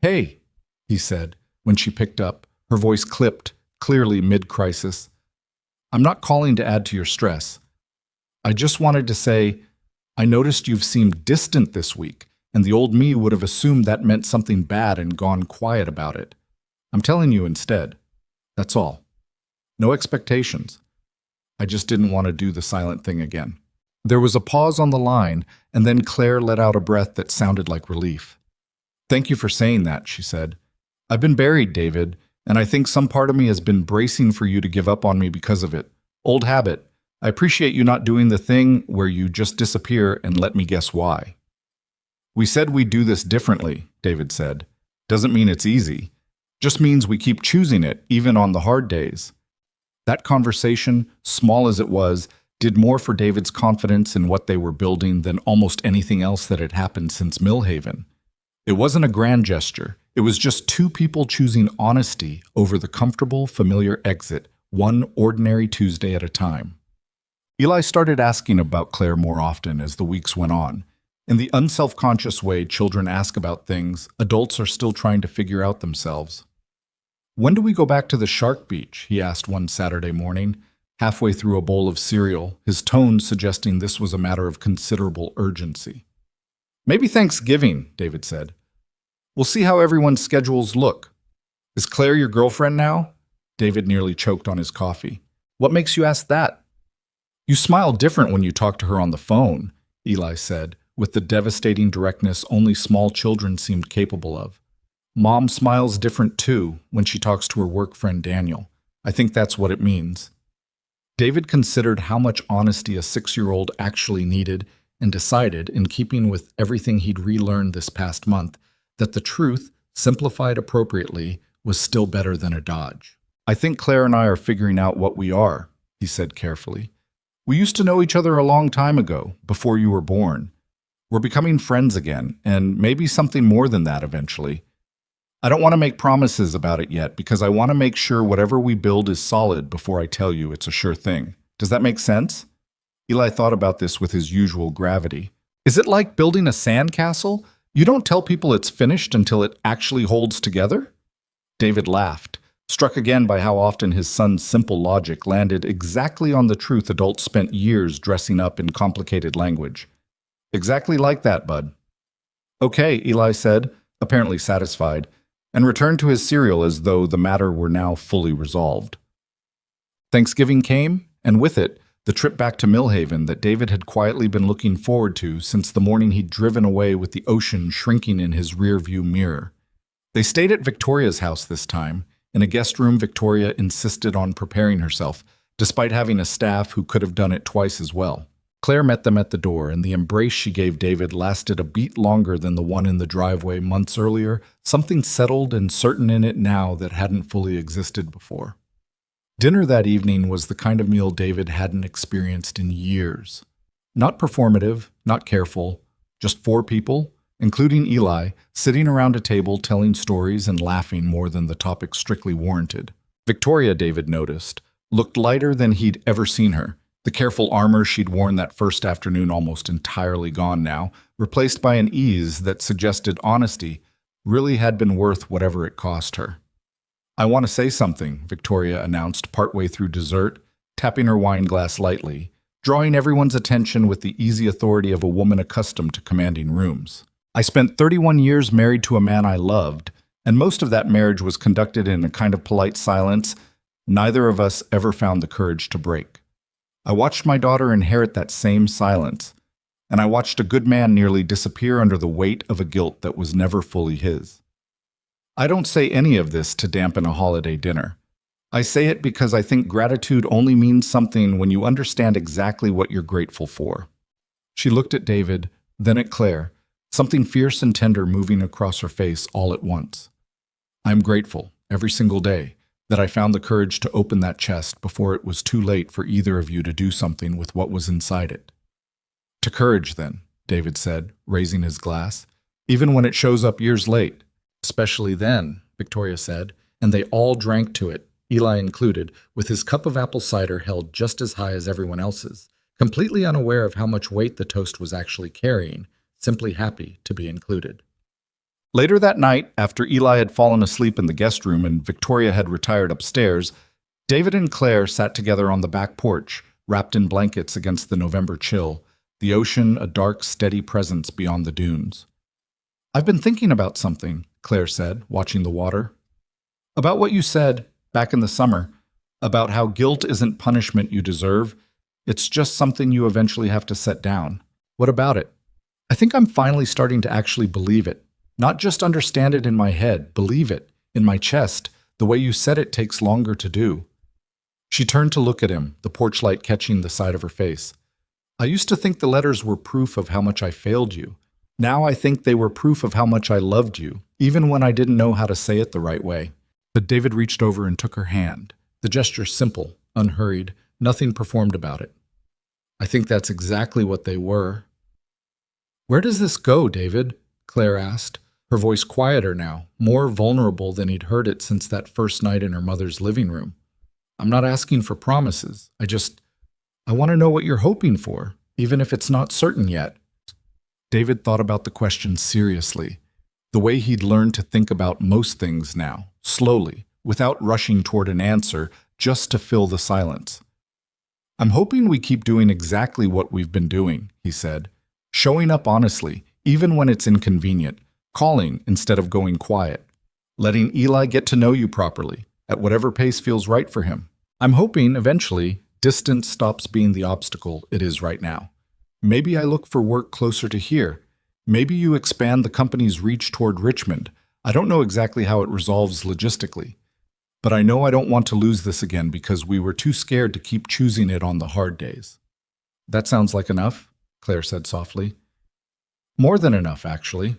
"Hey," he said, when she picked up, her voice clipped, clearly mid-crisis. "I'm not calling to add to your stress. I just wanted to say, I noticed you've seemed distant this week, and the old me would have assumed that meant something bad and gone quiet about it. I'm telling you instead. That's all. No expectations. I just didn't want to do the silent thing again." There was a pause on the line, and then Claire let out a breath that sounded like relief. "Thank you for saying that," she said. "I've been buried, David, and I think some part of me has been bracing for you to give up on me because of it. Old habit. I appreciate you not doing the thing where you just disappear and let me guess why." "We said we'd do this differently," David said. "Doesn't mean it's easy. Just means we keep choosing it, even on the hard days." That conversation, small as it was, did more for David's confidence in what they were building than almost anything else that had happened since Millhaven. It wasn't a grand gesture. It was just two people choosing honesty over the comfortable, familiar exit, one ordinary Tuesday at a time. Eli started asking about Claire more often as the weeks went on. In the unselfconscious way children ask about things, adults are still trying to figure out themselves. "When do we go back to the Shark Beach?" he asked one Saturday morning, halfway through a bowl of cereal, his tone suggesting this was a matter of considerable urgency. "Maybe Thanksgiving," David said. "We'll see how everyone's schedules look." "Is Claire your girlfriend now?" David nearly choked on his coffee. "What makes you ask that?" "You smile different when you talk to her on the phone," Eli said, with the devastating directness only small children seemed capable of. "Mom smiles different too when she talks to her work friend Daniel. I think that's what it means." David considered how much honesty a 6-year-old actually needed and decided, in keeping with everything he'd relearned this past month, that the truth, simplified appropriately, was still better than a dodge. "I think Claire and I are figuring out what we are," he said carefully. "We used to know each other a long time ago, before you were born. We're becoming friends again, and maybe something more than that eventually. I don't want to make promises about it yet because I want to make sure whatever we build is solid before I tell you it's a sure thing. Does that make sense?" Eli thought about this with his usual gravity. "Is it like building a sandcastle? You don't tell people it's finished until it actually holds together?" David laughed, struck again by how often his son's simple logic landed exactly on the truth adults spent years dressing up in complicated language. "Exactly like that, bud." "Okay," Eli said, apparently satisfied, and returned to his cereal as though the matter were now fully resolved. Thanksgiving came, and with it, the trip back to Millhaven that David had quietly been looking forward to since the morning he'd driven away with the ocean shrinking in his rear-view mirror. They stayed at Victoria's house this time. In a guest room, Victoria insisted on preparing herself, despite having a staff who could have done it twice as well. Claire met them at the door, and the embrace she gave David lasted a beat longer than the one in the driveway months earlier, something settled and certain in it now that hadn't fully existed before. Dinner that evening was the kind of meal David hadn't experienced in years. Not performative, not careful, just 4 people, including Eli, sitting around a table telling stories and laughing more than the topic strictly warranted. Victoria, David noticed, looked lighter than he'd ever seen her. The careful armor she'd worn that first afternoon almost entirely gone now, replaced by an ease that suggested honesty really had been worth whatever it cost her. "I want to say something," Victoria announced partway through dessert, tapping her wine glass lightly, drawing everyone's attention with the easy authority of a woman accustomed to commanding rooms. "I spent 31 years married to a man I loved, and most of that marriage was conducted in a kind of polite silence neither of us ever found the courage to break. I watched my daughter inherit that same silence, and I watched a good man nearly disappear under the weight of a guilt that was never fully his. I don't say any of this to dampen a holiday dinner. I say it because I think gratitude only means something when you understand exactly what you're grateful for." She looked at David, then at Claire, something fierce and tender moving across her face all at once. "I'm grateful, every single day, that I found the courage to open that chest before it was too late for either of you to do something with what was inside it." "To courage, then," David said, raising his glass, "even when it shows up years late." "Especially then," Victoria said, and they all drank to it, Eli included, with his cup of apple cider held just as high as everyone else's, completely unaware of how much weight the toast was actually carrying, simply happy to be included. Later that night, after Eli had fallen asleep in the guest room and Victoria had retired upstairs, David and Claire sat together on the back porch, wrapped in blankets against the November chill, the ocean a dark, steady presence beyond the dunes. "I've been thinking about something," Claire said, watching the water. "About what you said back in the summer, about how guilt isn't punishment you deserve. It's just something you eventually have to set down. What about it? I think I'm finally starting to actually believe it. Not just understand it in my head, believe it, in my chest. The way you said it takes longer to do." She turned to look at him, the porch light catching the side of her face. "I used to think the letters were proof of how much I failed you. Now I think they were proof of how much I loved you, even when I didn't know how to say it the right way." But David reached over and took her hand, the gesture simple, unhurried, nothing performed about it. "I think that's exactly what they were." "Where does this go, David?" Claire asked, her voice quieter now, more vulnerable than he'd heard it since that first night in her mother's living room. "I'm not asking for promises. I want to know what you're hoping for, even if it's not certain yet." David thought about the question seriously, the way he'd learned to think about most things now, slowly, without rushing toward an answer, just to fill the silence. "I'm hoping we keep doing exactly what we've been doing," he said, "showing up honestly, even when it's inconvenient, calling instead of going quiet, letting Eli get to know you properly, at whatever pace feels right for him. I'm hoping, eventually, distance stops being the obstacle it is right now. Maybe I look for work closer to here. Maybe you expand the company's reach toward Richmond. I don't know exactly how it resolves logistically. But I know I don't want to lose this again because we were too scared to keep choosing it on the hard days." "That sounds like enough," Claire said softly. "More than enough, actually."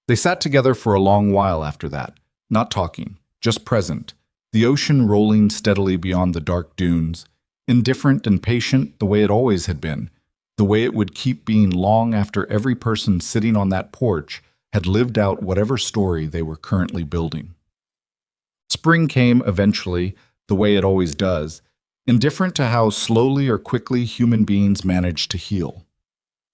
They sat together for a long while after that, not talking, just present, the ocean rolling steadily beyond the dark dunes, indifferent and patient the way it always had been, the way it would keep being long after every person sitting on that porch had lived out whatever story they were currently building. Spring came eventually, the way it always does, indifferent to how slowly or quickly human beings manage to heal.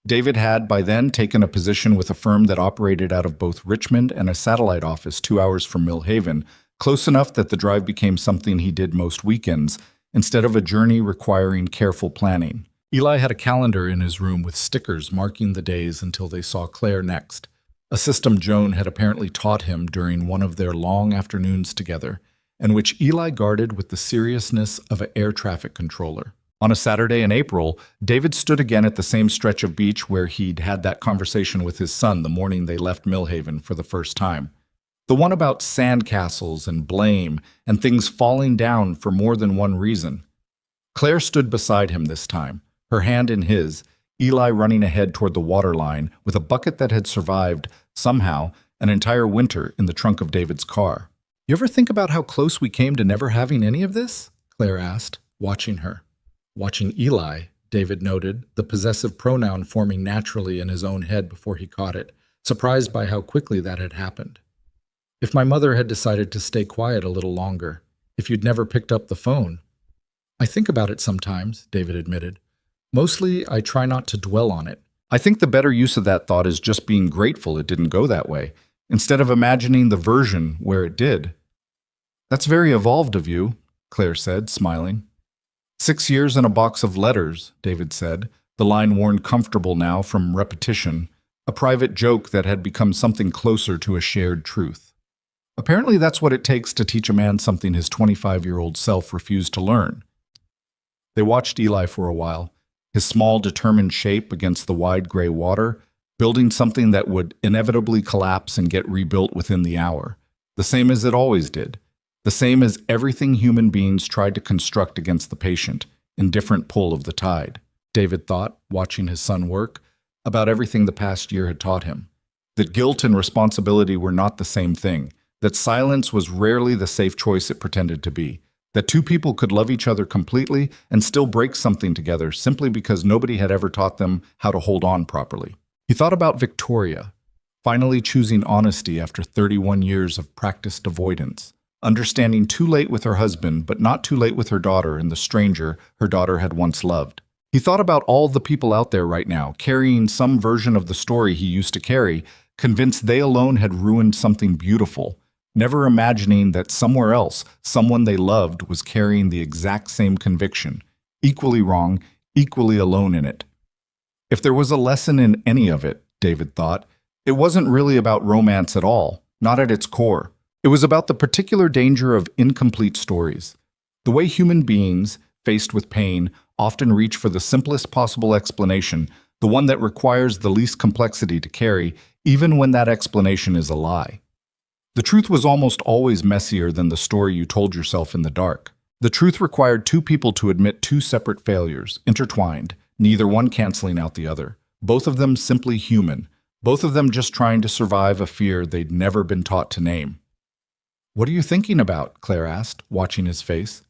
David had, by then, taken a position with a firm that operated out of both Richmond and a satellite office 2 hours from Mill Haven, close enough that the drive became something he did most weekends, instead of a journey requiring careful planning. Eli had a calendar in his room with stickers marking the days until they saw Claire next, a system Joan had apparently taught him during one of their long afternoons together, and which Eli guarded with the seriousness of an air traffic controller. On a Saturday in April, David stood again at the same stretch of beach where he'd had that conversation with his son the morning they left Millhaven for the first time. The one about sandcastles and blame and things falling down for more than one reason. Claire stood beside him this time, her hand in his, Eli running ahead toward the waterline with a bucket that had survived, somehow, an entire winter in the trunk of David's car. "You ever think about how close we came to never having any of this?" Claire asked, watching her. Watching Eli, David noted, the possessive pronoun forming naturally in his own head before he caught it, surprised by how quickly that had happened. "If my mother had decided to stay quiet a little longer, if you'd never picked up the phone." "I think about it sometimes," David admitted. "Mostly, I try not to dwell on it. I think the better use of that thought is just being grateful it didn't go that way, instead of imagining the version where it did." "That's very evolved of you," Claire said, smiling. 6 years and a box of letters," David said, the line worn comfortable now from repetition, a private joke that had become something closer to a shared truth. Apparently that's what it takes to teach a man something his 25-year-old self refused to learn. They watched Eli for a while, his small, determined shape against the wide gray water, building something that would inevitably collapse and get rebuilt within the hour, the same as it always did, the same as everything human beings tried to construct against the patient, indifferent pull of the tide. David thought, watching his son work, about everything the past year had taught him. That guilt and responsibility were not the same thing, that silence was rarely the safe choice it pretended to be, that two people could love each other completely and still break something together simply because nobody had ever taught them how to hold on properly. He thought about Victoria, finally choosing honesty after 31 years of practiced avoidance, understanding too late with her husband but not too late with her daughter and the stranger her daughter had once loved. He thought about all the people out there right now, carrying some version of the story he used to carry, convinced they alone had ruined something beautiful, never imagining that somewhere else, someone they loved was carrying the exact same conviction, equally wrong, equally alone in it. If there was a lesson in any of it, David thought, it wasn't really about romance at all, not at its core. It was about the particular danger of incomplete stories. The way human beings, faced with pain, often reach for the simplest possible explanation, the one that requires the least complexity to carry, even when that explanation is a lie. The truth was almost always messier than the story you told yourself in the dark. The truth required two people to admit two separate failures, intertwined, neither one canceling out the other, both of them simply human, both of them just trying to survive a fear they'd never been taught to name. "What are you thinking about?" Claire asked, watching his face.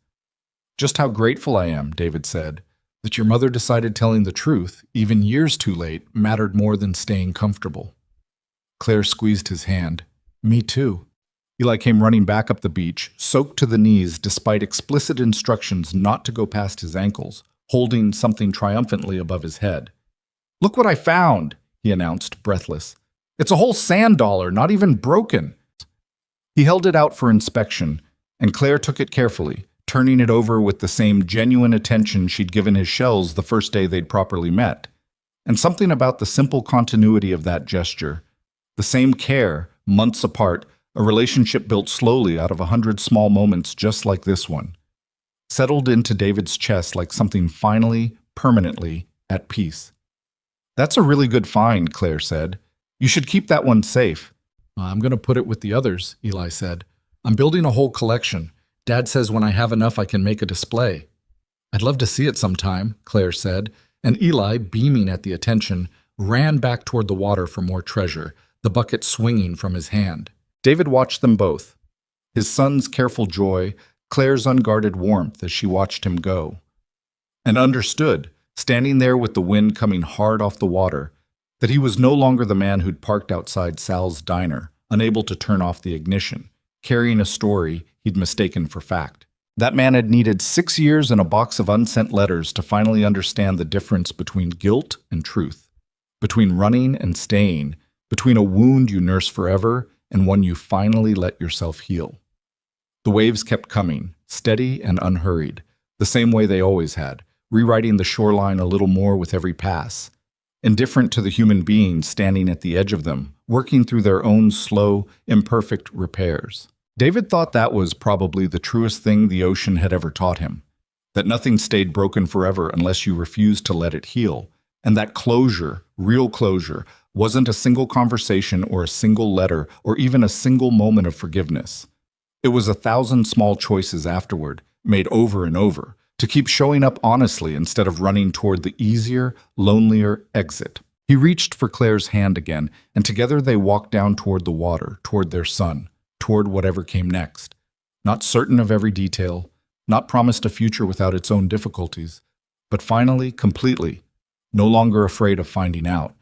"Just how grateful I am," David said, "that your mother decided telling the truth, even years too late, mattered more than staying comfortable." Claire squeezed his hand. "Me too." Eli came running back up the beach, soaked to the knees despite explicit instructions not to go past his ankles, holding something triumphantly above his head. "Look what I found," he announced, breathless. "It's a whole sand dollar, not even broken." He held it out for inspection, and Claire took it carefully, turning it over with the same genuine attention she'd given his shells the first day they'd properly met. And something about the simple continuity of that gesture, the same care, months apart, a relationship built slowly out of 100 small moments just like this one, settled into David's chest like something finally, permanently, at peace. "That's a really good find," Claire said. "You should keep that one safe." "I'm going to put it with the others," Eli said. "I'm building a whole collection. Dad says when I have enough I can make a display." "I'd love to see it sometime," Claire said, and Eli, beaming at the attention, ran back toward the water for more treasure, the bucket swinging from his hand. David watched them both. His son's careful joy, Claire's unguarded warmth as she watched him go. And understood, standing there with the wind coming hard off the water, that he was no longer the man who'd parked outside Sal's diner, unable to turn off the ignition, carrying a story he'd mistaken for fact. That man had needed 6 years and a box of unsent letters to finally understand the difference between guilt and truth, between running and staying, between a wound you nurse forever and one you finally let yourself heal. The waves kept coming, steady and unhurried, the same way they always had, rewriting the shoreline a little more with every pass, indifferent to the human beings standing at the edge of them, working through their own slow, imperfect repairs. David thought that was probably the truest thing the ocean had ever taught him, that nothing stayed broken forever unless you refused to let it heal, and that closure, real closure, wasn't a single conversation or a single letter or even a single moment of forgiveness. It was 1,000 small choices afterward, made over and over, to keep showing up honestly instead of running toward the easier, lonelier exit. He reached for Claire's hand again, and together they walked down toward the water, toward their son, toward whatever came next. Not certain of every detail, not promised a future without its own difficulties, but finally, completely, no longer afraid of finding out.